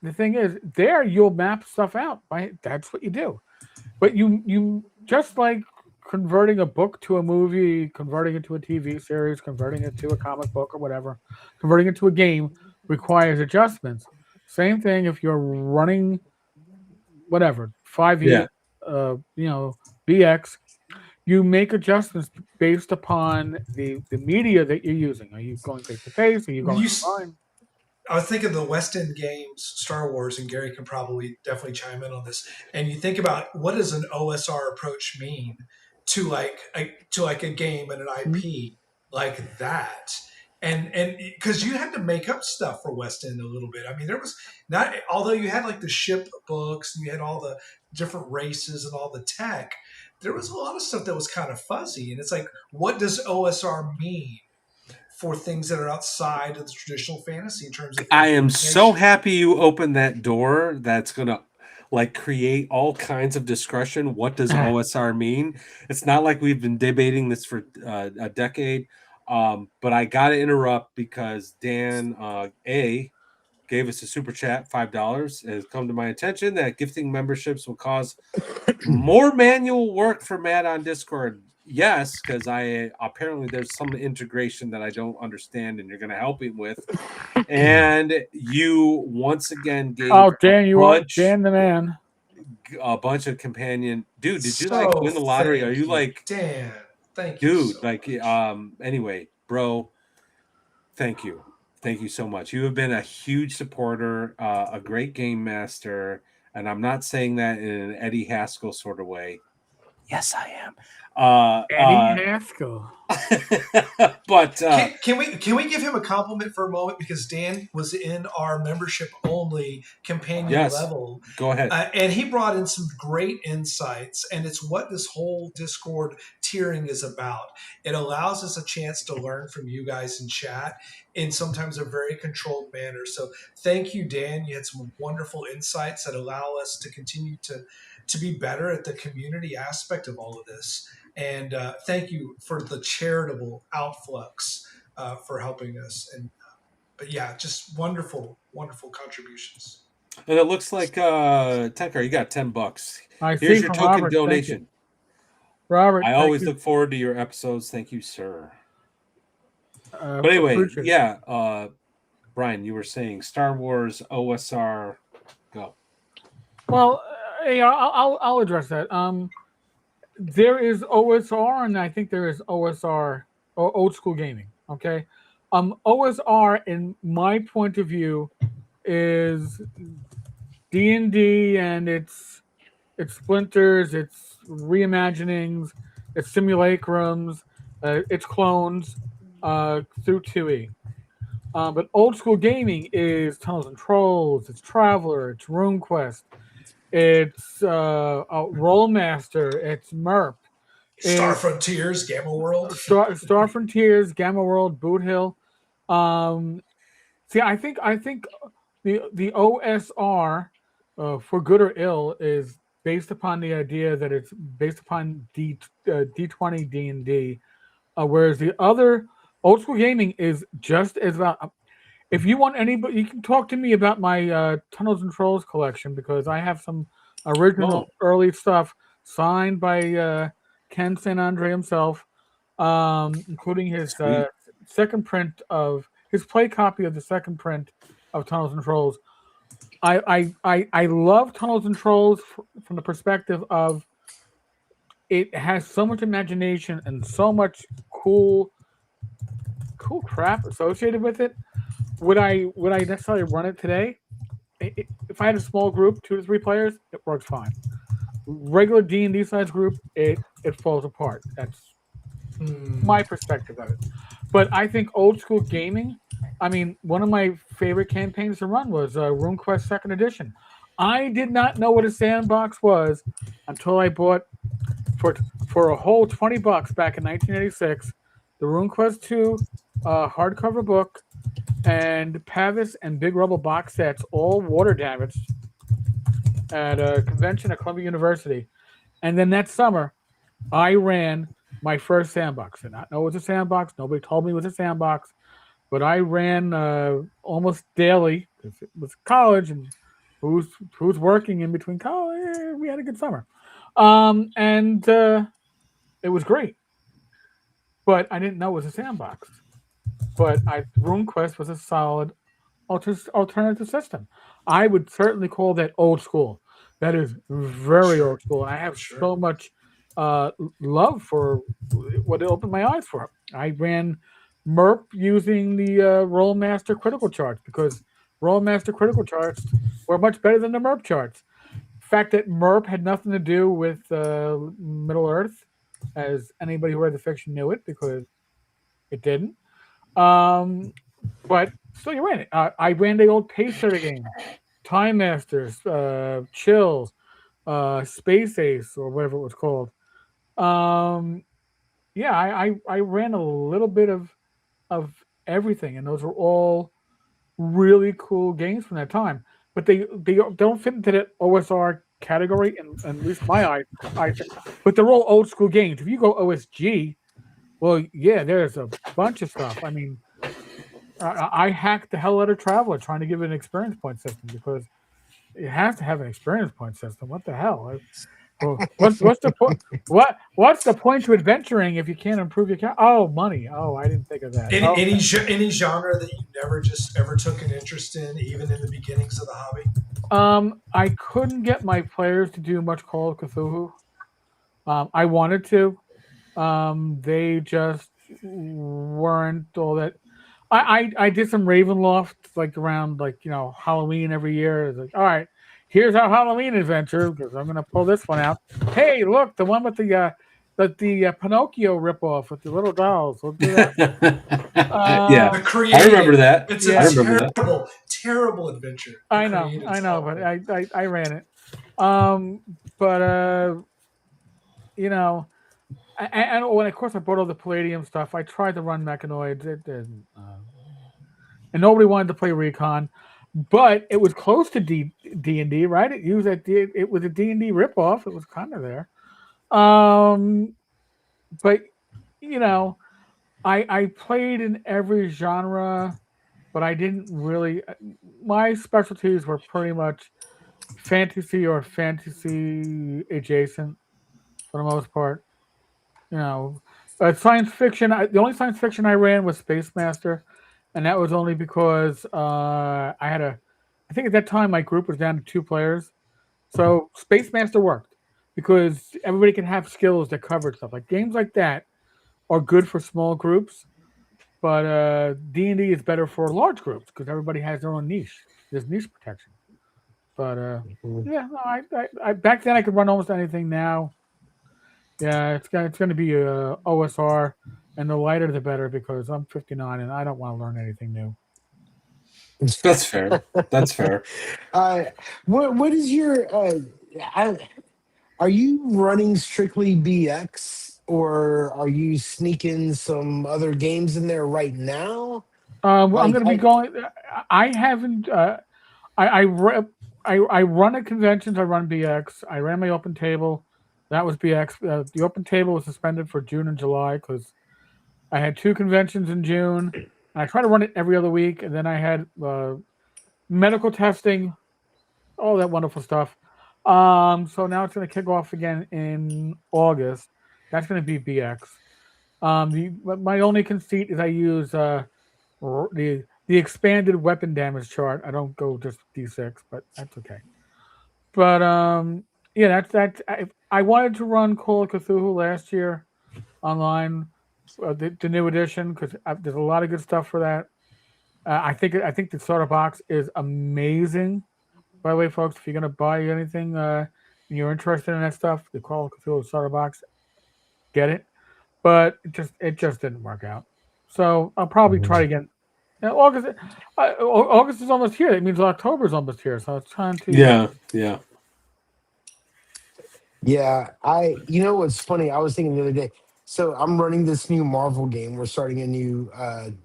the thing is, there you'll map stuff out. That's what you do. But you just like converting a book to a movie, converting it to a TV series, converting it to a comic book or whatever, converting it to a game requires adjustments. Same thing if you're running whatever, 5e, BX. You make adjustments based upon the media that you're using. Are you going face to face? Are you going online? I was thinking the West End games, Star Wars, and Gary can probably definitely chime in on this. And you think about what does an OSR approach mean to a game and an IP like that, and because you had to make up stuff for West End a little bit. I mean, there was not, although you had the ship books and you had all the different races and all the tech. There was a lot of stuff that was kind of fuzzy. And it's what does OSR mean for things that are outside of the traditional fantasy in terms of... I am so happy you opened that door. That's going to create all kinds of discussion. What does OSR mean? It's not like we've been debating this for a decade. But I got to interrupt because Dan gave us a super chat, $5. It has come to my attention that gifting memberships will cause more manual work for Matt on Discord. Yes, because apparently there's some integration that I don't understand, and you're going to help him with. And you once again gave Dan, Dan the man. a bunch of companion. Dude, did you So like win the lottery? Are thank you like, Dan? Thank you, dude? so Like, much. anyway, bro. Thank you so much. You have been a huge supporter, a great game master, and I'm not saying that in an Eddie Haskell sort of way. Yes, I am. Eddie Haskell. But Can we give him a compliment for a moment, because Dan was in our membership only companion yes, level. Go ahead. And he brought in some great insights, and it's what this whole Discord tiering is about. It allows us a chance to learn from you guys in chat in sometimes a very controlled manner. So thank you, Dan. You had some wonderful insights that allow us to continue to be better at the community aspect of all of this. And thank you for the charitable outflux for helping us. And but yeah, just wonderful, wonderful contributions. And it looks like Tenkar, you got $10. I Here's see your from token Robert. Thank donation. you. Robert, I thank always you. look forward to your episodes. Thank you, sir. But anyway, appreciate it. yeah, Brian, you were saying Star Wars OSR. Go. Well, yeah, I'll address that. There is OSR, and I think there is OSR, or old school gaming. Okay, OSR, in my point of view, is D&D and its splinters, its reimaginings, its simulacrums, its clones through 2E. But old school gaming is Tunnels and Trolls, it's Traveler, it's RuneQuest, it's Rollmaster, it's MERP, Star Frontiers, Gamma World, Star Frontiers, Gamma World, Boot Hill. See, I think the OSR, for good or ill, is based upon the idea that it's based upon D20 D&D, whereas the other old school gaming is just as about. If you want anybody, you can talk to me about my Tunnels and Trolls collection, because I have some original early stuff signed by Ken St. Andre himself, including his second print of his play copy of the second print of Tunnels and Trolls. I love Tunnels and Trolls from the perspective of it has so much imagination and so much cool crap associated with it. Would I necessarily run it today? If I had a small group, 2 to 3 players, it works fine. Regular D&D size group, it falls apart. That's my perspective of it. But I think old school gaming, I mean, one of my favorite campaigns to run was RuneQuest 2nd Edition. I did not know what a sandbox was until I bought, for a whole $20 back in 1986, the RuneQuest 2 hardcover book, and Pavis and Big Rubble box sets, all water damaged, at a convention at Columbia University. And then that summer, I ran my first sandbox. I did not know it was a sandbox. Nobody told me it was a sandbox. But I ran almost daily, because it was college, and who's working in between college? We had a good summer. And it was great. But I didn't know it was a sandbox. But RuneQuest was a solid alternative system. I would certainly call that old school. That is very old school. And I have so much love for what it opened my eyes for. I ran MERP using the Rollmaster critical charts, because Rollmaster critical charts were much better than the MERP charts. The fact that MERP had nothing to do with Middle Earth, as anybody who read the fiction knew it, because it didn't. But still, you ran it. I ran the old pace setter game, Time Masters, Chill, Space Ace, or whatever it was called. Yeah, I ran a little bit of everything, and those were all really cool games from that time. But they don't fit into that OSR category, in at least my eyes. But they're all old school games. If you go OSG, well, yeah, there's a bunch of stuff. I mean, I hacked the hell out of Traveler trying to give it an experience point system, because it has to have an experience point system. What the hell? Well, what's the point? What's the point to adventuring if you can't improve your character? Oh, money. Oh, I didn't think of that. Any, Oh, any any genre that you never just ever took an interest in, even in the beginnings of the hobby? I couldn't get my players to do much Call of Cthulhu. I wanted to. They just weren't all that. I did some Ravenloft like around Halloween every year. It's like, all right, here's our Halloween adventure because I'm gonna pull this one out. Hey, look, the one with the Pinocchio ripoff with the little dolls. We'll do that. Yeah, The creative. I remember that. It's I a remember that. terrible adventure. I know, but I ran it. But and when of course I bought all the Palladium stuff, I tried to run Mechanoids. It didn't, and nobody wanted to play Recon, but it was close to D&D, right? It used it was a D&D ripoff. It was kind of there, but I played in every genre, but I didn't really. My specialties were pretty much fantasy or fantasy adjacent for the most part. Science fiction. The only science fiction I ran was Space Master, and that was only because I think at that time my group was down to 2 players, so Space Master worked because everybody can have skills that cover stuff. Like games like that are good for small groups, but D&D is better for large groups because everybody has their own niche. There's niche protection. But yeah, no, I back then I could run almost anything. Now, yeah, it's going to be OSR, and the lighter the better because I'm 59 and I don't want to learn anything new. That's fair. That's fair. What is your? Are you running strictly BX, or are you sneaking some other games in there right now? I'm going to be going. I haven't. I run at conventions. I run BX. I ran my open table. That was BX. The open table was suspended for June and July because I had 2 conventions in June. And I try to run it every other week, and then I had medical testing, all that wonderful stuff. So now it's going to kick off again in August. That's going to be BX. My only conceit is I use the expanded weapon damage chart. I don't go just D6, but that's okay. But yeah, that's. I wanted to run Call of Cthulhu last year online, the new edition, because there's a lot of good stuff for that. I think the starter box is amazing. By the way, folks, if you're gonna buy anything and you're interested in that stuff, the Call of Cthulhu starter box, get it. But it just didn't work out. So I'll probably try again. August is almost here. It means October is almost here. So it's time to. Yeah. Yeah, you know what's funny? I was thinking the other day. So I'm running this new Marvel game. We're starting a new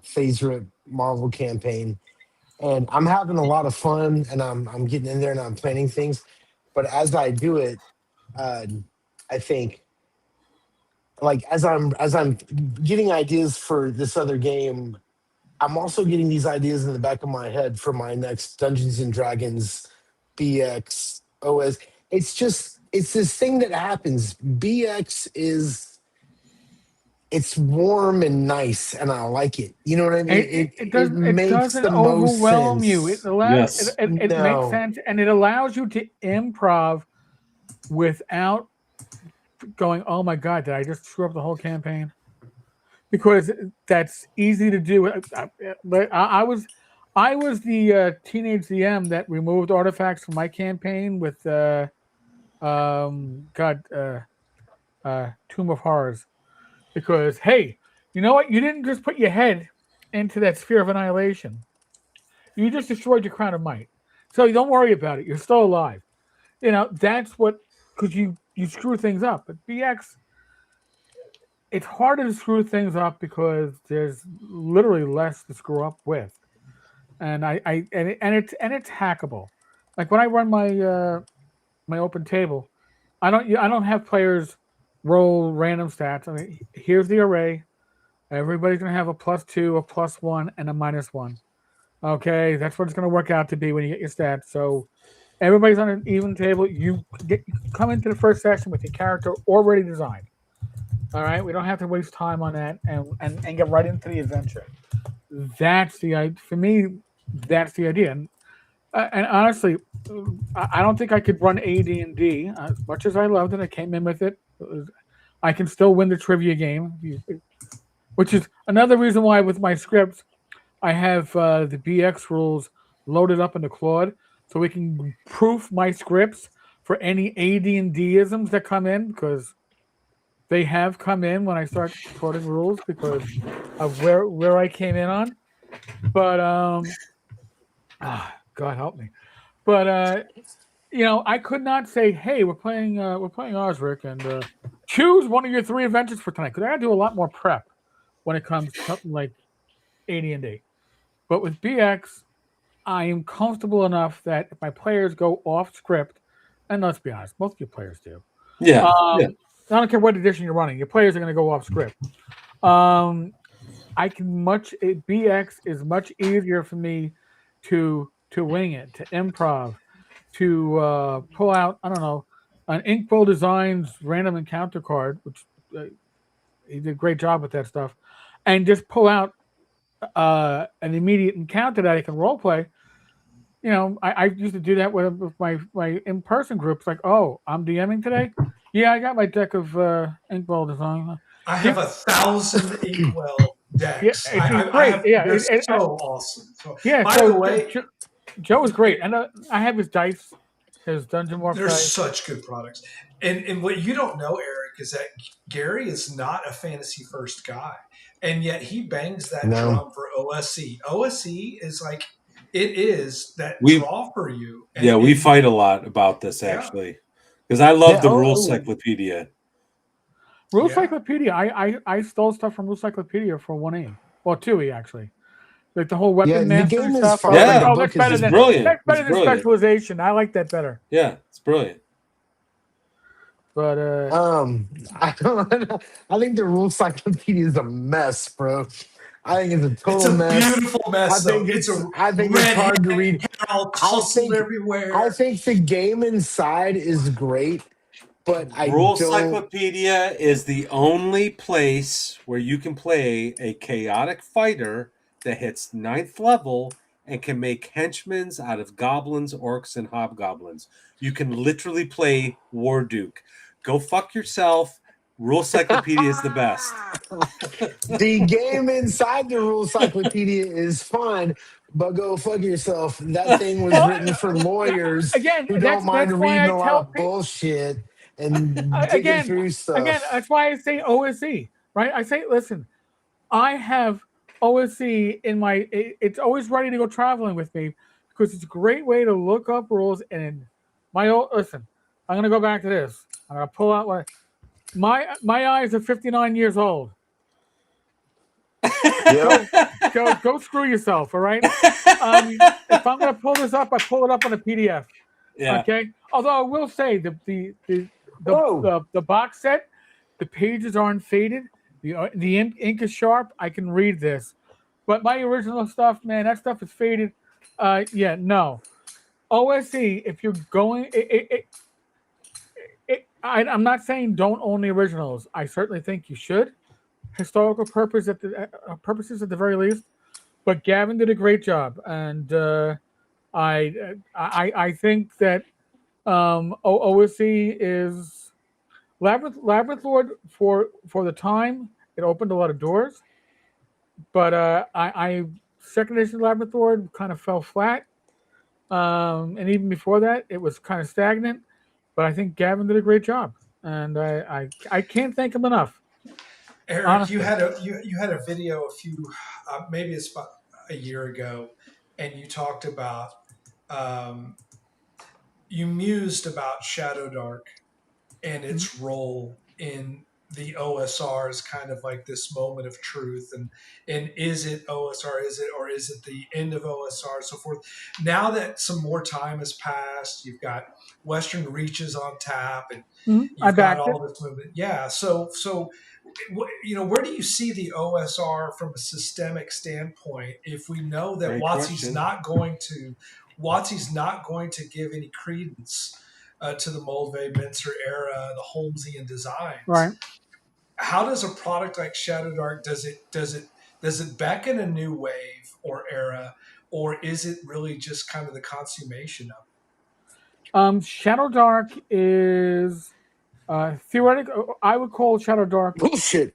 Phase Rip Marvel campaign, and I'm having a lot of fun. And I'm getting in there and I'm planning things. But as I do it, I think like as I'm getting ideas for this other game, I'm also getting these ideas in the back of my head for my next Dungeons and Dragons BX OS. It's this thing that happens. BX it's warm and nice, and I like it. You know what I mean? It doesn't overwhelm you. It allows it makes sense, and it allows you to improv without going, "Oh my God, did I just screw up the whole campaign?" Because that's easy to do. I was the teenage DM that removed artifacts from my campaign with Tomb of Horrors. Because, hey, you know what? You didn't just put your head into that sphere of annihilation. You just destroyed your crown of might. So don't worry about it. You're still alive. That's what, because you screw things up. But BX, it's harder to screw things up because there's literally less to screw up with. And it's hackable. Like when I run my open table, I don't have players roll random stats. I mean, here's the array. Everybody's going to have a +2, a +1, and a -1. Okay, that's what it's going to work out to be when you get your stats. So Everybody's on an even table. You come into the first session with your character already designed. All right, we don't have to waste time on that and get right into the adventure. That's for me. That's the idea. And honestly, I don't think I could run AD&D as much as I loved it. I came in with it. I can still win the trivia game, which is another reason why with my scripts I have the BX rules loaded up into Claude, so we can proof my scripts for any AD&D isms that come in, because they have come in when I start quoting rules because of where I came in on. But God help me. But I could not say, hey, we're playing Osric, and choose one of your 3 adventures for tonight, because I got to do a lot more prep when it comes to something like AD&D. But with BX, I am comfortable enough that if my players go off script, and let's be honest, most of your players do. Yeah. I don't care what edition you're running, your players are going to go off script. BX is much easier for me to wing it, to improv, to pull out, I don't know, an Inkbowl Designs random encounter card, which he did a great job with that stuff, and just pull out an immediate encounter that I can role play. I used to do that with my in-person groups. Like, oh, I'm DMing today. Yeah, I got my deck of Inkbowl Design. I have 1,000 Inkwell decks. Yeah, it's great. They're so awesome. So, yeah. by the way, Joe is great, and I have his dice, his Dungeon Warp they're dice. such good products. And what you don't know, Eric, is that Gary is not a fantasy first guy, and yet he bangs that drum for OSE. OSE is like it is that draw for you. And we fight a lot about this actually, because I love the Rule Cyclopedia. Rule Cyclopedia. I stole stuff from Rule Cyclopedia for 1E. Well, 2E actually. Like the whole weapon master the game stuff. Is fun. Yeah, oh, that's better than brilliant. That's better than specialization. I like that better. Yeah, it's brilliant. But I think the Rule Cyclopedia is a mess, bro. I think it's a total mess. It's a beautiful mess. I think it's hard to read. Everywhere. I think the game inside is great, but Rule Cyclopedia is the only place where you can play a chaotic fighter that hits 9th level and can make henchmen out of goblins, orcs, and hobgoblins. You can literally play War Duke. Go fuck yourself. Rule Cyclopedia is the best. The game inside the Rule Cyclopedia is fun, but go fuck yourself. That thing was written for lawyers who don't mind reading a lot of bullshit and digging through stuff. Again, that's why I say OSE, right? I say, listen, I have OSE in my. It's always ready to go traveling with me because it's a great way to look up rules. And listen, I'm gonna go back to this. I'm gonna pull out my eyes are 59 years old. Go screw yourself, all right? If I'm gonna pull this up, I pull it up on a PDF. Yeah. Okay. Although I will say the box set, the pages aren't faded. The ink is sharp. I can read this, but my original stuff, man, that stuff is faded. No. OSE, if you're going, I'm not saying don't own the originals. I certainly think you should. Historical purposes at the very least. But Gavin did a great job, and I think that OSE is Labyrinth Lord for the time. It opened a lot of doors, but I second edition Labyrinth Lord kind of fell flat, and even before that, it was kind of stagnant. But I think Gavin did a great job, and I can't thank him enough. Eric, honestly. you had a video a few maybe it's about a year ago, and you talked about you mused about Shadow Dark and its role in the OSR as kind of like this moment of truth, and is it OSR, is it the end of OSR, and so forth. Now that some more time has passed, you've got Western Reaches on tap, and you've got all this movement. Yeah, so where do you see the OSR from a systemic standpoint if we know that WotC's not going to WotC's not going to give any credence to the Moldvay, Mincer era, the Holmesian designs. Right. How does a product like Shadow Dark does it beckon a new wave or era, or is it really just kind of the consummation of Shadow Dark is theoretically. I would call Shadow Dark. Bullshit.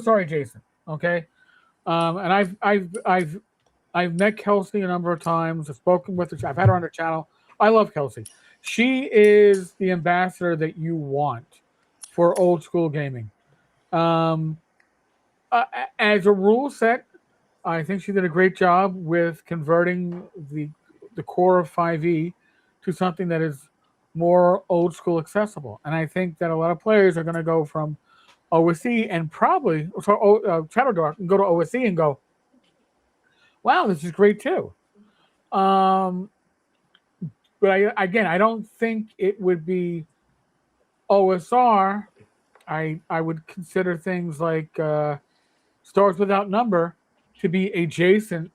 Sorry, Jason. Okay, and I've met Kelsey a number of times. I've spoken with her. I've had her on the channel. I love Kelsey. She is the ambassador that you want for old school gaming. As a rule set, I think she did a great job with converting the core of 5e to something that is more old school accessible. And I think that a lot of players are going to go from OSE and probably Shadow Dark and go to OSE and go, wow, this is great too. But I don't think it would be OSR. I would consider things like Stars Without Number to be adjacent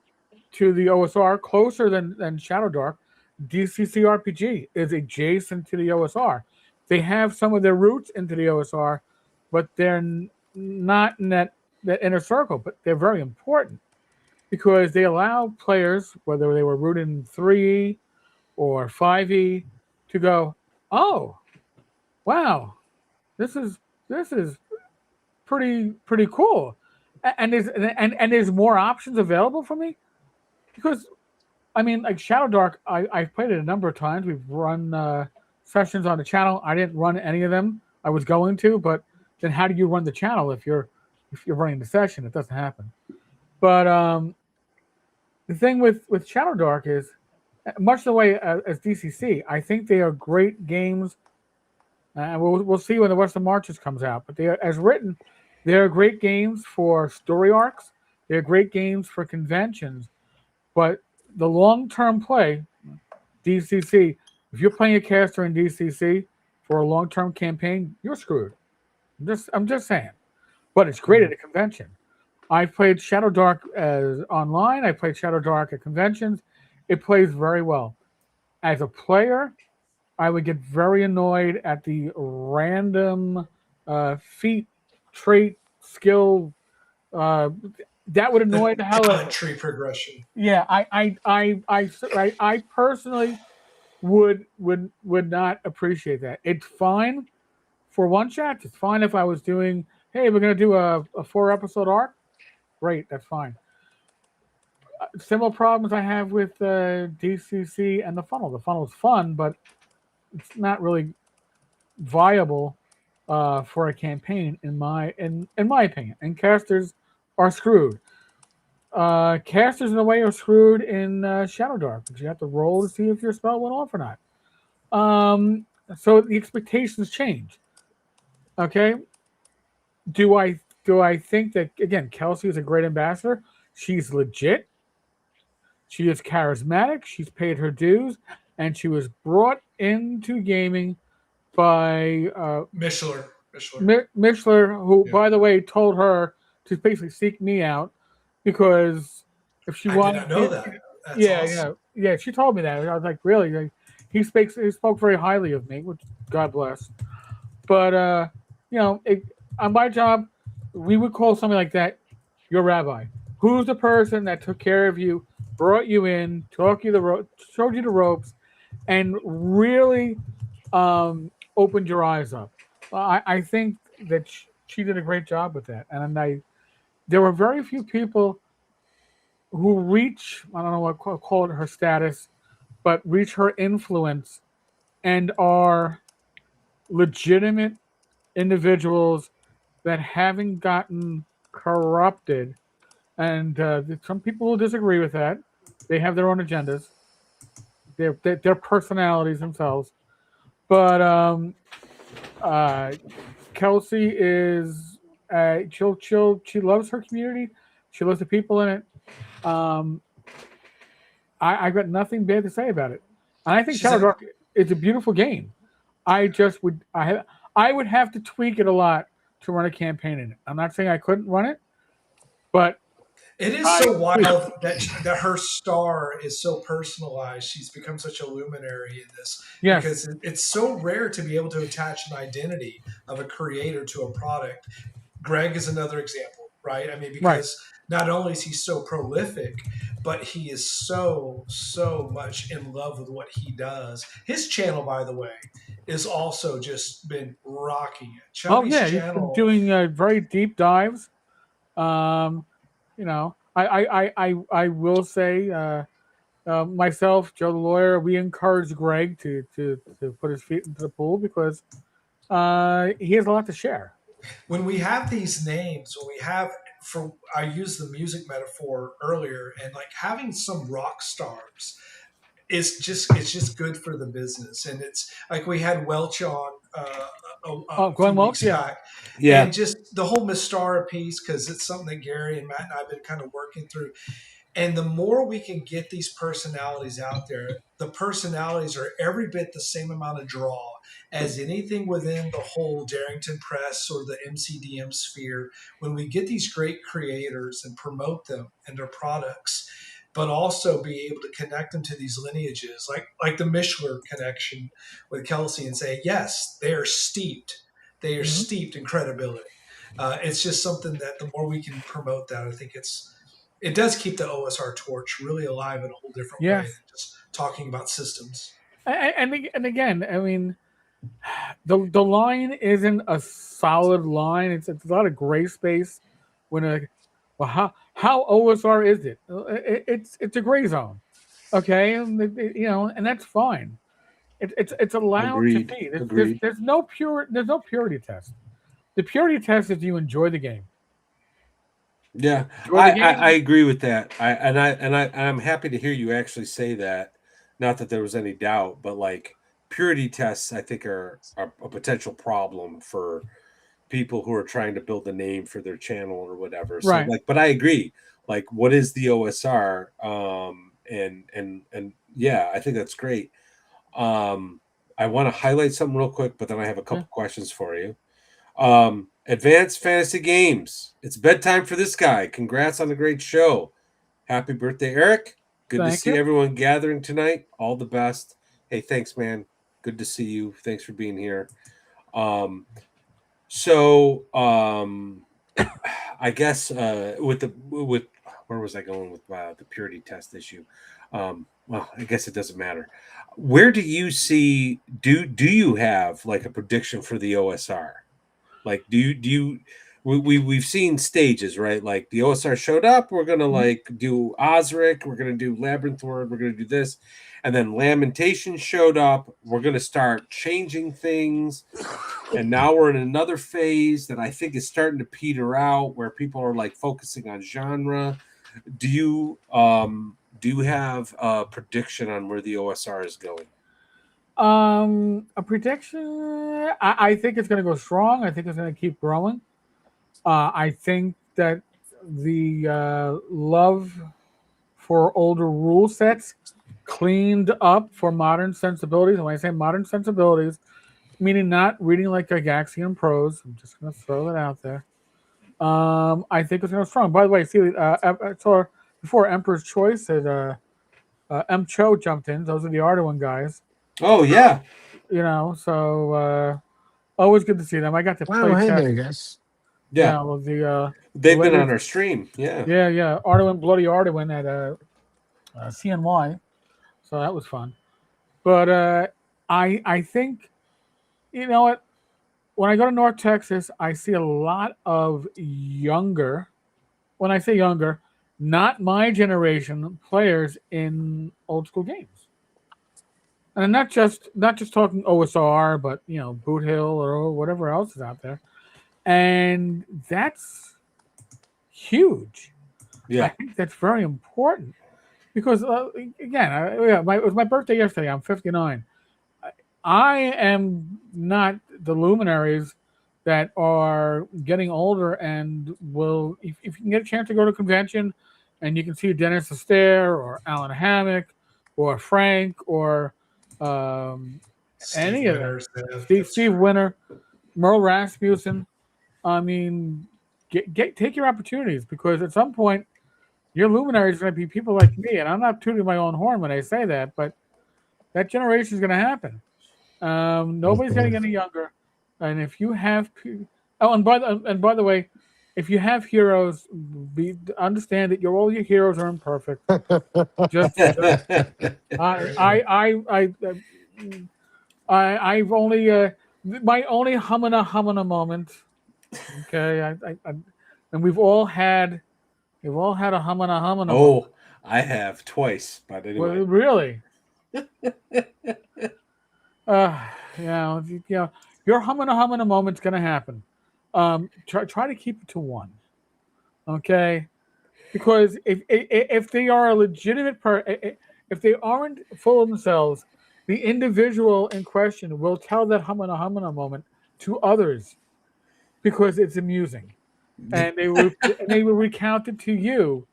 to the OSR, closer than Shadow Dark. DCC RPG is adjacent to the OSR. They have some of their roots into the OSR, but they're not in that inner circle. But they're very important because they allow players, whether they were rooted in 3E or 5E, to go, oh, wow, this is pretty cool, and there's more options available for me, because I mean, like Shadow Dark, I've played it a number of times. We've run sessions on the channel. I didn't run any of them. I was going to, but then how do you run the channel if you're running the session? It doesn't happen. But the thing with Shadow Dark is, much the way as DCC, I think they are great games. And we'll see when the Western Marches comes out. But they are, as written, they are great games for story arcs. They're great games for conventions. But the long-term play, DCC, if you're playing a caster in DCC for a long-term campaign, you're screwed. I'm just saying. But it's great at a convention. I played Shadow Dark as online. I played Shadow Dark at conventions. It plays very well. As a player, I would get very annoyed at the random feat, trait, skill. That would annoy the hell out of me. Tree progression. Yeah, I personally would not appreciate that. It's fine for one shot. It's fine if I was doing, hey, we're gonna do a 4-episode arc. Great, that's fine. Similar problems I have with DCC and the funnel. The funnel is fun, but it's not really viable for a campaign in my opinion. And casters are screwed. Casters in a way are screwed in Shadow Dark because you have to roll to see if your spell went off or not. So the expectations change. Okay. Do I think that, again, Kelsey is a great ambassador? She's legit. She is charismatic. She's paid her dues, and she was brought into gaming by Mishler, who, by the way, told her to basically seek me out because if she wanted, I did not know that. That's awesome. Yeah. She told me that. I was like, really? Like, he spoke very highly of me, which God bless. But on my job, we would call something like that your rabbi. Who's the person that took care of you, brought you in, showed you the ropes, and really opened your eyes up? I think that she did a great job with that. And there were very few people who reach, I don't know what to call it, her status, but reach her influence and are legitimate individuals that haven't gotten corrupted. And some people will disagree with that. They have their own agendas, their personalities themselves. But Kelsey is chill. She loves her community. She loves the people in it. I've got nothing bad to say about it. And I think Shadow Dark is a beautiful game. I would have to tweak it a lot to run a campaign in it. I'm not saying I couldn't run it, but It is so wild that her star is so personalized. She's become such a luminary in this because it's so rare to be able to attach an identity of a creator to a product. Greg is another example, right? I mean, because not only is he so prolific, but he is so much in love with what he does. His channel, by the way, is also just been rocking it. Chubby's channel, he's been doing very deep dives. You know, I will say, myself, Joe the lawyer, we encourage Greg to put his feet into the pool because he has a lot to share. When we have these names, I used the music metaphor earlier, and like having some rock stars it's just good for the business. And it's like we had Welch on a few weeks back. Yeah. And just the whole Mystara piece, because it's something that Gary and Matt and I have been kind of working through. And the more we can get these personalities out there, the personalities are every bit the same amount of draw as anything within the whole Darrington Press or the MCDM sphere. When we get these great creators and promote them and their products, but also be able to connect them to these lineages, like the Mishler connection with Kelsey, and say, yes, they are steeped. They are steeped in credibility. It's just something that the more we can promote that, I think it does keep the OSR torch really alive in a whole different way than just talking about systems. And again, I mean, the line isn't a solid line. It's a lot of gray space. How OSR is it? It's a gray zone, okay? And that's fine. It's allowed to be. There's no purity test. The purity test is you enjoy the game. Yeah, I agree with that. I'm happy to hear you actually say that. Not that there was any doubt, but like purity tests, I think are a potential problem for people who are trying to build a name for their channel or whatever. So but I agree. Like, what is the OSR? And yeah, I think that's great. I want to highlight something real quick, but then I have a couple questions for you. Advanced Fantasy Games. It's bedtime for this guy. Congrats on the great show. Happy birthday, Erik. Good to see everyone gathering tonight. All the best. Hey, thanks, man. Good to see you. Thanks for being here. I guess with where was I going with the purity test issue? Well, I guess it doesn't matter. Where do you see? Do you have like a prediction for the OSR? Like, do you? We've seen stages, right? Like the OSR showed up. We're gonna like do Osric. We're gonna do Labyrinth Word. We're gonna do this, and then Lamentation showed up. We're gonna start changing things, and now we're in another phase that I think is starting to peter out, where people are like focusing on genre. Do you have a prediction on where the OSR is going? A prediction. I think it's going to go strong. I think it's going to keep growing. I think that the love for older rule sets cleaned up for modern sensibilities. And when I say modern sensibilities, meaning not reading like Gygaxian prose. I'm just going to throw that out there. I think it's going to go strong. By the way, see, I saw before Emperor's Choice that M. Cho jumped in. Those are the Arduin guys. Oh, yeah. So always good to see them. I got to play hey test. there, guys. Yeah, they've been on our stream. Yeah. Arduin, Bloody Arduin at CNY. So that was fun. But I think, you know what? When I go to North Texas, I see a lot of younger, when I say younger, not my generation players in old school games. And not just talking OSR, but Boot Hill or whatever else is out there. And that's huge. Yeah. I think that's very important. Because again, it was my birthday yesterday. I'm 59. I am not the luminaries that are getting older and will, if you can get a chance to go to a convention and you can see Dennis Astaire or Alan Hammock or Frank or any of them, Steve Winter, Merle Rasmussen. I mean, take your opportunities because at some point your luminary is going to be people like me, and I'm not tooting my own horn when I say that, but that generation is going to happen. Nobody's getting any younger, and if you have, and by the way, if you have heroes, understand that all your heroes are imperfect. I've only my only humana moment. Okay, and we've all had a humana moment. Oh, I have twice, but anyway. Well, really? Your humana moment's gonna happen. Try to keep it to one, okay? Because if they are a legitimate if they aren't full of themselves, the individual in question will tell that humana moment to others because it's amusing, and they will recount it to you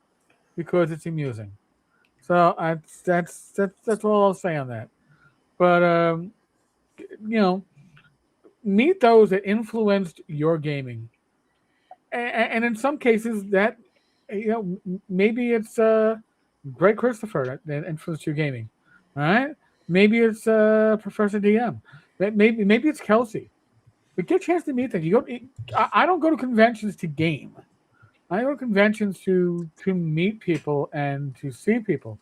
because it's amusing. So that's all I'll say on that. But meet those that influenced your gaming, and in some cases that maybe it's Greg Christopher that influenced your gaming. All right, maybe it's Professor DM. Maybe it's Kelsey. But get a chance to meet them. I don't go to conventions to game. I go to conventions to meet people and to see people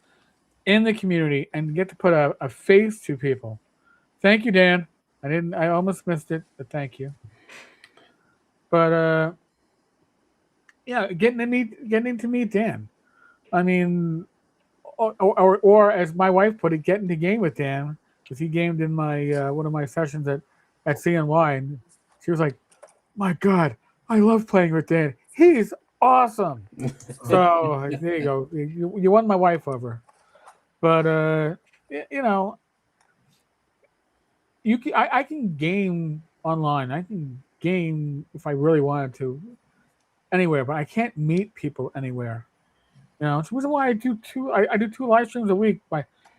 in the community and get to put a face to people. Thank you, Dan. I almost missed it, but thank you. But getting to meet Dan. I mean, or as my wife put it, getting to game with Dan, because he gamed in my one of my sessions at CNY, and she was like, "My God, I love playing with Dan. He's awesome." So there you go. You won my wife over. But I can game online. I can game if I really wanted to anywhere, but I can't meet people anywhere. It's the reason why I do two live streams a week.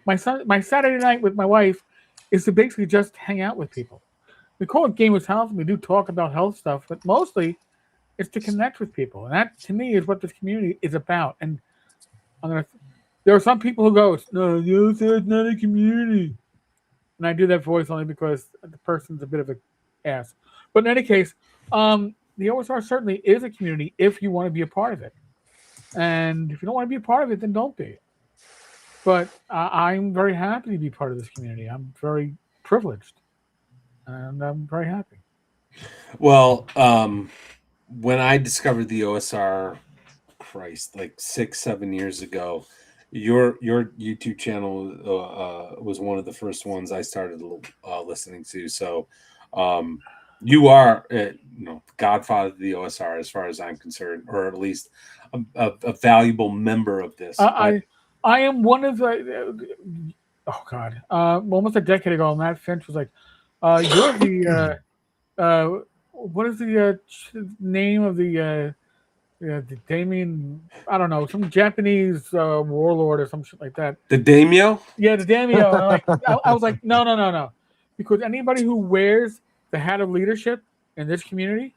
My Saturday night with my wife is to basically just hang out with people. We call it Gamers House, and we do talk about health stuff, but mostly it's to connect with people. And that, to me, is what this community is about. And there are some people who go, "No, it's not a community." And I do that voice only because the person's a bit of an ass. But in any case, the OSR certainly is a community if you want to be a part of it. And if you don't want to be a part of it, then don't be. But I'm very happy to be part of this community. I'm very privileged. And I'm very happy. Well, when I discovered the OSR, like 6-7 years ago, your YouTube channel was one of the first ones I started listening to. So you are godfather of the OSR as far as I'm concerned, or at least a valuable member of this. I am one of the oh God, almost a decade ago, Matt Finch was like, "You're the what is the name of the Damien? I don't know, some Japanese warlord or some shit like that." The daimyo? Yeah, the daimyo. I was like, no, because anybody who wears the hat of leadership in this community.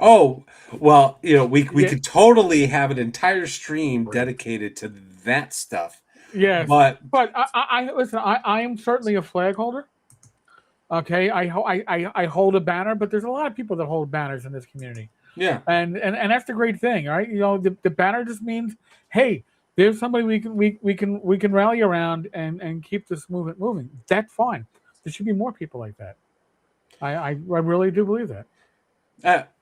Oh, well, we could totally have an entire stream dedicated to that stuff. Yes, but I listen. I am certainly a flag holder. Okay, I hold a banner, but there's a lot of people that hold banners in this community. Yeah, and that's the great thing, right? The banner just means, hey, there's somebody we can rally around and keep this movement moving. That's fine. There should be more people like that. I really do believe that.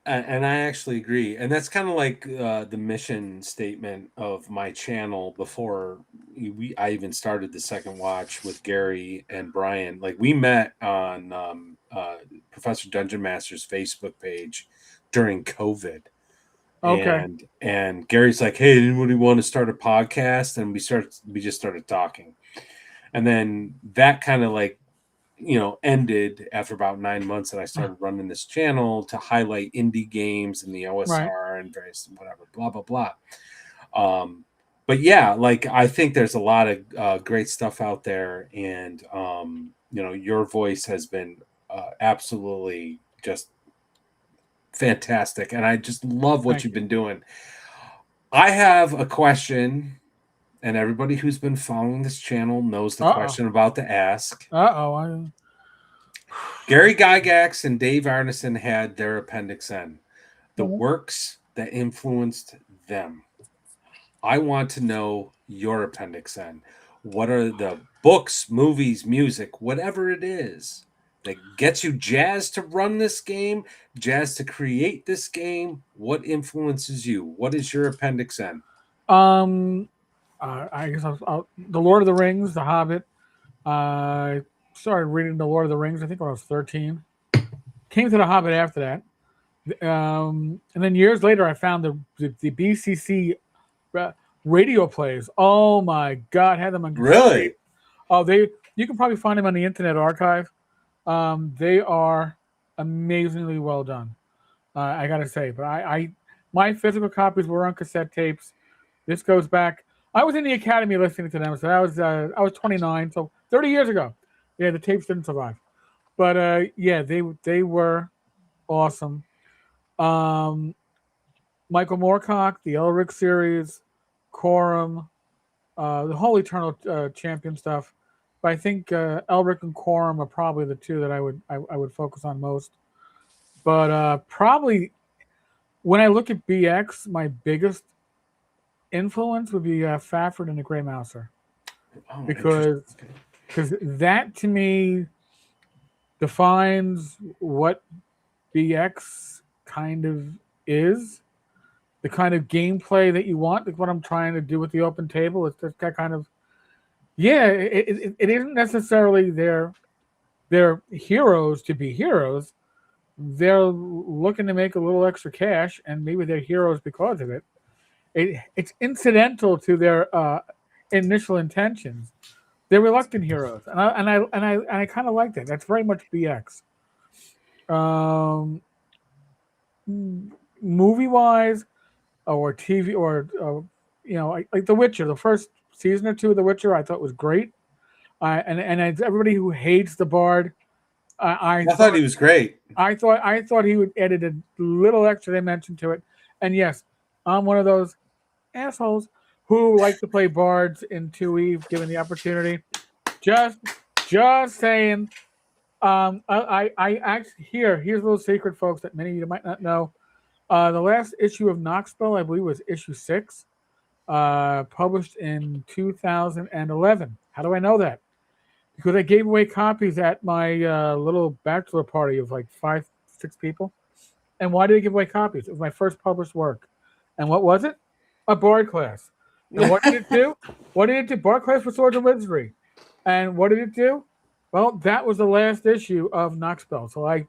And I actually agree. And that's kind of like the mission statement of my channel before I even started the second watch with Gary and Brian. Like, we met on Professor Dungeon Master's Facebook page during COVID. Okay. And Gary's like, "Hey, anybody want to start a podcast?" And we just started talking. And then that kind of ended after about 9 months, and I started running this channel to highlight indie games and the OSR and various whatever, blah, blah, blah. But yeah, I think there's a lot of great stuff out there. And, your voice has been absolutely just fantastic. And I just love what you've been doing. I have a question, and everybody who's been following this channel knows the question I'm about to ask. Gary Gygax and Dave Arneson had their Appendix N, the works that influenced them. I want to know your Appendix N. What are the books, movies, music, whatever it is that gets you jazzed to run this game, jazzed to create this game? What influences you? What is your Appendix N? I guess the Lord of the Rings, The Hobbit. I started reading the Lord of the Rings, I think when I was 13. Came to The Hobbit after that. And then years later, I found the BCC radio plays. Oh my God, had them on. Really? Oh, you can probably find them on the Internet Archive. They are amazingly well done. I gotta say, but my physical copies were on cassette tapes. This goes back. I was in the academy listening to them, so I was 29, so 30 years ago. Yeah, the tapes didn't survive, but yeah, they were awesome. Michael Moorcock, the Elric series, Quorum, the whole Eternal Champion stuff. But I think Elric and Quorum are probably the two that I would focus on most. But probably when I look at BX, my biggest influence would be Fafford and the Grey Mouser, because that to me defines what BX kind of is, the kind of gameplay that you want, like what I'm trying to do with the open table. It's just that kind of, it isn't necessarily their heroes to be heroes. They're looking to make a little extra cash, and maybe they're heroes because of it. It's incidental to their initial intentions. They're reluctant heroes, and I kind of like that. That's very much BX. Movie wise, or TV, or like The Witcher. The first season or two of The Witcher I thought was great. And everybody who hates the Bard, I thought he was great. I thought he would added a little extra dimension to it. And yes, I'm one of those assholes who like to play bards in 2E given the opportunity. Just saying. I actually here's a little secret, folks, that many of you might not know. The last issue of Knoxville, I believe, was issue 6, published in 2011. How do I know that? Because I gave away copies at my little bachelor party of like 5-6 people. And why did I give away copies? It was my first published work. And what was it? A Bard class. And what did it do? Bard class for Swords and Wizardry. And what did it do? Well, that was the last issue of Knoxville. So I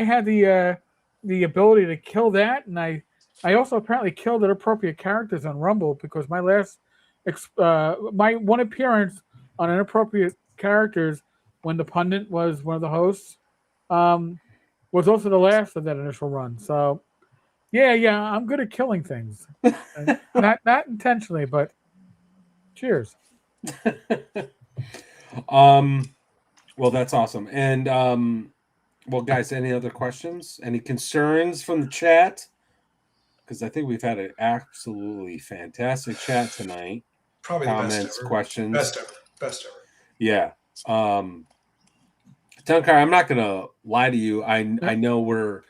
had the ability to kill that, and I also apparently killed inappropriate characters on Rumble, because my last my one appearance on inappropriate characters when the pundit was one of the hosts was also the last of that initial run. So yeah, I'm good at killing things. not intentionally, but cheers. Well, that's awesome. And well, guys, any other questions? Any concerns from the chat? Because I think we've had an absolutely fantastic chat tonight. Probably comments, the best ever. questions. Best ever. Yeah. Tenkar, I'm not gonna lie to you. I know we're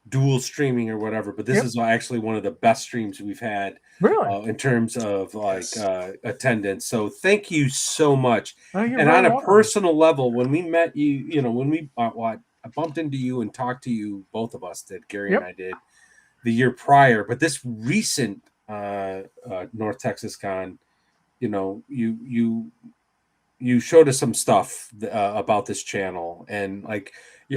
dual streaming or whatever, but this is actually one of the best streams we've had, really, in terms of attendance. So thank you so much. And on a welcome. personal level, when we met you, when we I bumped into you and talked to you, both of us did, Gary and I did, the year prior. But this recent North Texas Con, you showed us some stuff about this channel, and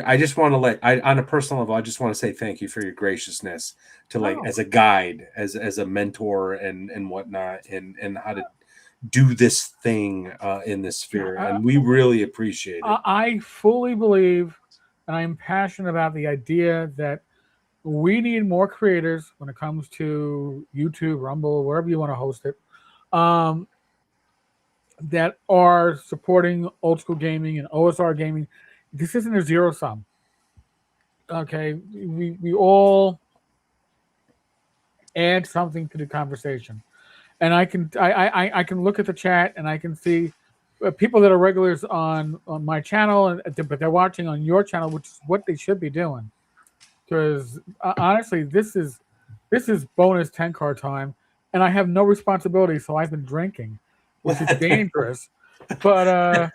I just want to on a personal level, I just want to say thank you for your graciousness to as a guide, as a mentor and whatnot, and how to do this thing in this sphere. And we really appreciate it. I fully believe, and I'm passionate about the idea that we need more creators when it comes to YouTube, Rumble, wherever you want to host it, that are supporting old school gaming and OSR gaming. This isn't a zero sum. Okay, we all add something to the conversation. And I can look at the chat and I can see people that are regulars on my channel, but they're watching on your channel, which is what they should be doing. Because honestly, this is bonus Tenkar time, and I have no responsibility, so I've been drinking, which is dangerous. But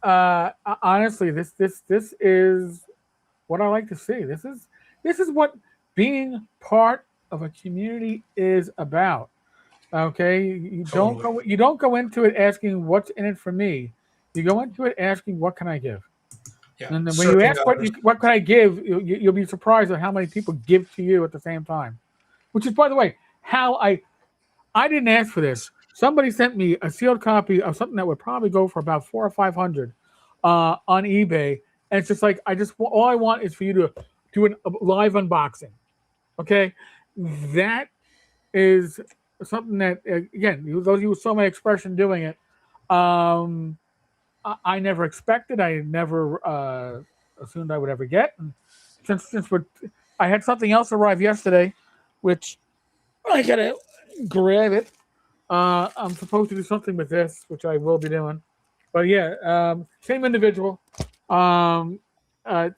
honestly, this is what I like to see. This is what being part of a community is about. Okay, you don't go into it asking what's in it for me. You go into it asking what can I give. Yeah. And then when you ask what can I give, you'll be surprised at how many people give to you at the same time. Which is, by the way, how I didn't ask for this. Somebody sent me a sealed copy of something that would probably go for about $400 or $500 on eBay, and it's just like all I want is for you to do a live unboxing. Okay, that is something that again, those of you who saw my expression doing it, I never expected. I never assumed I would ever get. And since I had something else arrive yesterday, which I gotta grab it. I'm supposed to do something with this, which I will be doing. But yeah, same individual. Is that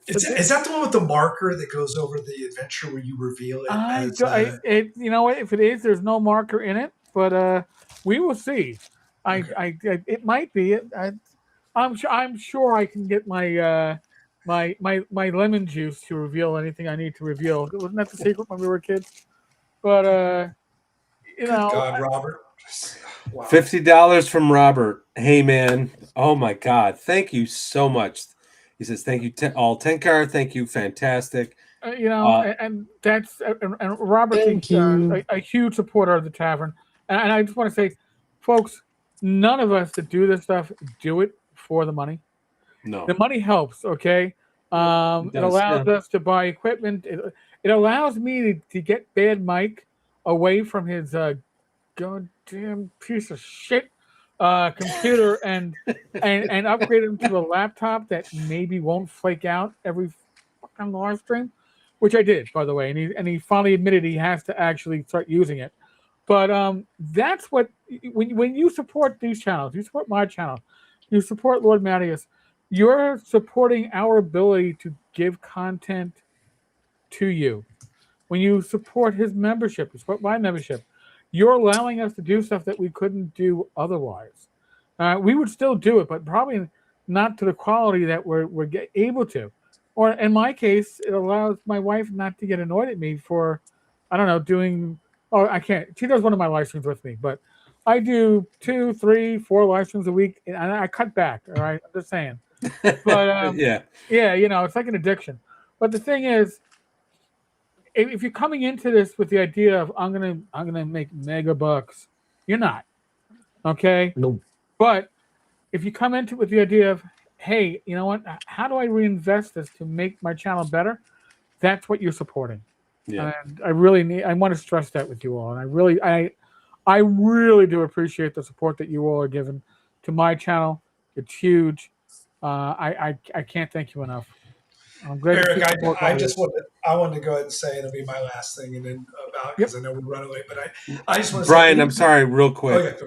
the one with the marker that goes over the adventure where you reveal it? You know what? If it is, there's no marker in it, but we will see. It might be. I'm sure I can get my my lemon juice to reveal anything I need to reveal. Wasn't that the secret when we were kids? But you know, God, Robert. Wow. $50 from Robert. Hey man, oh my God, thank you so much. He says thank you all Tenkar. Thank you, fantastic. And that's and Robert's a huge supporter of the tavern. And I just want to say, folks, none of us that do this stuff do it for the money. No, the money helps. Okay, it allows us to buy equipment. It allows me to get Bad Mike away from his goddamn piece of shit computer and upgrade him to a laptop that maybe won't flake out every fucking live stream, which I did, by the way, and he finally admitted he has to actually start using it. But that's what when you support these channels, you support my channel, you support Lord Mathew, you're supporting our ability to give content to you. When you support his membership, you support my membership, you're allowing us to do stuff that we couldn't do otherwise. We would still do it, but probably not to the quality that we're able to. Or in my case, it allows my wife not to get annoyed at me for, I don't know, doing. Oh, I can't. She does one of my live streams with me, but I do 2, 3, 4 live streams a week, and I cut back. All right, I'm just saying. But yeah, it's like an addiction. But the thing is, if you're coming into this with the idea of I'm gonna make mega bucks, you're not. Okay. Nope. But if you come into it with the idea of, hey, you know what? How do I reinvest this to make my channel better? That's what you're supporting. Yeah. And I want to stress that with you all. And I really do appreciate the support that you all are giving to my channel. It's huge. I can't thank you enough. I'm great. Eric, I wanted to go ahead and say it'll be my last thing, and then because I know we're running late, but I just want to Brian, say, I'm sorry, real quick.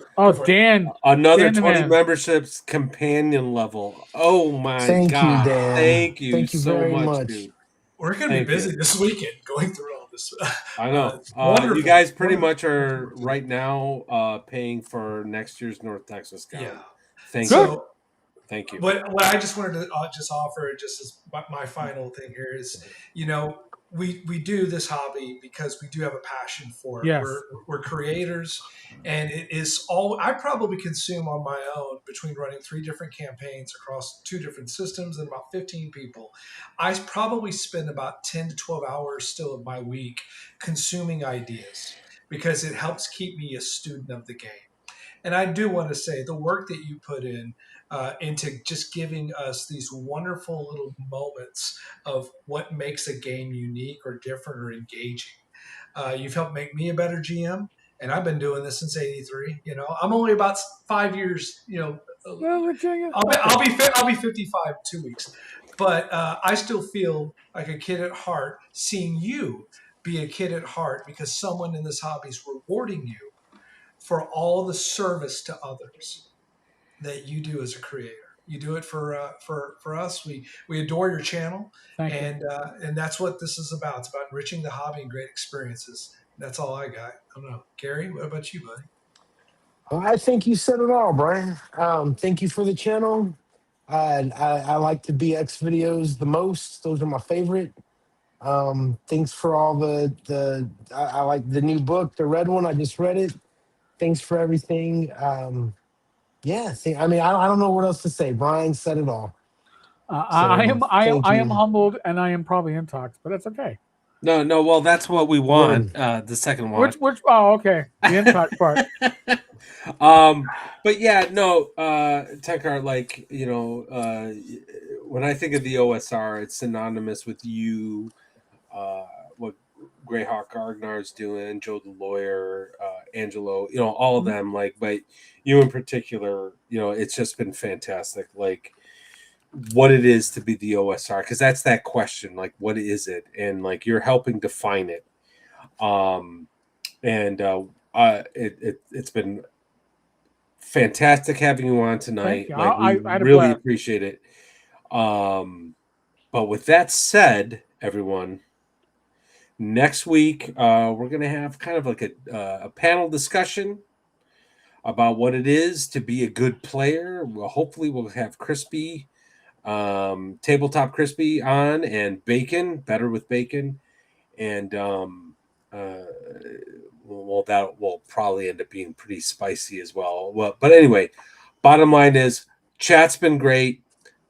Dan, another Dan 20 memberships, companion level. Oh my God! Thank you so much, dude. We're going to be busy this weekend going through all this. I know. You guys pretty much are right now paying for next year's North Texas Scout. Yeah. Thank you. Thank you. What I just wanted to just offer, just as my final thing here is, we do this hobby because we do have a passion for it. Yes. We're creators, and it is all I probably consume on my own between running 3 different campaigns across 2 different systems and about 15 people. I probably spend about 10 to 12 hours still of my week consuming ideas because it helps keep me a student of the game. And I do want to say the work that you put into just giving us these wonderful little moments of what makes a game unique or different or engaging. You've helped make me a better GM, and I've been doing this since '83. I'm only about 5 years. I'll be 55 in 2 weeks, but I still feel like a kid at heart seeing you be a kid at heart because someone in this hobby is rewarding you for all the service to others that you do as a creator. You do it for us. We adore your channel, Thank you. And that's what this is about. It's about enriching the hobby and great experiences. That's all I got. I don't know, Gary. What about you, buddy? Well, I think you said it all, Brian. Thank you for the channel. I like the BX videos the most. Those are my favorite. Thanks for all I like the new book, the red one. I just read it. Thanks for everything. Yeah, I don't know what else to say. Brian said it all. I am thank you. humbled, and I am probably intox, but that's okay. No. Well, that's what we want. The second one. Which? Oh, okay. The intox part. But yeah, no. Tenkar, like when I think of the OSR, it's synonymous with you. What Greyhawk Argnar's doing, Joe the lawyer, Angelo, all of them. Like, but you in particular, it's just been fantastic. Like, what it is to be the OSR, because that's that question, like, what is it? And like, you're helping define it. It's been fantastic having you on tonight. You. Like, I really appreciate it. But with that said, everyone, next week we're gonna have kind of like a panel discussion about what it is to be a good player. Hopefully we'll have Crispy, Tabletop Crispy on, and Bacon, Better with Bacon, and that will probably end up being pretty spicy as well. But anyway, bottom line is, chat's been great.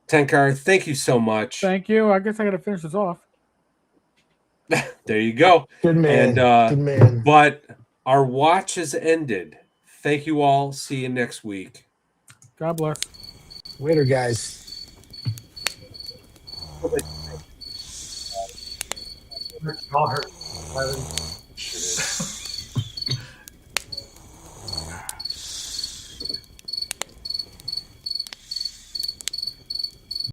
Tenkar, thank you so much. Thank you. I guess I got to finish this off. There you go. Good man. And good man. But our watch has ended. Thank you all. See you next week. God bless. Later, guys. Y'all heard.